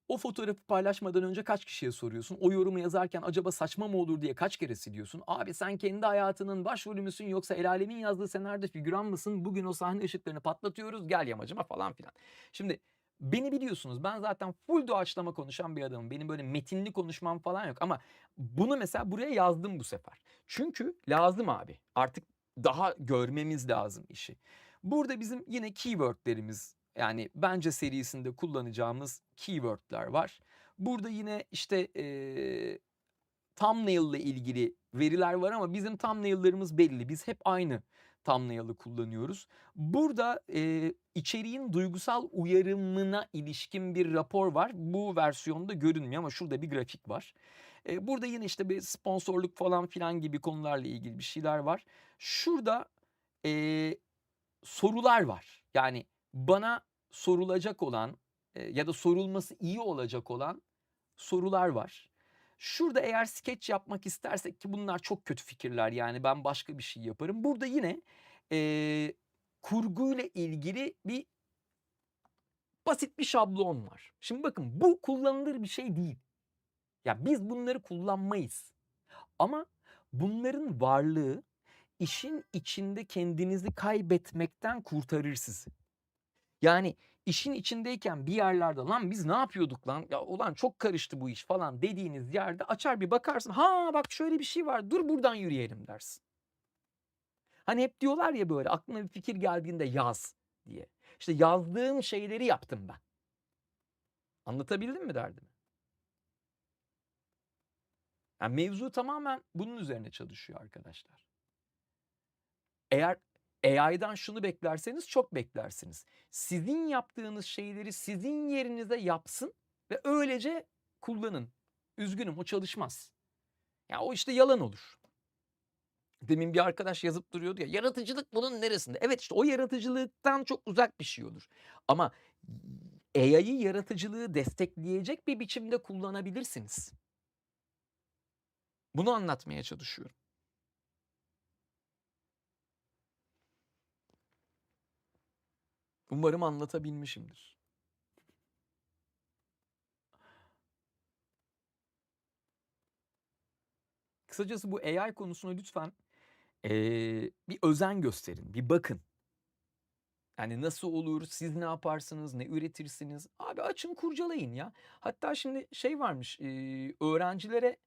O fotoğrafı paylaşmadan önce kaç kişiye soruyorsun? O yorumu yazarken acaba saçma mı olur diye kaç kere siliyorsun? Abi sen kendi hayatının başrolü müsün yoksa el alemin yazdığı senaryoda figüran mısın? Bugün o sahne ışıklarını patlatıyoruz, gel yamacıma falan filan. Şimdi beni biliyorsunuz, ben zaten full doğaçlama konuşan bir adamım. Benim böyle metinli konuşmam falan yok ama bunu mesela buraya yazdım bu sefer. Çünkü lazım abi. Artık daha görmemiz lazım işi. Burada bizim yine keywordlerimiz, yani bence serisinde kullanacağımız keywordler var. Burada yine işte thumbnail ile ilgili veriler var ama bizim thumbnail'larımız belli. Biz hep aynı thumbnail'ı kullanıyoruz. Burada içeriğin duygusal uyarımına ilişkin bir rapor var. Bu versiyonda görünmüyor ama şurada bir grafik var. Burada yine işte bir sponsorluk falan filan gibi konularla ilgili bir şeyler var. Şurada sorular var. Yani bana sorulacak olan ya da sorulması iyi olacak olan sorular var. Şurada eğer skeç yapmak istersek, ki bunlar çok kötü fikirler, yani ben başka bir şey yaparım. Burada yine kurguyla ilgili bir basit bir şablon var. Şimdi bakın, bu kullanılır bir şey değil. Ya biz bunları kullanmayız. Ama bunların varlığı işin içinde kendinizi kaybetmekten kurtarır sizi. Yani işin içindeyken bir yerlerde lan biz ne yapıyorduk lan, ya ulan çok karıştı bu iş falan dediğiniz yerde açar bir bakarsın, ha bak şöyle bir şey var, dur buradan yürüyelim dersin. Hani hep diyorlar ya böyle, aklına bir fikir geldiğinde yaz diye. İşte yazdığım şeyleri yaptım ben. Anlatabildim mi derdimi? Yani mevzu tamamen bunun üzerine çalışıyor arkadaşlar. Eğer AI'dan şunu beklerseniz çok beklersiniz. Sizin yaptığınız şeyleri sizin yerinize yapsın ve öylece kullanın. Üzgünüm, o çalışmaz. Ya o işte yalan olur. Demin bir arkadaş yazıp duruyordu ya, yaratıcılık bunun neresinde? Evet, işte o yaratıcılıktan çok uzak bir şey olur. Ama AI'yi yaratıcılığı destekleyecek bir biçimde kullanabilirsiniz. Bunu anlatmaya çalışıyorum. Umarım anlatabilmişimdir. Kısacası bu AI konusuna lütfen bir özen gösterin, bir bakın. Yani nasıl olur, siz ne yaparsınız, ne üretirsiniz? Abi açın, kurcalayın ya. Hatta şimdi şey varmış, öğrencilere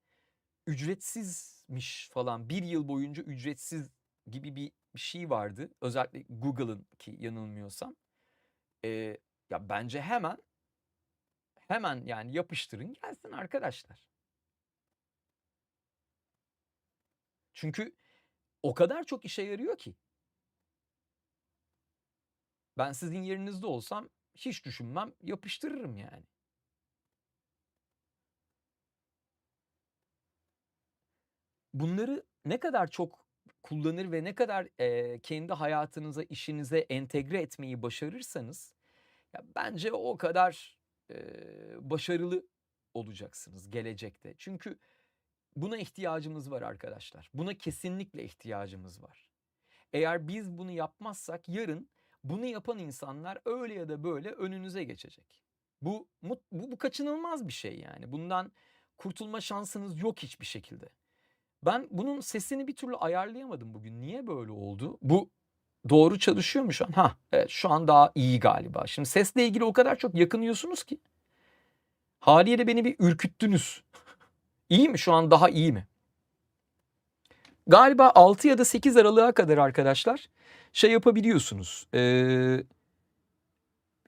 ücretsizmiş falan, 1 yıl boyunca ücretsiz gibi bir şey vardı. Özellikle Google'ın, ki yanılmıyorsam. Ya bence hemen yani yapıştırın gelsin arkadaşlar. Çünkü o kadar çok işe yarıyor ki. Ben sizin yerinizde olsam hiç düşünmem, yapıştırırım yani. Bunları ne kadar çok kullanır ve ne kadar kendi hayatınıza, işinize entegre etmeyi başarırsanız, ya bence o kadar başarılı olacaksınız gelecekte. Çünkü buna ihtiyacımız var arkadaşlar. Buna kesinlikle ihtiyacımız var. Eğer biz bunu yapmazsak yarın bunu yapan insanlar öyle ya da böyle önünüze geçecek. Bu kaçınılmaz bir şey yani. Bundan kurtulma şansınız yok hiçbir şekilde. Ben bunun sesini bir türlü ayarlayamadım bugün. Niye böyle oldu? Bu doğru çalışıyor mu şu an? Evet, şu an daha iyi galiba. Şimdi sesle ilgili o kadar çok yakınıyorsunuz ki. Haliyle beni bir ürküttünüz. İyi mi? Şu an daha iyi mi? Galiba 6 ya da 8 Aralık'a kadar arkadaşlar şey yapabiliyorsunuz.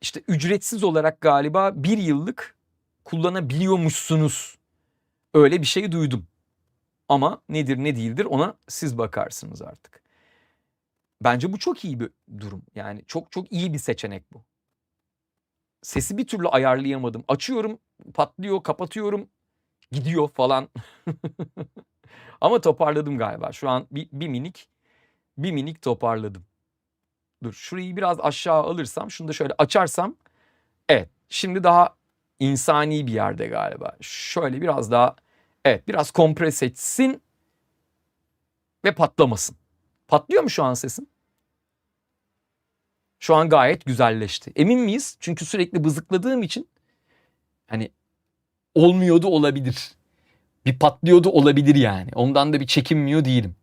İşte ücretsiz olarak galiba 1 yıllık kullanabiliyormuşsunuz. Öyle bir şey duydum. Ama nedir ne değildir ona siz bakarsınız artık. Bence bu çok iyi bir durum. Yani çok iyi bir seçenek bu. Sesi bir türlü ayarlayamadım. Açıyorum, patlıyor, kapatıyorum, gidiyor falan. Ama toparladım galiba. Şu an bir minik toparladım. Dur, şurayı biraz aşağı alırsam, şunu da şöyle açarsam. Evet, şimdi daha insani bir yerde galiba. Şöyle biraz daha, evet, biraz kompres etsin ve patlamasın. Patlıyor mu şu an sesim? Şu an gayet güzelleşti. Emin miyiz? Çünkü sürekli bızıkladığım için hani olmuyordu olabilir. Bir patlıyordu olabilir yani. Ondan da bir çekinmiyor değilim.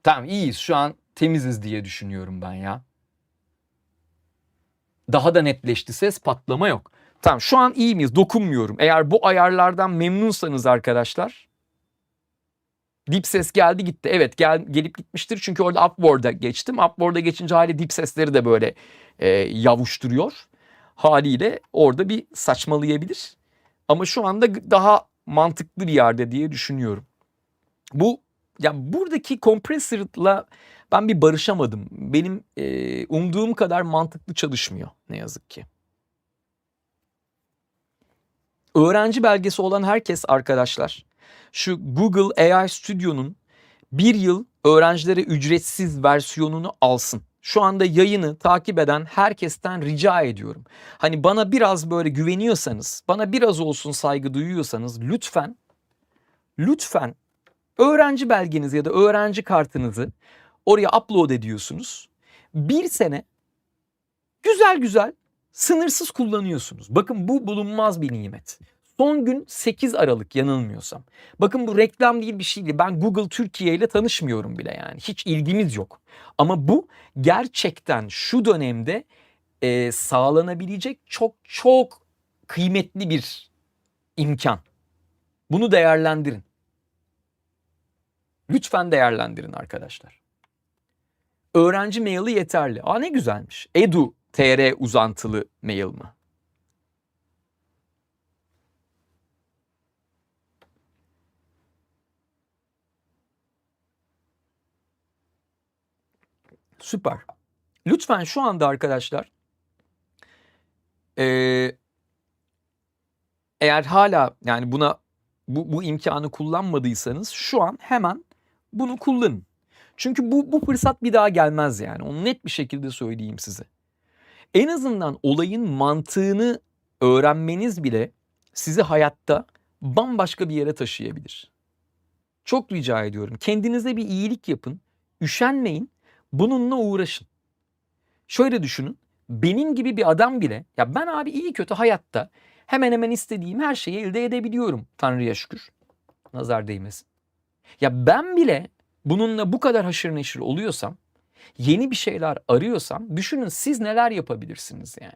Tamam, iyiyiz. Şu an temiziz diye düşünüyorum ben ya. Daha da netleşti ses, patlama yok. Tamam, şu an iyi miyiz? Dokunmuyorum. Eğer bu ayarlardan memnunsanız arkadaşlar. Dip ses geldi gitti. Evet, gelip gitmiştir. Çünkü orada upward'a geçtim. Upward'a geçince hali dip sesleri de böyle yavuşturuyor. Haliyle orada bir saçmalayabilir. Ama şu anda daha mantıklı bir yerde diye düşünüyorum. Buradaki compressor'la ben bir barışamadım. Benim umduğum kadar mantıklı çalışmıyor ne yazık ki. Öğrenci belgesi olan herkes arkadaşlar, şu Google AI Studio'nun bir yıl öğrencilere ücretsiz versiyonunu alsın. Şu anda yayını takip eden herkesten rica ediyorum. Hani bana biraz böyle güveniyorsanız, bana biraz olsun saygı duyuyorsanız lütfen öğrenci belgenizi ya da öğrenci kartınızı oraya upload ediyorsunuz. Bir sene güzel sınırsız kullanıyorsunuz. Bakın, bu bulunmaz bir nimet. Son gün 8 Aralık yanılmıyorsam. Bakın, bu reklam değil, bir şey değil. Ben Google Türkiye ile tanışmıyorum bile yani. Hiç ilgimiz yok. Ama bu gerçekten şu dönemde sağlanabilecek çok kıymetli bir imkan. Bunu değerlendirin. Lütfen değerlendirin arkadaşlar. Öğrenci maili yeterli. Ne güzelmiş. Edu.tr uzantılı mail mi? Süper. Lütfen şu anda arkadaşlar eğer hala yani bu imkanı kullanmadıysanız şu an hemen bunu kullanın. Çünkü bu fırsat bir daha gelmez yani. Onu net bir şekilde söyleyeyim size. En azından olayın mantığını öğrenmeniz bile sizi hayatta bambaşka bir yere taşıyabilir. Çok rica ediyorum. Kendinize bir iyilik yapın. Üşenmeyin. Bununla uğraşın. Şöyle düşünün. Benim gibi bir adam bile, ya ben abi iyi kötü hayatta hemen hemen istediğim her şeyi elde edebiliyorum. Tanrı'ya şükür. Nazar değmesin. Ya ben bile bununla bu kadar haşır neşir oluyorsam, yeni bir şeyler arıyorsam, düşünün siz neler yapabilirsiniz yani.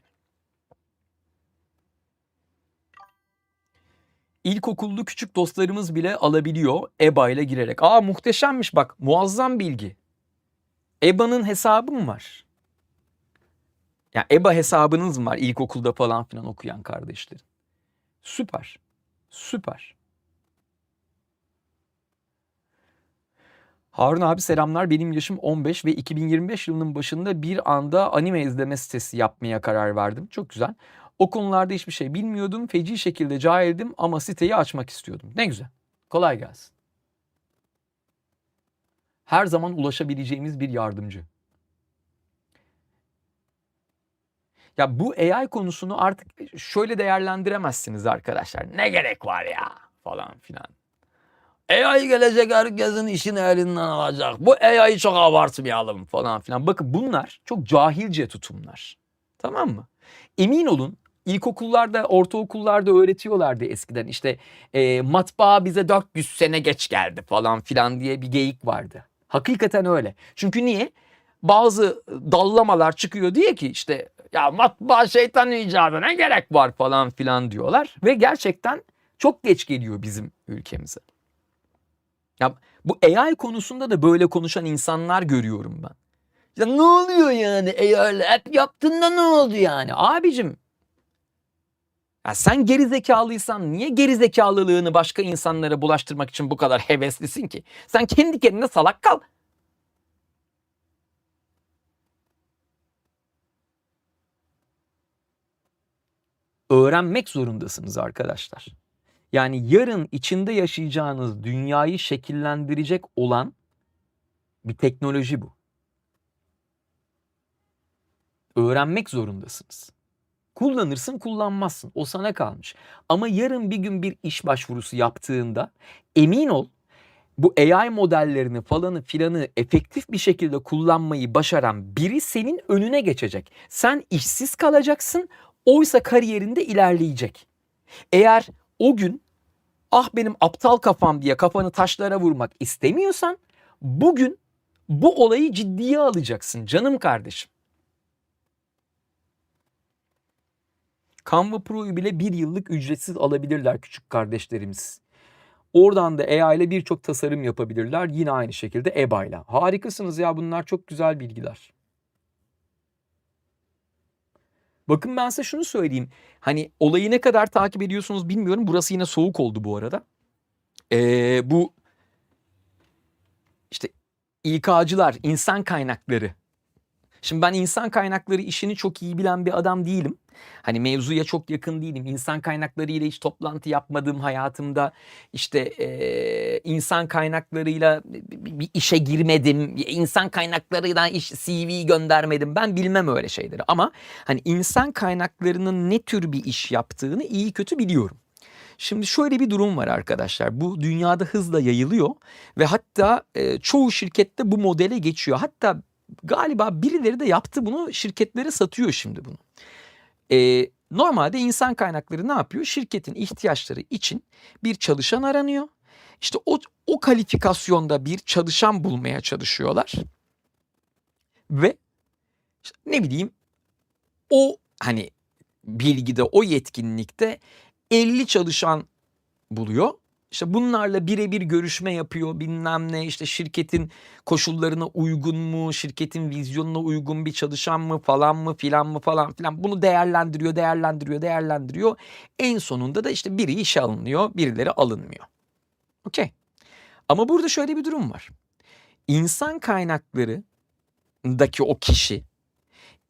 İlkokullu küçük dostlarımız bile alabiliyor EBA ile girerek. Muhteşemmiş bak, muazzam bilgi. EBA'nın hesabı mı var? Yani EBA hesabınız mı var ilkokulda falan filan okuyan kardeşlerin? Süper. Süper. Harun abi selamlar. Benim yaşım 15 ve 2025 yılının başında bir anda anime izleme sitesi yapmaya karar verdim. Çok güzel. O konularda hiçbir şey bilmiyordum. Feci şekilde cahildim ama siteyi açmak istiyordum. Ne güzel. Kolay gelsin. Her zaman ulaşabileceğimiz bir yardımcı. Ya bu AI konusunu artık şöyle değerlendiremezsiniz arkadaşlar. Ne gerek var ya falan filan. AI gelecek, herkesin işini elinden alacak. Bu AI'yi çok abartmayalım falan filan. Bakın, bunlar çok cahilce tutumlar. Tamam mı? Emin olun, ilkokullarda, ortaokullarda öğretiyorlardı eskiden. İşte matbaa bize 400 sene geç geldi falan filan diye bir geyik vardı. Hakikaten öyle. Çünkü niye? Bazı dallamalar çıkıyor diye ki işte ya matbaa şeytan icadı, ne gerek var falan filan diyorlar. Ve gerçekten çok geç geliyor bizim ülkemize. Ya bu AI konusunda da böyle konuşan insanlar görüyorum ben. Ya ne oluyor yani AI'le hep yaptığında ne oldu yani? Abicim, ya sen geri zekalıysan niye geri zekalılığını başka insanlara bulaştırmak için bu kadar heveslisin ki? Sen kendi kendine salak kal. Öğrenmek zorundasınız arkadaşlar. Yani yarın içinde yaşayacağınız dünyayı şekillendirecek olan bir teknoloji bu. Öğrenmek zorundasınız. Kullanırsın, kullanmazsın. O sana kalmış. Ama yarın bir gün bir iş başvurusu yaptığında emin ol, bu AI modellerini falanı filanı efektif bir şekilde kullanmayı başaran biri senin önüne geçecek. Sen işsiz kalacaksın, oysa kariyerinde ilerleyecek. Eğer o gün ah benim aptal kafam diye kafanı taşlara vurmak istemiyorsan bugün bu olayı ciddiye alacaksın canım kardeşim. Canva Pro'yu bile 1 yıllık ücretsiz alabilirler küçük kardeşlerimiz. Oradan da AI ile birçok tasarım yapabilirler. Yine aynı şekilde EBA ile. Harikasınız ya, bunlar çok güzel bilgiler. Bakın ben size şunu söyleyeyim. Hani olayı ne kadar takip ediyorsunuz bilmiyorum. Burası yine soğuk oldu bu arada. Bu işte İK'cılar, insan kaynakları. Şimdi ben insan kaynakları işini çok iyi bilen bir adam değilim. Hani mevzuya çok yakın değilim. İnsan kaynakları ile hiç toplantı yapmadığım hayatımda, işte insan kaynaklarıyla bir işe girmedim. İnsan kaynaklarıyla CV göndermedim. Ben bilmem öyle şeyleri. Ama hani insan kaynaklarının ne tür bir iş yaptığını iyi kötü biliyorum. Şimdi şöyle bir durum var arkadaşlar. Bu dünyada hızla yayılıyor ve hatta çoğu şirkette bu modele geçiyor. Hatta galiba birileri de yaptı bunu, şirketlere satıyor şimdi bunu. Normalde insan kaynakları ne yapıyor? Şirketin ihtiyaçları için bir çalışan aranıyor. İşte o kalifikasyonda bir çalışan bulmaya çalışıyorlar. Ve işte ne bileyim, o hani bilgide, o yetkinlikte 50 çalışan buluyor. İşte bunlarla birebir görüşme yapıyor, bilmem ne, işte şirketin koşullarına uygun mu, şirketin vizyonuna uygun bir çalışan mı falan mı filan mı falan filan, bunu değerlendiriyor. En sonunda da işte biri işe alınıyor, birileri alınmıyor. Okey. Ama burada şöyle bir durum var. İnsan kaynaklarındaki o kişi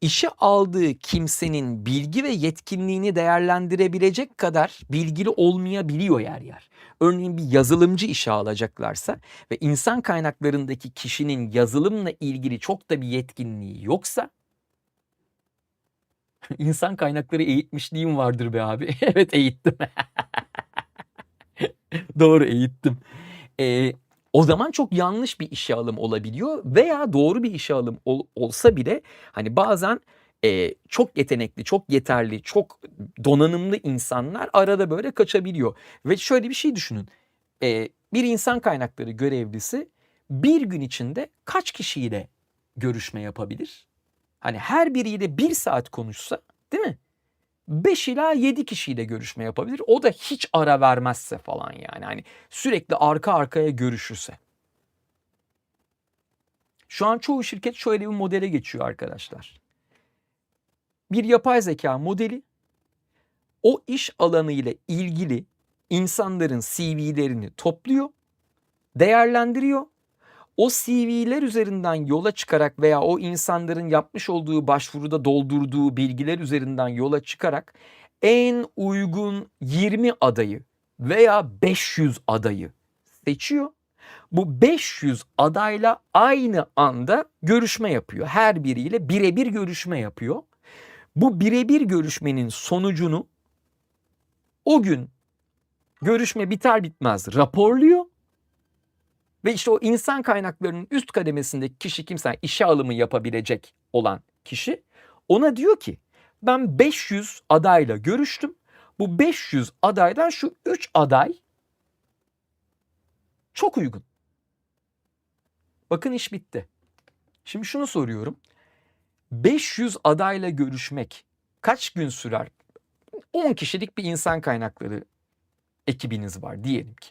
işe aldığı kimsenin bilgi ve yetkinliğini değerlendirebilecek kadar bilgili olmayabiliyor yer yer. Örneğin bir yazılımcı işe alacaklarsa ve insan kaynaklarındaki kişinin yazılımla ilgili çok da bir yetkinliği yoksa, insan kaynakları eğitmişliğim vardır be abi. Evet, eğittim. Doğru, eğittim. O zaman çok yanlış bir işe alım olabiliyor veya doğru bir işe alım olsa bile hani bazen çok yetenekli, çok yeterli, çok donanımlı insanlar arada böyle kaçabiliyor. Ve şöyle bir şey düşünün. Bir insan kaynakları görevlisi bir gün içinde kaç kişiyle görüşme yapabilir? Hani her biriyle 1 saat konuşsa, değil mi? 5 ila 7 kişiyle görüşme yapabilir. O da hiç ara vermezse falan yani. Hani sürekli arka arkaya görüşürse. Şu an çoğu şirket şöyle bir modele geçiyor arkadaşlar. Bir yapay zeka modeli o iş alanı ile ilgili insanların CV'lerini topluyor, değerlendiriyor. O CV'ler üzerinden yola çıkarak veya o insanların yapmış olduğu başvuruda doldurduğu bilgiler üzerinden yola çıkarak en uygun 20 adayı veya 500 adayı seçiyor. Bu 500 adayla aynı anda görüşme yapıyor. Her biriyle birebir görüşme yapıyor. Bu birebir görüşmenin sonucunu o gün görüşme biter bitmez raporluyor. Ve işte o insan kaynaklarının üst kademesindeki kişi kimse, işe alımı yapabilecek olan kişi, ona diyor ki ben 500 adayla görüştüm. Bu 500 adaydan şu 3 aday çok uygun. Bakın iş bitti. Şimdi şunu soruyorum. 500 adayla görüşmek kaç gün sürer? 10 kişilik bir insan kaynakları ekibiniz var diyelim ki.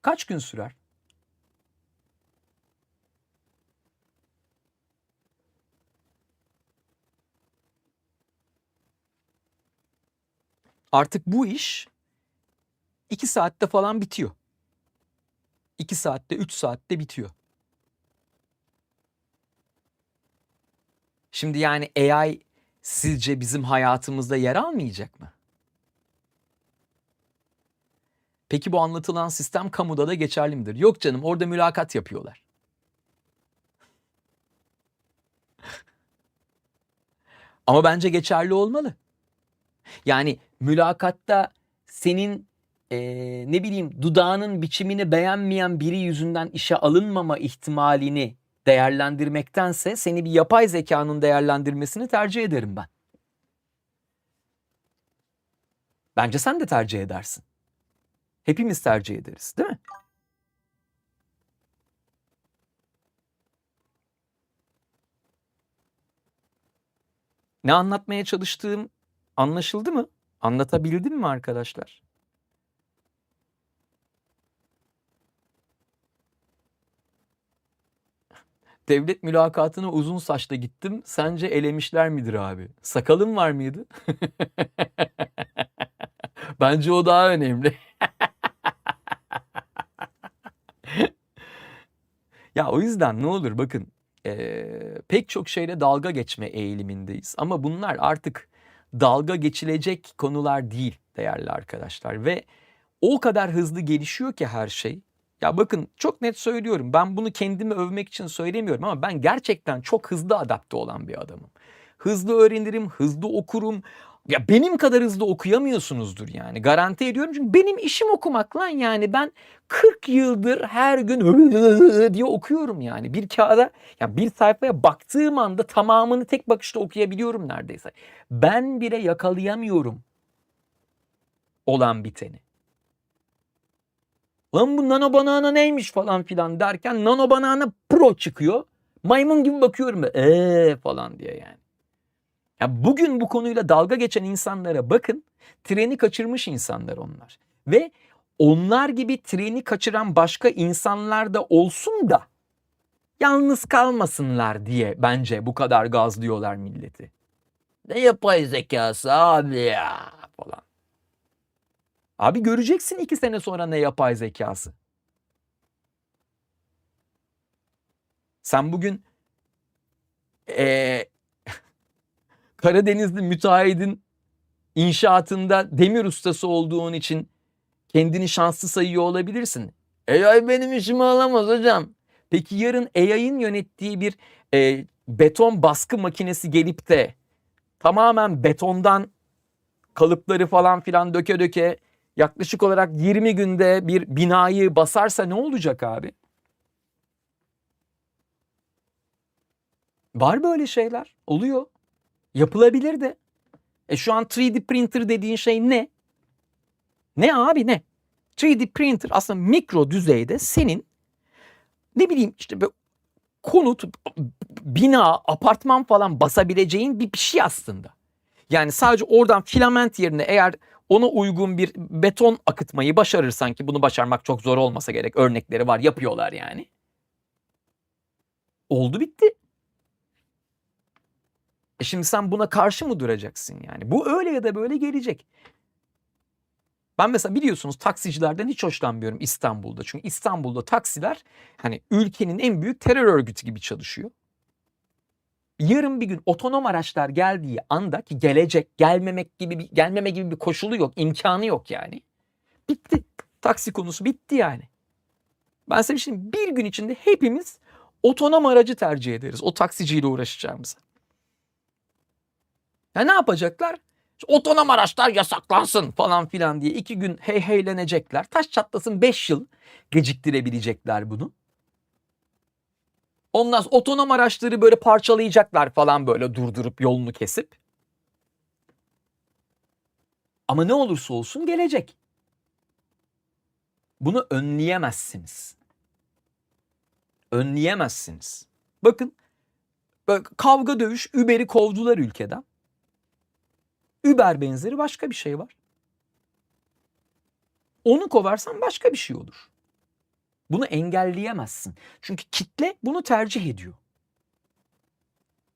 Kaç gün sürer? Artık bu iş 2 saatte falan bitiyor. 2 saatte, 3 saatte bitiyor. Şimdi yani AI sizce bizim hayatımızda yer almayacak mı? Peki bu anlatılan sistem kamuda da geçerli midir? Yok canım, orada mülakat yapıyorlar. Ama bence geçerli olmalı. Yani mülakatta senin ne bileyim dudağının biçimini beğenmeyen biri yüzünden işe alınmama ihtimalini değerlendirmektense seni bir yapay zekanın değerlendirmesini tercih ederim ben. Bence sen de tercih edersin. Hepimiz tercih ederiz, değil mi? Ne anlatmaya çalıştığım anlaşıldı mı? Anlatabildim mi arkadaşlar? Devlet mülakatına uzun saçla gittim. Sence elemişler midir abi? Sakalın var mıydı? Bence o daha önemli. Ya o yüzden ne olur bakın pek çok şeyle dalga geçme eğilimindeyiz. Ama bunlar artık dalga geçilecek konular değil değerli arkadaşlar. Ve o kadar hızlı gelişiyor ki her şey. Ya bakın çok net söylüyorum, ben bunu kendimi övmek için söylemiyorum ama ben gerçekten çok hızlı adapte olan bir adamım. Hızlı öğrenirim, hızlı okurum. Ya benim kadar hızlı okuyamıyorsunuzdur yani, garanti ediyorum, çünkü benim işim okumak lan. Yani ben 40 yıldır her gün diye okuyorum yani. Bir kağıda, ya bir sayfaya baktığım anda tamamını tek bakışta okuyabiliyorum neredeyse. Ben bile yakalayamıyorum olan biteni. Lan bu nano banana neymiş falan filan derken nano banana pro çıkıyor. Maymun gibi bakıyorum falan diye yani. Ya bugün bu konuyla dalga geçen insanlara bakın. Treni kaçırmış insanlar onlar. Ve onlar gibi treni kaçıran başka insanlar da olsun da yalnız kalmasınlar diye bence bu kadar gazlıyorlar milleti. Ne yapay zekası abi ya falan. Abi göreceksin 2 sene sonra ne yapay zekası. Sen bugün Karadenizli müteahhidin inşaatında demir ustası olduğun için kendini şanslı sayıyor olabilirsin. AI benim işimi alamaz hocam. Peki yarın AI'ın yönettiği bir beton baskı makinesi gelip de tamamen betondan kalıpları falan filan döke döke yaklaşık olarak 20 günde bir binayı basarsa ne olacak abi? Var böyle şeyler. Oluyor. Yapılabilir de. Şu an 3D printer dediğin şey ne? Ne abi ne? 3D printer aslında mikro düzeyde senin ne bileyim işte böyle konut, bina, apartman falan basabileceğin bir şey aslında. Yani sadece oradan filament yerine eğer ona uygun bir beton akıtmayı başarırsan, ki bunu başarmak çok zor olmasa gerek, örnekleri var, yapıyorlar yani. Oldu bitti. Şimdi sen buna karşı mı duracaksın yani? Bu öyle ya da böyle gelecek. Ben mesela biliyorsunuz taksicilerden hiç hoşlanmıyorum İstanbul'da. Çünkü İstanbul'da taksiler hani ülkenin en büyük terör örgütü gibi çalışıyor. Yarın bir gün otonom araçlar geldiği anda, ki gelecek, gelmeme gibi bir koşulu yok, imkanı yok yani. Bitti. Taksi konusu bitti yani. Ben size şimdi bir gün içinde hepimiz otonom aracı tercih ederiz o taksiciyle uğraşacağımıza. Ya ne yapacaklar? İşte otonom araçlar yasaklansın falan filan diye 2 gün heylenecekler. Taş çatlasın 5 yıl geciktirebilecekler bunu. Ondan sonra otonom araçları böyle parçalayacaklar falan, böyle durdurup yolunu kesip. Ama ne olursa olsun gelecek. Bunu önleyemezsiniz. Önleyemezsiniz. Bakın kavga dövüş, Uber'i kovdular ülkeden. Uber benzeri başka bir şey var. Onu kovarsan başka bir şey olur. Bunu engelleyemezsin. Çünkü kitle bunu tercih ediyor.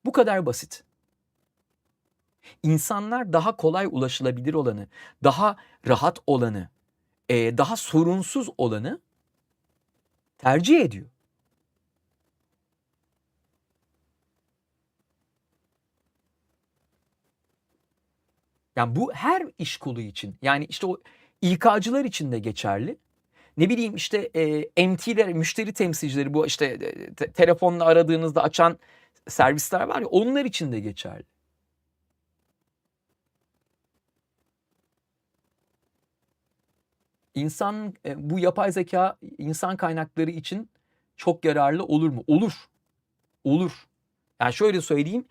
Bu kadar basit. İnsanlar daha kolay ulaşılabilir olanı, daha rahat olanı, daha sorunsuz olanı tercih ediyor. Yani bu her iş kolu için, yani işte o İK'cılar için de geçerli. Ne bileyim işte MT'ler, müşteri temsilcileri, bu işte telefonla aradığınızda açan servisler var ya, onlar için de geçerli. Bu yapay zeka insan kaynakları için çok yararlı olur mu? Olur. Olur. Yani şöyle söyleyeyim.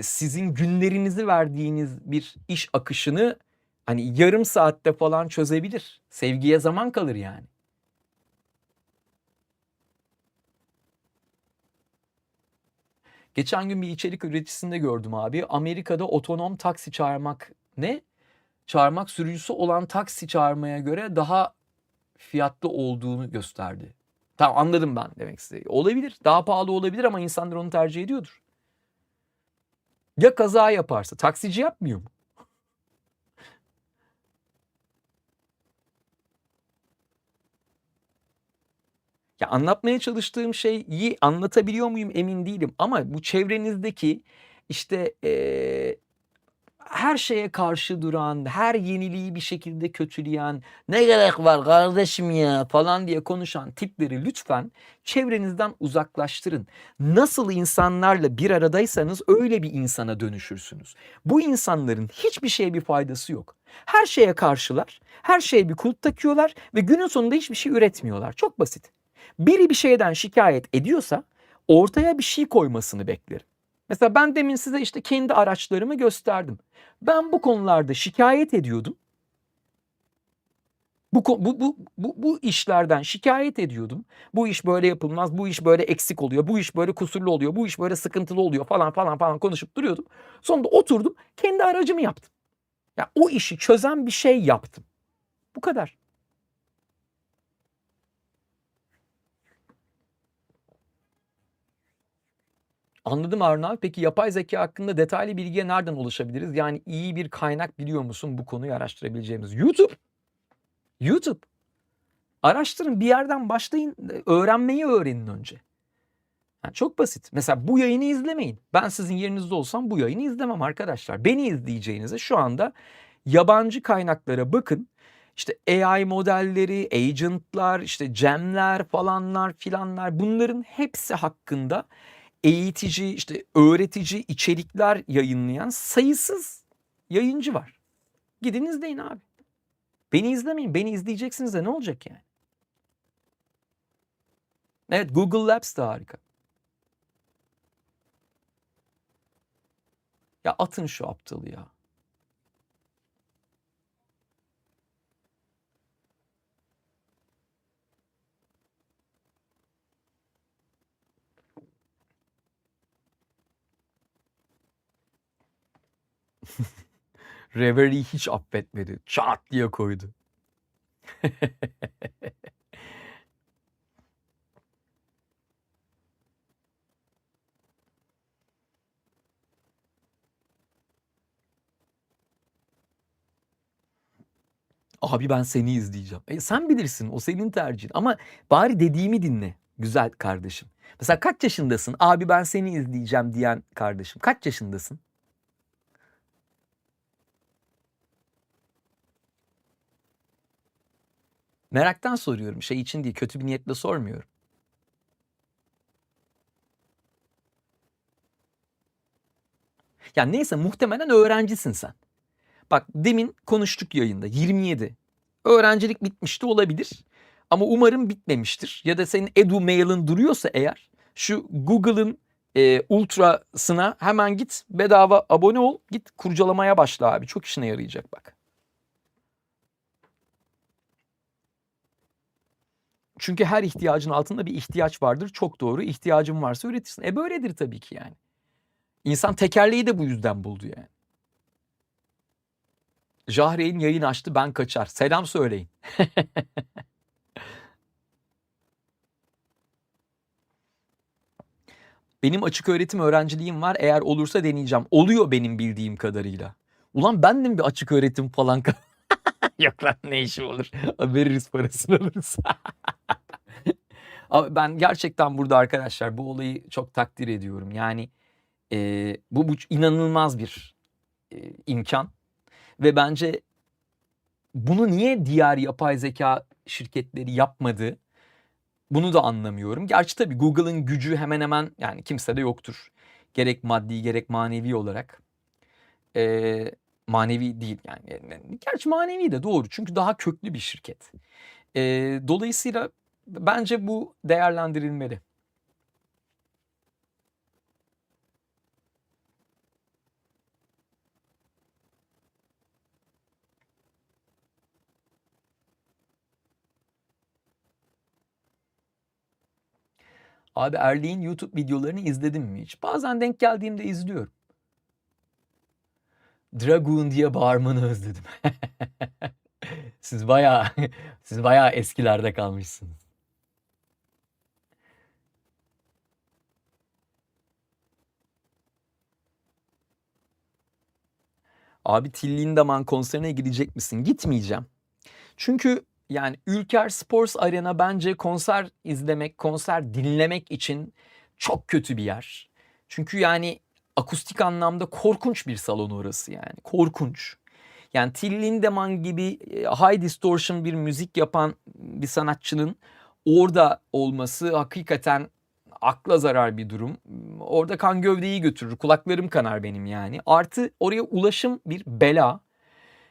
Sizin günlerinizi verdiğiniz bir iş akışını hani yarım saatte falan çözebilir. Sevgiye zaman kalır yani. Geçen gün bir içerik üreticisinde gördüm abi. Amerika'da otonom taksi çağırmak çağırmak sürücüsü olan taksi çağırmaya göre daha fiyatlı olduğunu gösterdi. Tamam, anladım ben demek istediğim. Olabilir. Daha pahalı olabilir ama insanlar onu tercih ediyordur. Ya kaza yaparsa? Taksici yapmıyor mu? Ya anlatmaya çalıştığım şeyi anlatabiliyor muyum emin değilim. Ama bu çevrenizdeki işte her şeye karşı duran, her yeniliği bir şekilde kötüleyen, ne gerek var kardeşim ya falan diye konuşan tipleri lütfen çevrenizden uzaklaştırın. Nasıl insanlarla bir aradaysanız öyle bir insana dönüşürsünüz. Bu insanların hiçbir şeye bir faydası yok. Her şeye karşılar, her şeye bir kulp takıyorlar ve günün sonunda hiçbir şey üretmiyorlar. Çok basit. Biri bir şeyden şikayet ediyorsa ortaya bir şey koymasını beklerim. Mesela ben demin size işte kendi araçlarımı gösterdim. Ben bu konularda şikayet ediyordum. Bu işlerden şikayet ediyordum. Bu iş böyle yapılmaz, bu iş böyle eksik oluyor, bu iş böyle kusurlu oluyor, bu iş böyle sıkıntılı oluyor falan falan falan konuşup duruyordum. Sonunda oturdum, kendi aracımı yaptım. Ya o işi çözen bir şey yaptım. Bu kadar. Anladım Harun abi. Peki yapay zeka hakkında detaylı bilgiye nereden ulaşabiliriz? Yani iyi bir kaynak biliyor musun bu konuyu araştırabileceğimiz? YouTube. YouTube. Araştırın, bir yerden başlayın, öğrenmeyi öğrenin önce. Yani çok basit. Mesela bu yayını izlemeyin. Ben sizin yerinizde olsam bu yayını izlemem arkadaşlar. Beni izleyeceğinize şu anda yabancı kaynaklara bakın. İşte AI modelleri, agentlar, işte gemler falanlar filanlar, bunların hepsi hakkında eğitici, işte öğretici içerikler yayınlayan sayısız yayıncı var. Gidin izleyin abi. Beni izlemeyin. Beni izleyeceksiniz de ne olacak yani? Evet, Google Labs de harika. Ya atın şu aptalı ya. Reverie hiç affetmedi. Çat diye koydu. Abi ben seni izleyeceğim. Sen bilirsin, o senin tercihin. Ama bari dediğimi dinle güzel kardeşim. Mesela kaç yaşındasın? Abi ben seni izleyeceğim diyen kardeşim. Kaç yaşındasın? Meraktan soruyorum. Şey için değil, kötü bir niyetle sormuyorum. Ya neyse, muhtemelen öğrencisin sen. Bak demin konuştuk yayında, 27. Öğrencilik bitmiş de olabilir. Ama umarım bitmemiştir. Ya da senin edu-mail'in duruyorsa eğer, şu Google'ın Ultra'sına hemen git, bedava abone ol. Git kurcalamaya başla abi. Çok işine yarayacak bak. Çünkü her ihtiyacın altında bir ihtiyaç vardır. Çok doğru. İhtiyacın varsa üretirsin. Böyledir tabii ki yani. İnsan tekerleği de bu yüzden buldu yani. Jahreyn yayın açtı, ben kaçar. Selam söyleyin. Benim açık öğretim öğrenciliğim var. Eğer olursa deneyeceğim. Oluyor benim bildiğim kadarıyla. Ulan ben de mi bir açık öğretim falan? Yok lan, ne işi olur. Veririz parasını alırız. Ama ben gerçekten burada arkadaşlar bu olayı çok takdir ediyorum. Yani bu inanılmaz bir imkan. Ve bence bunu niye diğer yapay zeka şirketleri yapmadı? Bunu da anlamıyorum. Gerçi tabii Google'ın gücü hemen hemen yani kimsede yoktur. Gerek maddi gerek manevi olarak. Manevi değil yani. Gerçi manevi de doğru çünkü daha köklü bir şirket. Dolayısıyla bence bu değerlendirilmeli. Abi Erli'nin YouTube videolarını izledin mi hiç? Bazen denk geldiğimde izliyorum. Dragoon diye bağırmanı özledim. Siz bayağı siz bayağı eskilerde kalmışsınız. Abi Till Lindemann konserine gidecek misin? Gitmeyeceğim. Çünkü yani Ülker Sports Arena bence konser izlemek, konser dinlemek için çok kötü bir yer. Çünkü yani akustik anlamda korkunç bir salon orası yani. Korkunç. Yani Till Lindemann gibi high distortion bir müzik yapan bir sanatçının orada olması hakikaten akla zarar bir durum. Orada kan gövdeyi götürür. Kulaklarım kanar benim yani. Artı oraya ulaşım bir bela.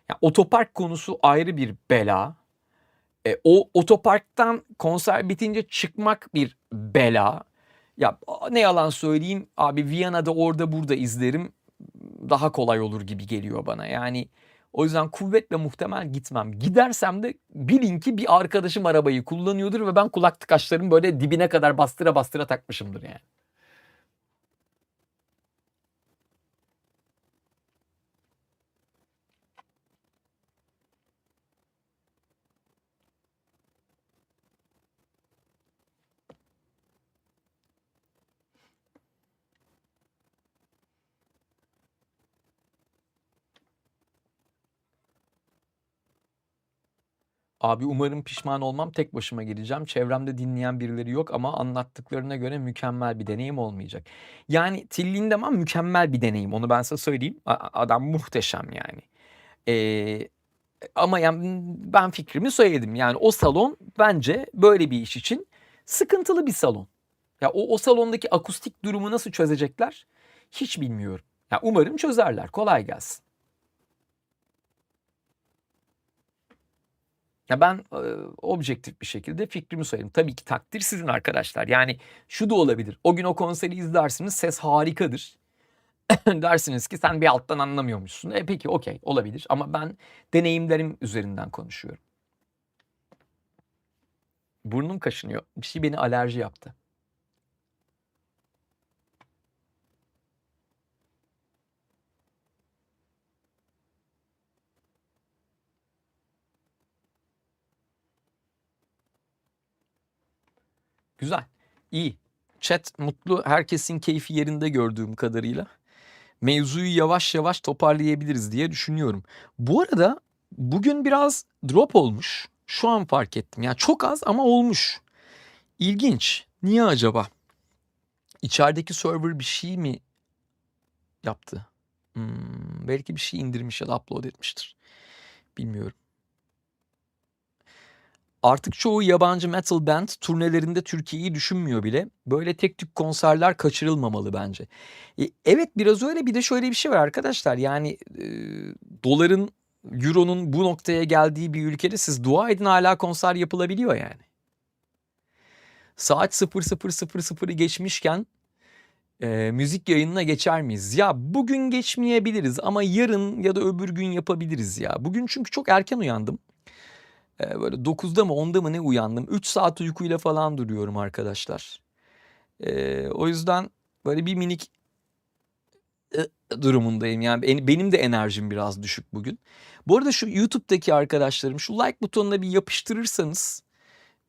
Yani otopark konusu ayrı bir bela. O otoparktan konser bitince çıkmak bir bela. Ya ne yalan söyleyeyim abi Viyana'da orada burada izlerim daha kolay olur gibi geliyor bana. Yani o yüzden kuvvetle muhtemel gitmem. Gidersem de bilin ki bir arkadaşım arabayı kullanıyordur ve ben kulaklık açlarımı böyle dibine kadar bastıra bastıra takmışımdır yani. Abi umarım pişman olmam. Tek başıma gideceğim. Çevremde dinleyen birileri yok ama anlattıklarına göre mükemmel bir deneyim olmayacak. Yani Till Lindemann mükemmel bir deneyim. Onu ben size söyleyeyim. Adam muhteşem yani. Ee, Ama yani ben fikrimi söyledim. Yani o salon bence böyle bir iş için sıkıntılı bir salon. Ya o salondaki akustik durumu nasıl çözecekler? Hiç bilmiyorum. Ya umarım çözerler. Kolay gelsin. Ya ben objektif bir şekilde fikrimi söyleyeyim. Tabii ki takdir sizin arkadaşlar. Yani şu da olabilir. O gün o konseri izlersiniz. Ses harikadır. Dersiniz ki sen bir alttan anlamıyormuşsun. Peki okey olabilir. Ama ben deneyimlerim üzerinden konuşuyorum. Burnum kaşınıyor. Bir şey beni alerji yaptı. Güzel. İyi. Chat mutlu. Herkesin keyfi yerinde gördüğüm kadarıyla. Mevzuyu yavaş yavaş toparlayabiliriz diye düşünüyorum. Bu arada bugün biraz drop olmuş. Şu an fark ettim. Yani çok az ama olmuş. İlginç. Niye acaba? İçerideki server bir şey mi yaptı? Belki bir şey indirmiş ya da upload etmiştir. Bilmiyorum. Artık çoğu yabancı metal band turnelerinde Türkiye'yi düşünmüyor bile. Böyle tek tük konserler kaçırılmamalı bence. Evet biraz öyle bir de şöyle bir şey var arkadaşlar. Yani doların, euronun bu noktaya geldiği bir ülkede siz dua edin hala konser yapılabiliyor yani. Saat 00.00'ı geçmişken müzik yayınına geçer miyiz? Ya bugün geçmeyebiliriz ama yarın ya da öbür gün yapabiliriz ya. Bugün çünkü çok erken uyandım. Böyle 9'da mı 10'da mı ne uyandım. 3 saat uykuyla falan duruyorum arkadaşlar. O yüzden böyle bir minik durumundayım. Yani benim de enerjim biraz düşük bugün. Bu arada şu YouTube'daki arkadaşlarım şu like butonuna bir yapıştırırsanız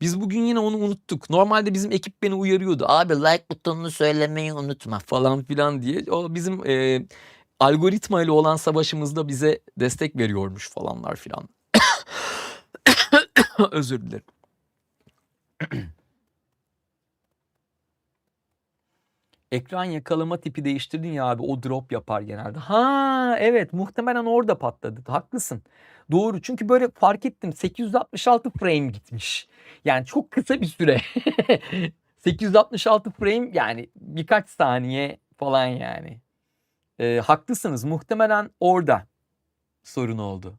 biz bugün yine onu unuttuk. Normalde bizim ekip beni uyarıyordu. Abi like butonunu söylemeyi unutma falan filan diye. O bizim algoritma ile olan savaşımızda bize destek veriyormuş falanlar filan. Özür dilerim. Ekran yakalama tipi değiştirdin ya abi o drop yapar genelde. Ha evet muhtemelen orada patladı. Haklısın. Doğru çünkü böyle fark ettim 866 frame gitmiş. Yani çok kısa bir süre. 866 frame yani birkaç saniye falan yani. Haklısınız muhtemelen orada. sorun oldu.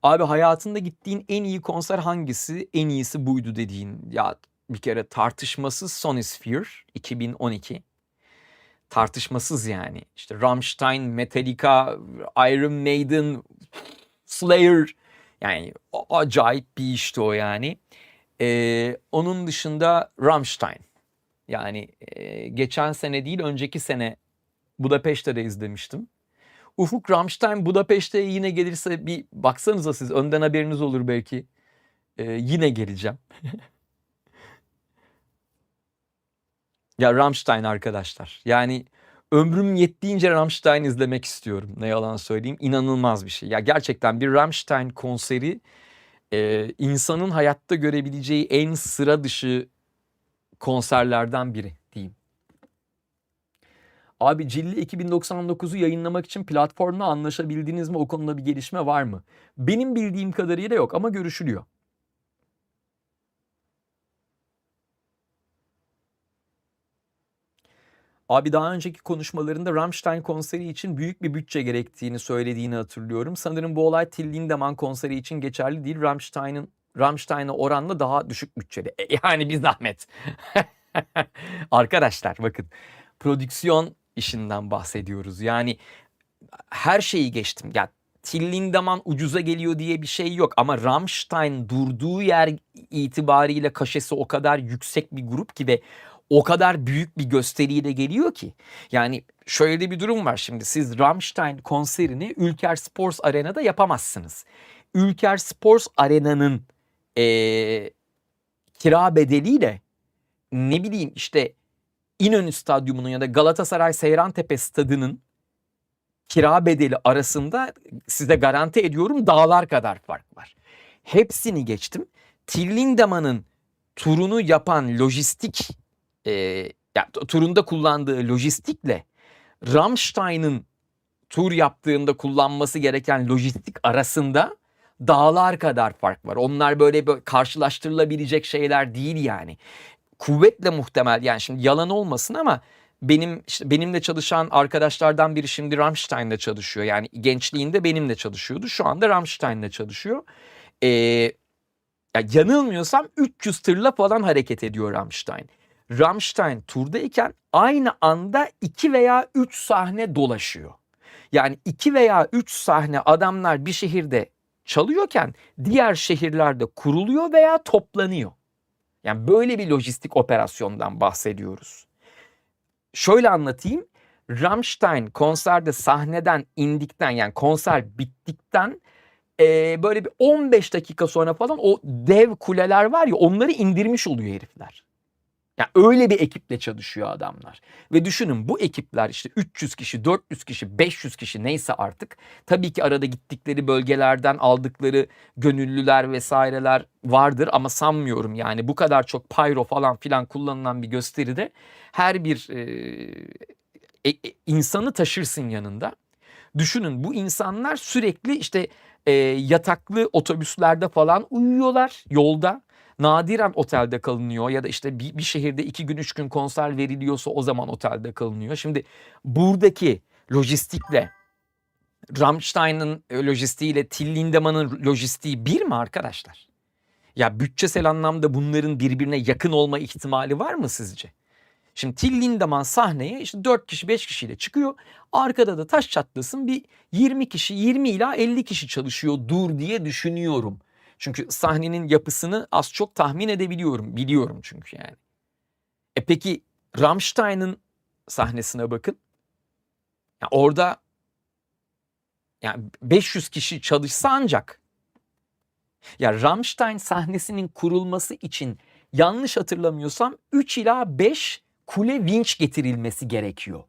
Abi hayatında gittiğin en iyi konser hangisi? En iyisi buydu dediğin. Ya bir kere tartışmasız Sonisphere 2012. Tartışmasız yani. İşte Rammstein, Metallica, Iron Maiden, Slayer. Yani acayip bir işti o yani. Onun dışında Rammstein. Yani geçen sene değil önceki sene Budapeşte'de izlemiştim. Ufuk Rammstein Budapeşte'ye yine gelirse bir baksanıza siz. Önden haberiniz olur belki. Yine geleceğim. Ya Rammstein arkadaşlar. Yani ömrüm yettiğince Rammstein izlemek istiyorum. Ne yalan söyleyeyim. İnanılmaz bir şey. Ya gerçekten bir Rammstein konseri insanın hayatta görebileceği en sıra dışı konserlerden biri diyeyim. Abi Cilli 2099'u yayınlamak için platformla anlaşabildiniz mi? O konuda bir gelişme var mı? Benim bildiğim kadarıyla yok ama görüşülüyor. Abi daha önceki konuşmalarında Rammstein konseri için büyük bir bütçe gerektiğini söylediğini hatırlıyorum. Sanırım bu olay Till Lindemann konseri için geçerli değil. Rammstein'a oranla daha düşük bütçeli. Yani bir zahmet. Arkadaşlar bakın prodüksiyon işinden bahsediyoruz. Yani her şeyi geçtim. Ya Till Lindemann ucuza geliyor diye bir şey yok ama Rammstein durduğu yer itibariyle kaşesi o kadar yüksek bir grup ki ve o kadar büyük bir gösteriyle geliyor ki. Yani şöyle bir durum var şimdi. Siz Rammstein konserini Ülker Sports Arena'da yapamazsınız. Ülker Sports Arena'nın kira bedeliyle ne bileyim işte İnönü Stadyumu'nun ya da Galatasaray Seyrantepe Stadı'nın kira bedeli arasında size garanti ediyorum dağlar kadar fark var. Hepsini geçtim. Till Lindemann'ın turunu yapan lojistik, turunda kullandığı lojistikle Rammstein'ın tur yaptığında kullanması gereken lojistik arasında dağlar kadar fark var. Onlar böyle karşılaştırılabilecek şeyler değil yani. Kuvvetle muhtemel yani şimdi yalan olmasın ama benimle çalışan arkadaşlardan biri şimdi Rammstein'le çalışıyor. Yani gençliğinde benimle çalışıyordu. Şu anda Rammstein'le çalışıyor. Ya yanılmıyorsam 300 tırla falan hareket ediyor Rammstein. Rammstein turdayken aynı anda 2 veya 3 sahne dolaşıyor. Yani 2 veya 3 sahne adamlar bir şehirde çalıyorken diğer şehirlerde kuruluyor veya toplanıyor. Yani böyle bir lojistik operasyondan bahsediyoruz. Şöyle anlatayım. Rammstein konserde sahneden indikten yani konser bittikten böyle bir 15 dakika sonra falan o dev kuleler var ya onları indirmiş oluyor herifler. Yani öyle bir ekiple çalışıyor adamlar. Ve düşünün bu ekipler işte 300 kişi, 400 kişi, 500 kişi neyse artık tabii ki arada gittikleri bölgelerden aldıkları gönüllüler vesaireler vardır ama sanmıyorum yani bu kadar çok pyro falan filan kullanılan bir gösteride her bir insanı taşırsın yanında. Düşünün bu insanlar sürekli işte yataklı otobüslerde falan uyuyorlar yolda. Nadiren otelde kalınıyor ya da işte bir şehirde 2 gün 3 gün konser veriliyorsa o zaman otelde kalınıyor. Şimdi buradaki lojistikle Rammstein'ın lojistiğiyle Till Lindemann'ın lojistiği bir mi arkadaşlar? Ya bütçesel anlamda bunların birbirine yakın olma ihtimali var mı sizce? Şimdi Till Lindemann sahneye işte 4 kişi 5 kişiyle çıkıyor. Arkada da taş çatlasın bir 20 kişi 20 ila 50 kişi çalışıyor dur diye düşünüyorum. Çünkü sahnenin yapısını az çok tahmin edebiliyorum. Biliyorum çünkü yani. Peki Rammstein'ın sahnesine bakın. Ya orada yani 500 kişi çalışsa ancak. Ya Rammstein sahnesinin kurulması için yanlış hatırlamıyorsam 3 ila 5 kule vinç getirilmesi gerekiyor.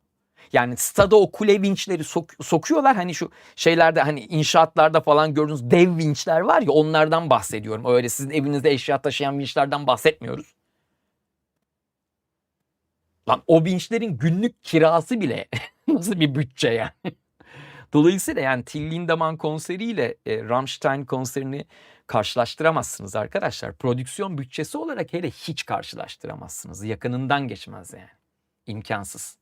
Yani stada o kule vinçleri sokuyorlar. Hani şu şeylerde hani inşaatlarda falan gördüğünüz dev vinçler var ya onlardan bahsediyorum. Öyle sizin evinizde eşya taşıyan vinçlerden bahsetmiyoruz. Lan o vinçlerin günlük kirası bile nasıl bir bütçe yani. Dolayısıyla yani Till Lindemann konseriyle Rammstein konserini karşılaştıramazsınız arkadaşlar. Prodüksiyon bütçesi olarak hele hiç karşılaştıramazsınız. Yakınından geçmez yani. İmkansız.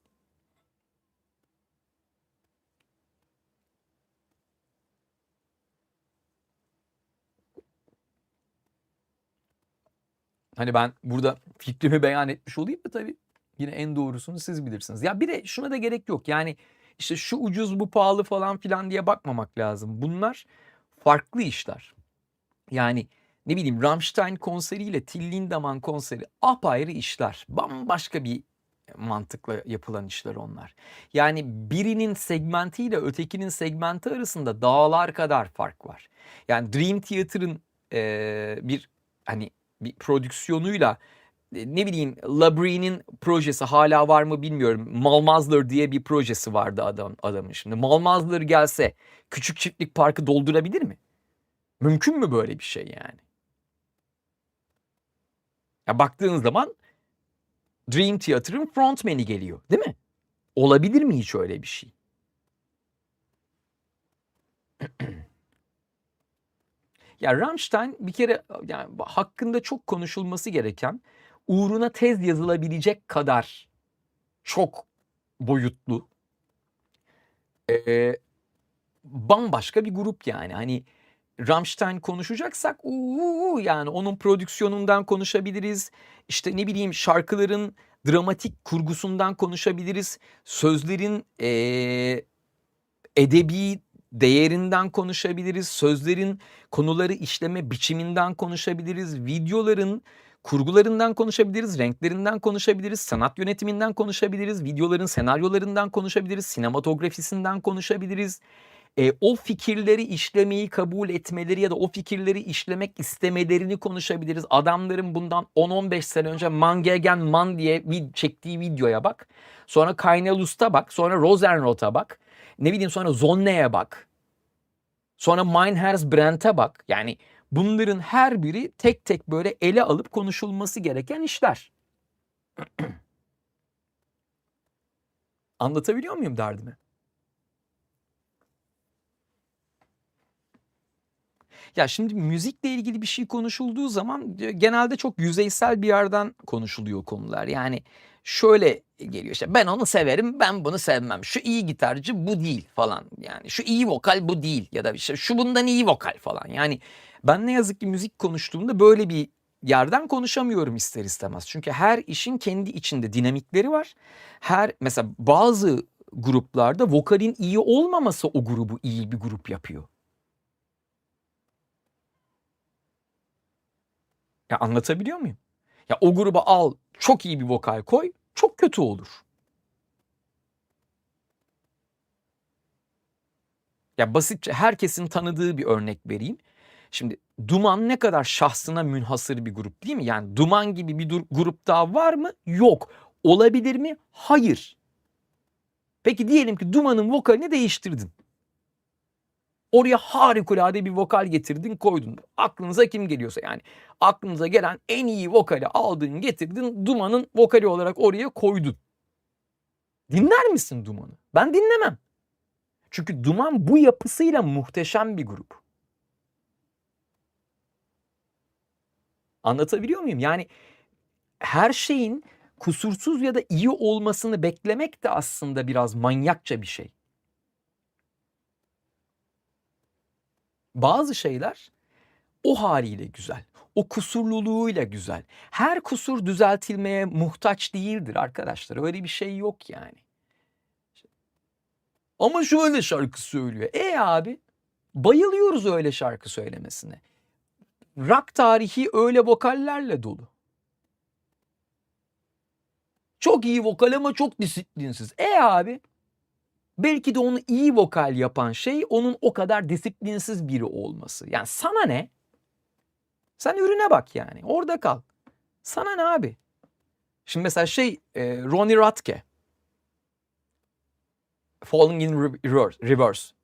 Hani ben burada fikrimi beyan etmiş olayım da tabii yine en doğrusunu siz bilirsiniz. Ya bir de şuna da gerek yok. Yani işte şu ucuz bu pahalı falan filan diye bakmamak lazım. Bunlar farklı işler. Yani ne bileyim Rammstein konseriyle Till Lindemann konseri apayrı işler. Bambaşka bir mantıkla yapılan işler onlar. Yani birinin segmentiyle ötekinin segmenti arasında dağlar kadar fark var. Yani Dream Theater'ın bir hani bir prodüksiyonuyla ne bileyim Labrie'nin projesi hala var mı bilmiyorum. Malmazler diye bir projesi vardı adamın şimdi. Malmazler gelse Küçük Çiftlik Parkı doldurabilir mi? Mümkün mü böyle bir şey yani? Ya baktığın zaman Dream Theater'ın frontman'i geliyor, değil mi? Olabilir mi hiç öyle bir şey? Ya Rammstein bir kere yani hakkında çok konuşulması gereken, uğruna tez yazılabilecek kadar çok boyutlu, bambaşka bir grup yani. Hani Rammstein konuşacaksak yani onun prodüksiyonundan konuşabiliriz. İşte ne bileyim şarkıların dramatik kurgusundan konuşabiliriz. Sözlerin edebi değerinden konuşabiliriz. Sözlerin konuları işleme biçiminden konuşabiliriz. Videoların kurgularından konuşabiliriz, renklerinden konuşabiliriz, sanat yönetiminden konuşabiliriz, videoların senaryolarından konuşabiliriz, sinematografisinden konuşabiliriz. O fikirleri işlemeyi kabul etmeleri ya da o fikirleri işlemek istemelerini konuşabiliriz. Adamların bundan 10-15 sene önce Man gegen Man diye çektiği videoya bak. Sonra Keine Lust'a bak. Sonra Rosenrot'a bak. Ne bileyim sonra Zonne'ye bak. Sonra Mein Herz Brandt'e bak. Yani bunların her biri tek tek böyle ele alıp konuşulması gereken işler. Anlatabiliyor muyum derdimi? Ya şimdi müzikle ilgili bir şey konuşulduğu zaman genelde çok yüzeysel bir yerden konuşuluyor konular. Yani şöyle geliyor işte ben onu severim ben bunu sevmem. Şu iyi gitarcı bu değil falan. Yani şu iyi vokal bu değil ya da işte şu bundan iyi vokal falan. Yani ben ne yazık ki müzik konuştuğumda böyle bir yerden konuşamıyorum ister istemez. Çünkü her işin kendi içinde dinamikleri var. Mesela bazı gruplarda vokalin iyi olmaması o grubu iyi bir grup yapıyor. Ya anlatabiliyor muyum? Ya o gruba al çok iyi bir vokal koy çok kötü olur. Ya basitçe herkesin tanıdığı bir örnek vereyim. Şimdi Duman ne kadar şahsına münhasır bir grup değil mi? Yani Duman gibi bir grup daha var mı? Yok. Olabilir mi? Hayır. Peki diyelim ki Duman'ın vokalini değiştirdin. Oraya harikulade bir vokal getirdin koydun. Aklınıza kim geliyorsa yani aklınıza gelen en iyi vokali aldın getirdin Duman'ın vokali olarak oraya koydun. Dinler misin Duman'ı? Ben dinlemem. Çünkü Duman bu yapısıyla muhteşem bir grup. Anlatabiliyor muyum? Yani her şeyin kusursuz ya da iyi olmasını beklemek de aslında biraz manyakça bir şey. Bazı şeyler o haliyle güzel. O kusurluluğuyla güzel. Her kusur düzeltilmeye muhtaç değildir arkadaşlar. Öyle bir şey yok yani. Ama şöyle şarkı söylüyor. Abi bayılıyoruz öyle şarkı söylemesine. Rock tarihi öyle vokallerle dolu. Çok iyi vokal ama çok disiplinsiz. Abi belki de onu iyi vokal yapan şey onun o kadar disiplinsiz biri olması. Yani sana ne? Sen ürüne bak yani. Orada kal. Sana ne abi? Şimdi mesela Ronnie Radke. Falling in Reverse.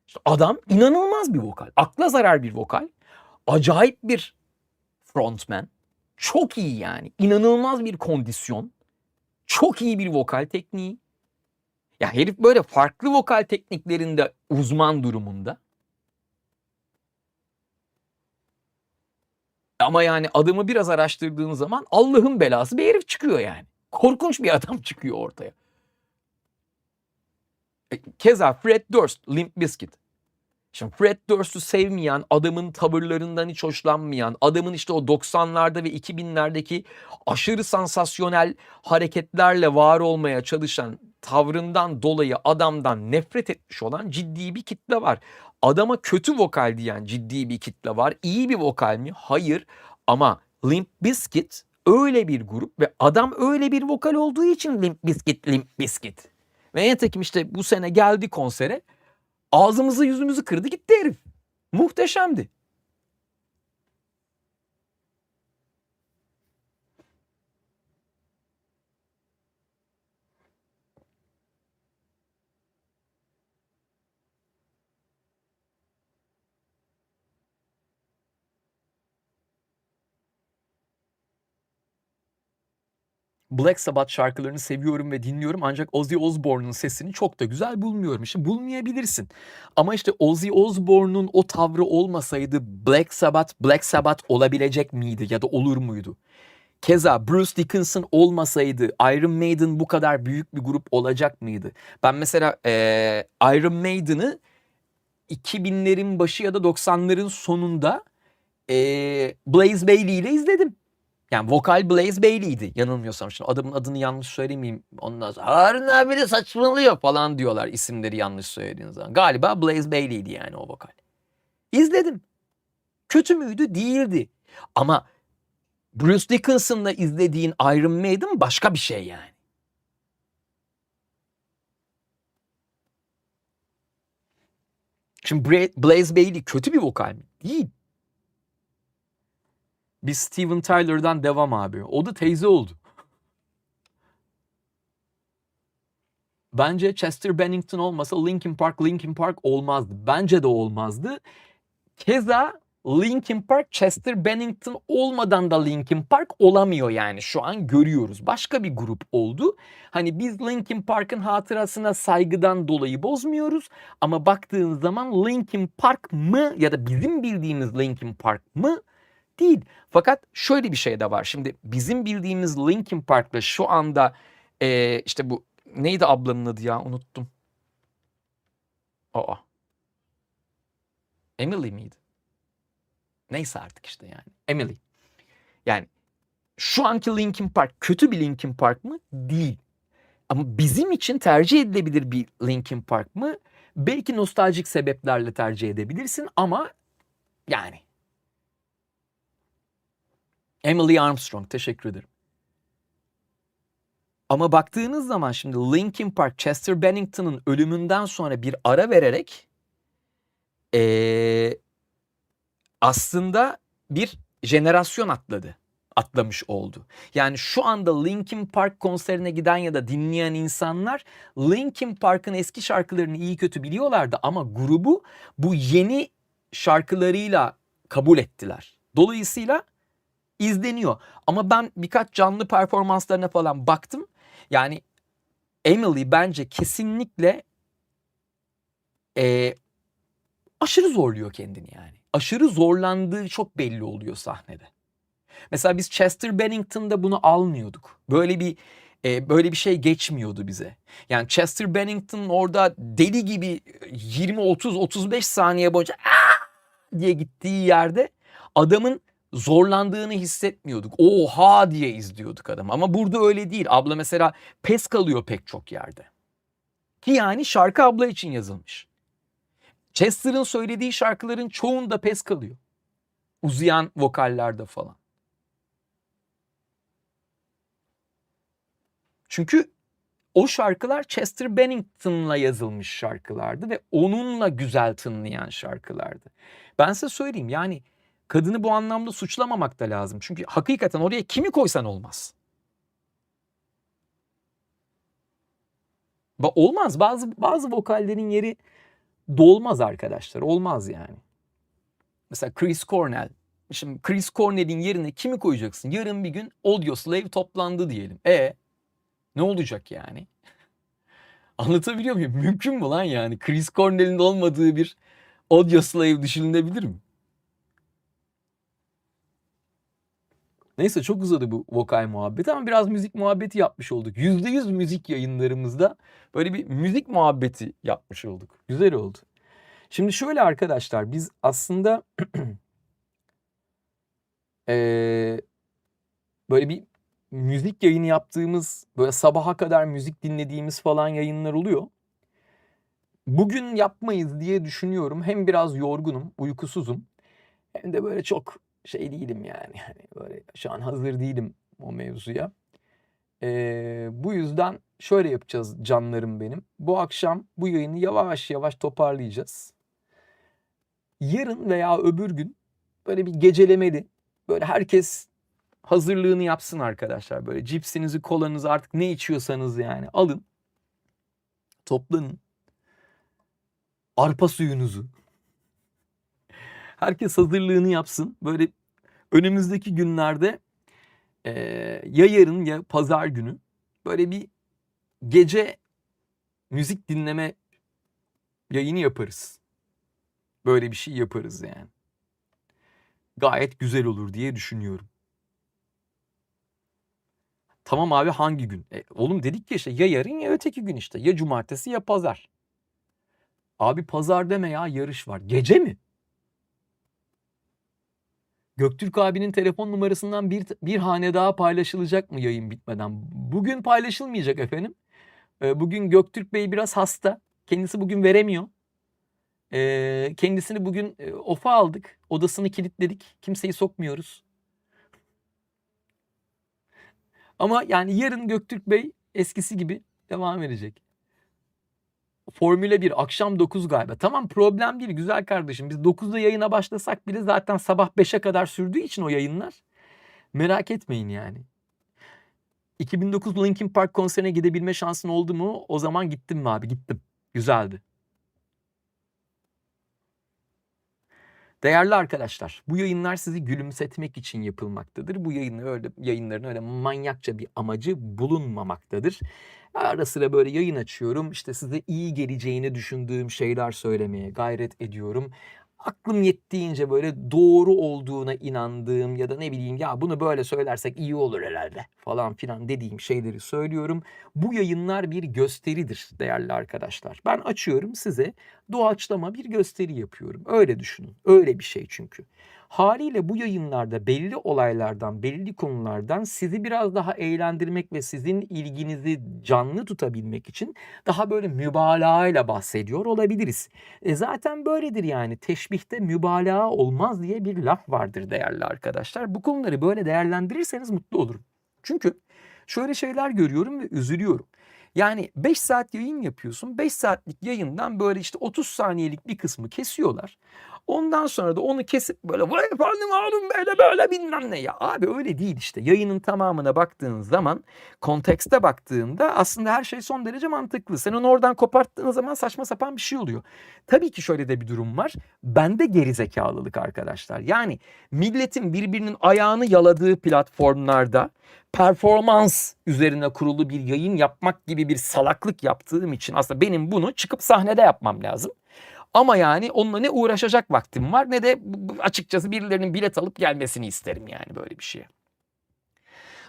İşte adam inanılmaz bir vokal. Akla zarar bir vokal. Acayip bir frontman. Çok iyi yani. İnanılmaz bir kondisyon. Çok iyi bir vokal tekniği. Ya herif böyle farklı vokal tekniklerinde uzman durumunda. Ama yani adamı biraz araştırdığın zaman Allah'ın belası bir herif çıkıyor yani. Korkunç bir adam çıkıyor ortaya. Keza Fred Durst, Limp Bizkit. Şimdi Fred Durst'u sevmeyen, adamın tavırlarından hiç hoşlanmayan, adamın işte o 90'larda ve 2000'lerdeki aşırı sansasyonel hareketlerle var olmaya çalışan tavrından dolayı adamdan nefret etmiş olan ciddi bir kitle var. Adama kötü vokal diyen ciddi bir kitle var. İyi bir vokal mi? Hayır. Ama Limp Bizkit öyle bir grup ve adam öyle bir vokal olduğu için Limp Bizkit, Limp Bizkit. Ve nitekim işte bu sene geldi konsere. Ağzımızı yüzümüzü kırdı gitti herif. Muhteşemdi. Black Sabbath şarkılarını seviyorum ve dinliyorum ancak Ozzy Osbourne'un sesini çok da güzel bulmuyorum. İşte bulmayabilirsin. Ama işte Ozzy Osbourne'un o tavrı olmasaydı Black Sabbath olabilecek miydi ya da olur muydu? Keza Bruce Dickinson olmasaydı Iron Maiden bu kadar büyük bir grup olacak mıydı? Ben mesela Iron Maiden'ı 2000'lerin başı ya da 90'ların sonunda Blaze Bayley ile izledim. Yani vokal Blaze Bayley'di yanılmıyorsam. Şimdi adamın adını yanlış söylemeyeyim. Ondan sonra Harun abi de saçmalıyor falan diyorlar isimleri yanlış söylediğiniz zaman. Galiba Blaze Bayley'di yani o vokal. İzledim. Kötü müydü? Değildi. Ama Bruce Dickinson'la izlediğin Iron Maiden başka bir şey yani. Şimdi Blaze Bayley kötü bir vokal mi? Değil. Biz Steven Tyler'dan devam abi. O da teyze oldu. Bence Chester Bennington olmasa Linkin Park olmazdı. Bence de olmazdı. Keza Linkin Park Chester Bennington olmadan da Linkin Park olamıyor yani. Şu an görüyoruz. Başka bir grup oldu. Hani biz Linkin Park'ın hatırasına saygıdan dolayı bozmuyoruz. Ama baktığın zaman Linkin Park mı ya da bizim bildiğimiz Linkin Park mı? Değil. Fakat şöyle bir şey de var. Şimdi bizim bildiğimiz Linkin Park'la şu anda işte bu neydi ablanın adı ya unuttum. Aa. Emily miydi? Neyse artık işte yani. Emily. Yani şu anki Linkin Park kötü bir Linkin Park mı? Değil. Ama bizim için tercih edilebilir bir Linkin Park mı? Belki nostaljik sebeplerle tercih edebilirsin ama yani. Emily Armstrong teşekkür ederim. Ama baktığınız zaman şimdi Linkin Park Chester Bennington'ın ölümünden sonra bir ara vererek aslında bir jenerasyon atlamış oldu. Yani şu anda Linkin Park konserine giden ya da dinleyen insanlar Linkin Park'ın eski şarkılarını iyi kötü biliyorlardı ama grubu bu yeni şarkılarıyla kabul ettiler. Dolayısıyla izleniyor. Ama ben birkaç canlı performanslarına falan baktım. Yani Emily bence kesinlikle aşırı zorluyor kendini yani. Aşırı zorlandığı çok belli oluyor sahnede. Mesela biz Chester Bennington'da bunu almıyorduk. Böyle bir şey geçmiyordu bize. Yani Chester Bennington orada deli gibi 20 30 35 saniye boyunca diye gittiği yerde adamın zorlandığını hissetmiyorduk. Oha diye izliyorduk adamı. Ama burada öyle değil. Abla mesela pes kalıyor pek çok yerde. Ki yani şarkı abla için yazılmış. Chester'ın söylediği şarkıların çoğunda pes kalıyor. Uzayan vokallerde falan. Çünkü o şarkılar Chester Bennington'la yazılmış şarkılardı ve onunla güzel tınlayan şarkılardı. Ben size söyleyeyim yani kadını bu anlamda suçlamamak da lazım. Çünkü hakikaten oraya kimi koysan olmaz. Olmaz. Bazı vokallerin yeri dolmaz arkadaşlar. Olmaz yani. Mesela Chris Cornell. Şimdi Chris Cornell'in yerine kimi koyacaksın? Yarın bir gün Audioslave toplandı diyelim. Ne olacak yani? Anlatabiliyor muyum? Mümkün mü lan yani? Chris Cornell'in olmadığı bir Audioslave düşünülebilir mi? Neyse çok uzadı bu vokal muhabbeti ama biraz müzik muhabbeti yapmış olduk. %100 müzik yayınlarımızda böyle bir müzik muhabbeti yapmış olduk. Güzel oldu. Şimdi şöyle arkadaşlar, biz aslında böyle bir müzik yayını yaptığımız, böyle sabaha kadar müzik dinlediğimiz falan yayınlar oluyor. Bugün yapmayız diye düşünüyorum. Hem biraz yorgunum, uykusuzum. Hem de böyle çok şey değilim yani. Hani böyle şu an hazır değilim o mevzuya. Bu yüzden şöyle yapacağız canlarım benim. Bu akşam bu yayını yavaş yavaş toparlayacağız. Yarın veya öbür gün böyle bir gecelemeli, böyle herkes hazırlığını yapsın arkadaşlar. Böyle cipsinizi, kolanızı, artık ne içiyorsanız yani alın. Toplanın. Arpa suyunuzu. Herkes hazırlığını yapsın. Böyle önümüzdeki günlerde ya yarın ya pazar günü böyle bir gece müzik dinleme yayını yaparız. Böyle bir şey yaparız yani. Gayet güzel olur diye düşünüyorum. Tamam abi, hangi gün? Oğlum dedik ya işte, ya yarın ya öteki gün işte. Ya cumartesi ya pazar. Abi pazar deme ya, yarış var. Gece mi? Göktürk abinin telefon numarasından bir hane daha paylaşılacak mı yayın bitmeden? Bugün paylaşılmayacak efendim. Bugün Göktürk Bey biraz hasta. Kendisi bugün veremiyor. Kendisini bugün ofa aldık. Odasını kilitledik. Kimseyi sokmuyoruz. Ama yani yarın Göktürk Bey eskisi gibi devam edecek. Formüle 1 akşam 9 galiba. Tamam, problem değil güzel kardeşim. Biz 9'da yayına başlasak bile zaten sabah 5'e kadar sürdüğü için o yayınlar. Merak etmeyin yani. 2009 Linkin Park konserine gidebilme şansın oldu mu? O zaman gittim mi abi? Gittim. Güzeldi. Değerli arkadaşlar, bu yayınlar sizi gülümsetmek için yapılmaktadır. Bu yayınların öyle manyakça bir amacı bulunmamaktadır. Ara sıra böyle yayın açıyorum. İşte size iyi geleceğini düşündüğüm şeyler söylemeye gayret ediyorum. Aklım yettiğince böyle doğru olduğuna inandığım ya da ne bileyim ya bunu böyle söylersek iyi olur herhalde falan filan dediğim şeyleri söylüyorum. Bu yayınlar bir gösteridir değerli arkadaşlar. Ben açıyorum, size doğaçlama bir gösteri yapıyorum. Öyle düşünün. Öyle bir şey çünkü. Haliyle bu yayınlarda belli olaylardan, belli konulardan sizi biraz daha eğlendirmek ve sizin ilginizi canlı tutabilmek için daha böyle mübalağayla bahsediyor olabiliriz. Zaten böyledir yani. Teşbihte mübalağa olmaz diye bir laf vardır değerli arkadaşlar. Bu konuları böyle değerlendirirseniz mutlu olurum. Çünkü şöyle şeyler görüyorum ve üzülüyorum. Yani 5 saat yayın yapıyorsun. 5 saatlik yayından böyle işte 30 saniyelik bir kısmı kesiyorlar. Ondan sonra da onu kesip böyle vay efendim oğlum böyle böyle bilmem ne ya. Abi öyle değil işte. Yayının tamamına baktığın zaman, kontekste baktığında aslında her şey son derece mantıklı. Sen onu oradan koparttığın zaman saçma sapan bir şey oluyor. Tabii ki şöyle de bir durum var. Bende gerizekalılık arkadaşlar. Yani milletin birbirinin ayağını yaladığı platformlarda performans üzerine kurulu bir yayın yapmak gibi bir salaklık yaptığım için aslında benim bunu çıkıp sahnede yapmam lazım. Ama yani onunla ne uğraşacak vaktim var ne de açıkçası birilerinin bilet alıp gelmesini isterim yani böyle bir şeye.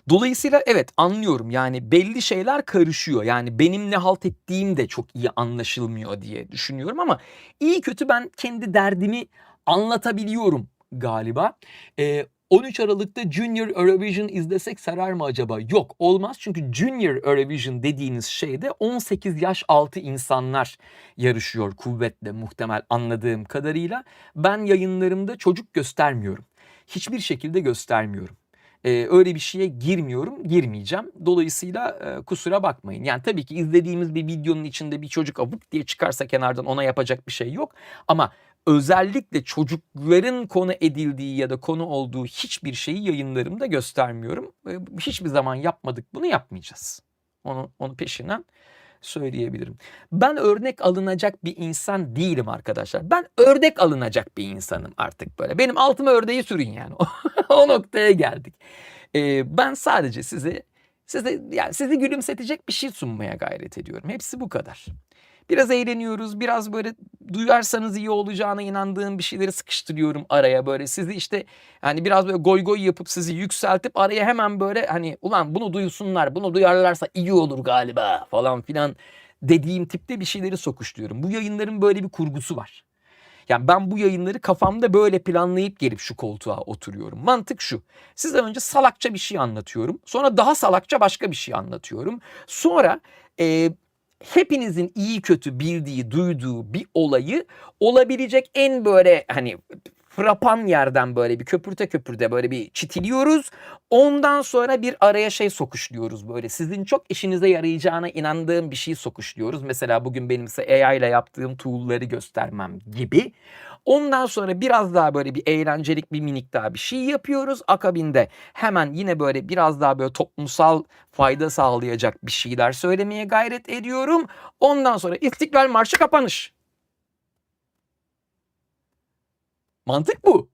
Dolayısıyla evet, anlıyorum yani belli şeyler karışıyor. Yani benim ne halt ettiğim de çok iyi anlaşılmıyor diye düşünüyorum ama iyi kötü ben kendi derdimi anlatabiliyorum galiba. 13 Aralık'ta Junior Eurovision izlesek sarar mı acaba? Yok, olmaz, çünkü Junior Eurovision dediğiniz şeyde 18 yaş altı insanlar yarışıyor kuvvetle muhtemel anladığım kadarıyla. Ben yayınlarımda çocuk göstermiyorum. Hiçbir şekilde göstermiyorum. Öyle bir şeye girmeyeceğim. Dolayısıyla kusura bakmayın. Yani tabii ki izlediğimiz bir videonun içinde bir çocuk avuk diye çıkarsa kenardan ona yapacak bir şey yok. Ama özellikle çocukların konu edildiği ya da konu olduğu hiçbir şeyi yayınlarımda göstermiyorum. Hiçbir zaman yapmadık, bunu yapmayacağız. Onu peşinden söyleyebilirim. Ben örnek alınacak bir insan değilim arkadaşlar. Ben ördek alınacak bir insanım artık böyle. Benim altıma ördeği sürün yani. O noktaya geldik. Ben sadece sizi gülümsetecek bir şey sunmaya gayret ediyorum. Hepsi bu kadar. Biraz eğleniyoruz, biraz böyle duyarsanız iyi olacağına inandığım bir şeyleri sıkıştırıyorum araya böyle. Sizi işte hani biraz böyle goy goy yapıp sizi yükseltip araya hemen böyle hani ulan bunu duysunlar, bunu duyarlarsa iyi olur galiba falan filan dediğim tipte bir şeyleri sokuşturuyorum. Bu yayınların böyle bir kurgusu var. Yani ben bu yayınları kafamda böyle planlayıp gelip şu koltuğa oturuyorum. Mantık şu. Size önce salakça bir şey anlatıyorum. Sonra daha salakça başka bir şey anlatıyorum. Sonra hepinizin iyi kötü bildiği, duyduğu bir olayı olabilecek en böyle hani frapan yerden böyle bir köpürte böyle bir çitiliyoruz. Ondan sonra bir araya şey sokuşluyoruz böyle. Sizin çok işinize yarayacağına inandığım bir şey sokuşluyoruz. Mesela bugün benim size AI ile yaptığım tool'ları göstermem gibi. Ondan sonra biraz daha böyle bir eğlencelik bir minik daha bir şey yapıyoruz. Akabinde hemen yine böyle biraz daha böyle toplumsal fayda sağlayacak bir şeyler söylemeye gayret ediyorum. Ondan sonra İstiklal Marşı kapanış. Mantık bu.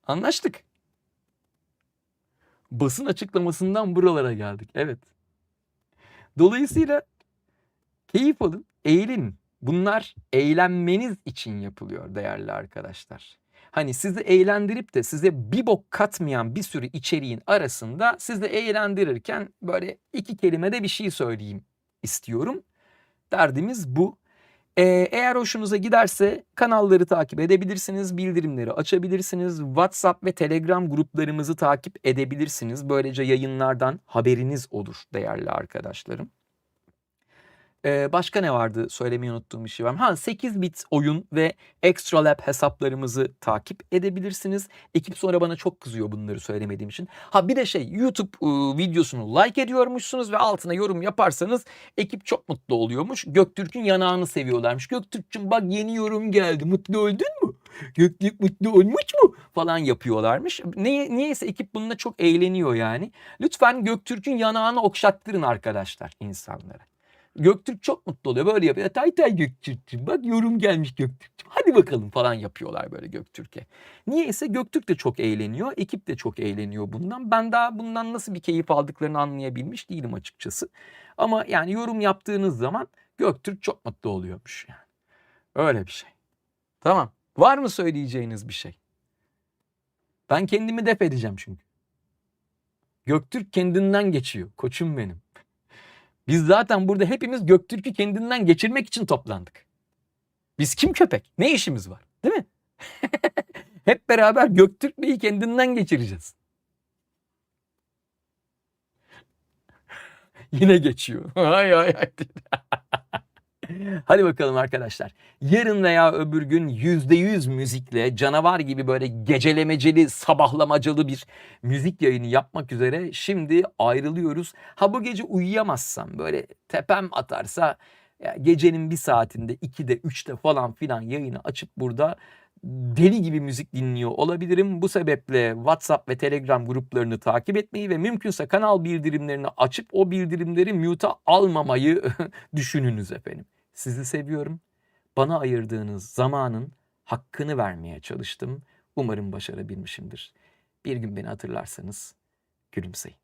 Anlaştık. Basın açıklamasından buralara geldik. Evet. Dolayısıyla keyif alın, eğlenin. Bunlar eğlenmeniz için yapılıyor değerli arkadaşlar. Hani sizi eğlendirip de size bir bok katmayan bir sürü içeriğin arasında sizi eğlendirirken böyle 2 kelimede bir şey söyleyeyim istiyorum. Derdimiz bu. Eğer hoşunuza giderse kanalları takip edebilirsiniz, bildirimleri açabilirsiniz, WhatsApp ve Telegram gruplarımızı takip edebilirsiniz. Böylece yayınlardan haberiniz olur değerli arkadaşlarım. Başka ne vardı? Söylemeyi unuttuğum bir şey var mı? 8 bit oyun ve Extra Lab hesaplarımızı takip edebilirsiniz. Ekip sonra bana çok kızıyor bunları söylemediğim için. Bir de YouTube videosunu like ediyormuşsunuz ve altına yorum yaparsanız ekip çok mutlu oluyormuş. Göktürk'ün yanağını seviyorlarmış. Göktürk'cüm bak yeni yorum geldi. Mutlu oldun mu? Göktürk mutlu olmuş mu? Falan yapıyorlarmış. Niyeyse ekip bununla çok eğleniyor yani. Lütfen Göktürk'ün yanağını okşattırın arkadaşlar insanlara. Göktürk çok mutlu oluyor. Böyle yapıyor. Tay Göktürk'cüm bak yorum gelmiş Göktürk'cüm. Hadi bakalım falan yapıyorlar böyle Göktürk'e. Niyeyse Göktürk de çok eğleniyor. Ekip de çok eğleniyor bundan. Ben daha bundan nasıl bir keyif aldıklarını anlayabilmiş değilim açıkçası. Ama yani yorum yaptığınız zaman Göktürk çok mutlu oluyormuş yani. Öyle bir şey. Tamam. Var mı söyleyeceğiniz bir şey? Ben kendimi def edeceğim çünkü. Göktürk kendinden geçiyor. Koçum benim. Biz zaten burada hepimiz Göktürk'ü kendinden geçirmek için toplandık. Biz kim köpek? Ne işimiz var? Değil mi? Hep beraber Göktürk Bey'i kendinden geçireceğiz. Yine geçiyor. Ay. Hadi bakalım arkadaşlar. Yarın veya öbür gün %100 müzikle canavar gibi böyle gecelemeceli, sabahlamacalı bir müzik yayını yapmak üzere şimdi ayrılıyoruz. Bu gece uyuyamazsam böyle tepem atarsa gecenin bir saatinde 2'de 3'te falan filan yayını açıp burada deli gibi müzik dinliyor olabilirim. Bu sebeple WhatsApp ve Telegram gruplarını takip etmeyi ve mümkünse kanal bildirimlerini açıp o bildirimleri mute'a almamayı düşününüz efendim. Sizi seviyorum. Bana ayırdığınız zamanın hakkını vermeye çalıştım. Umarım başarabilmişimdir. Bir gün beni hatırlarsanız gülümseyin.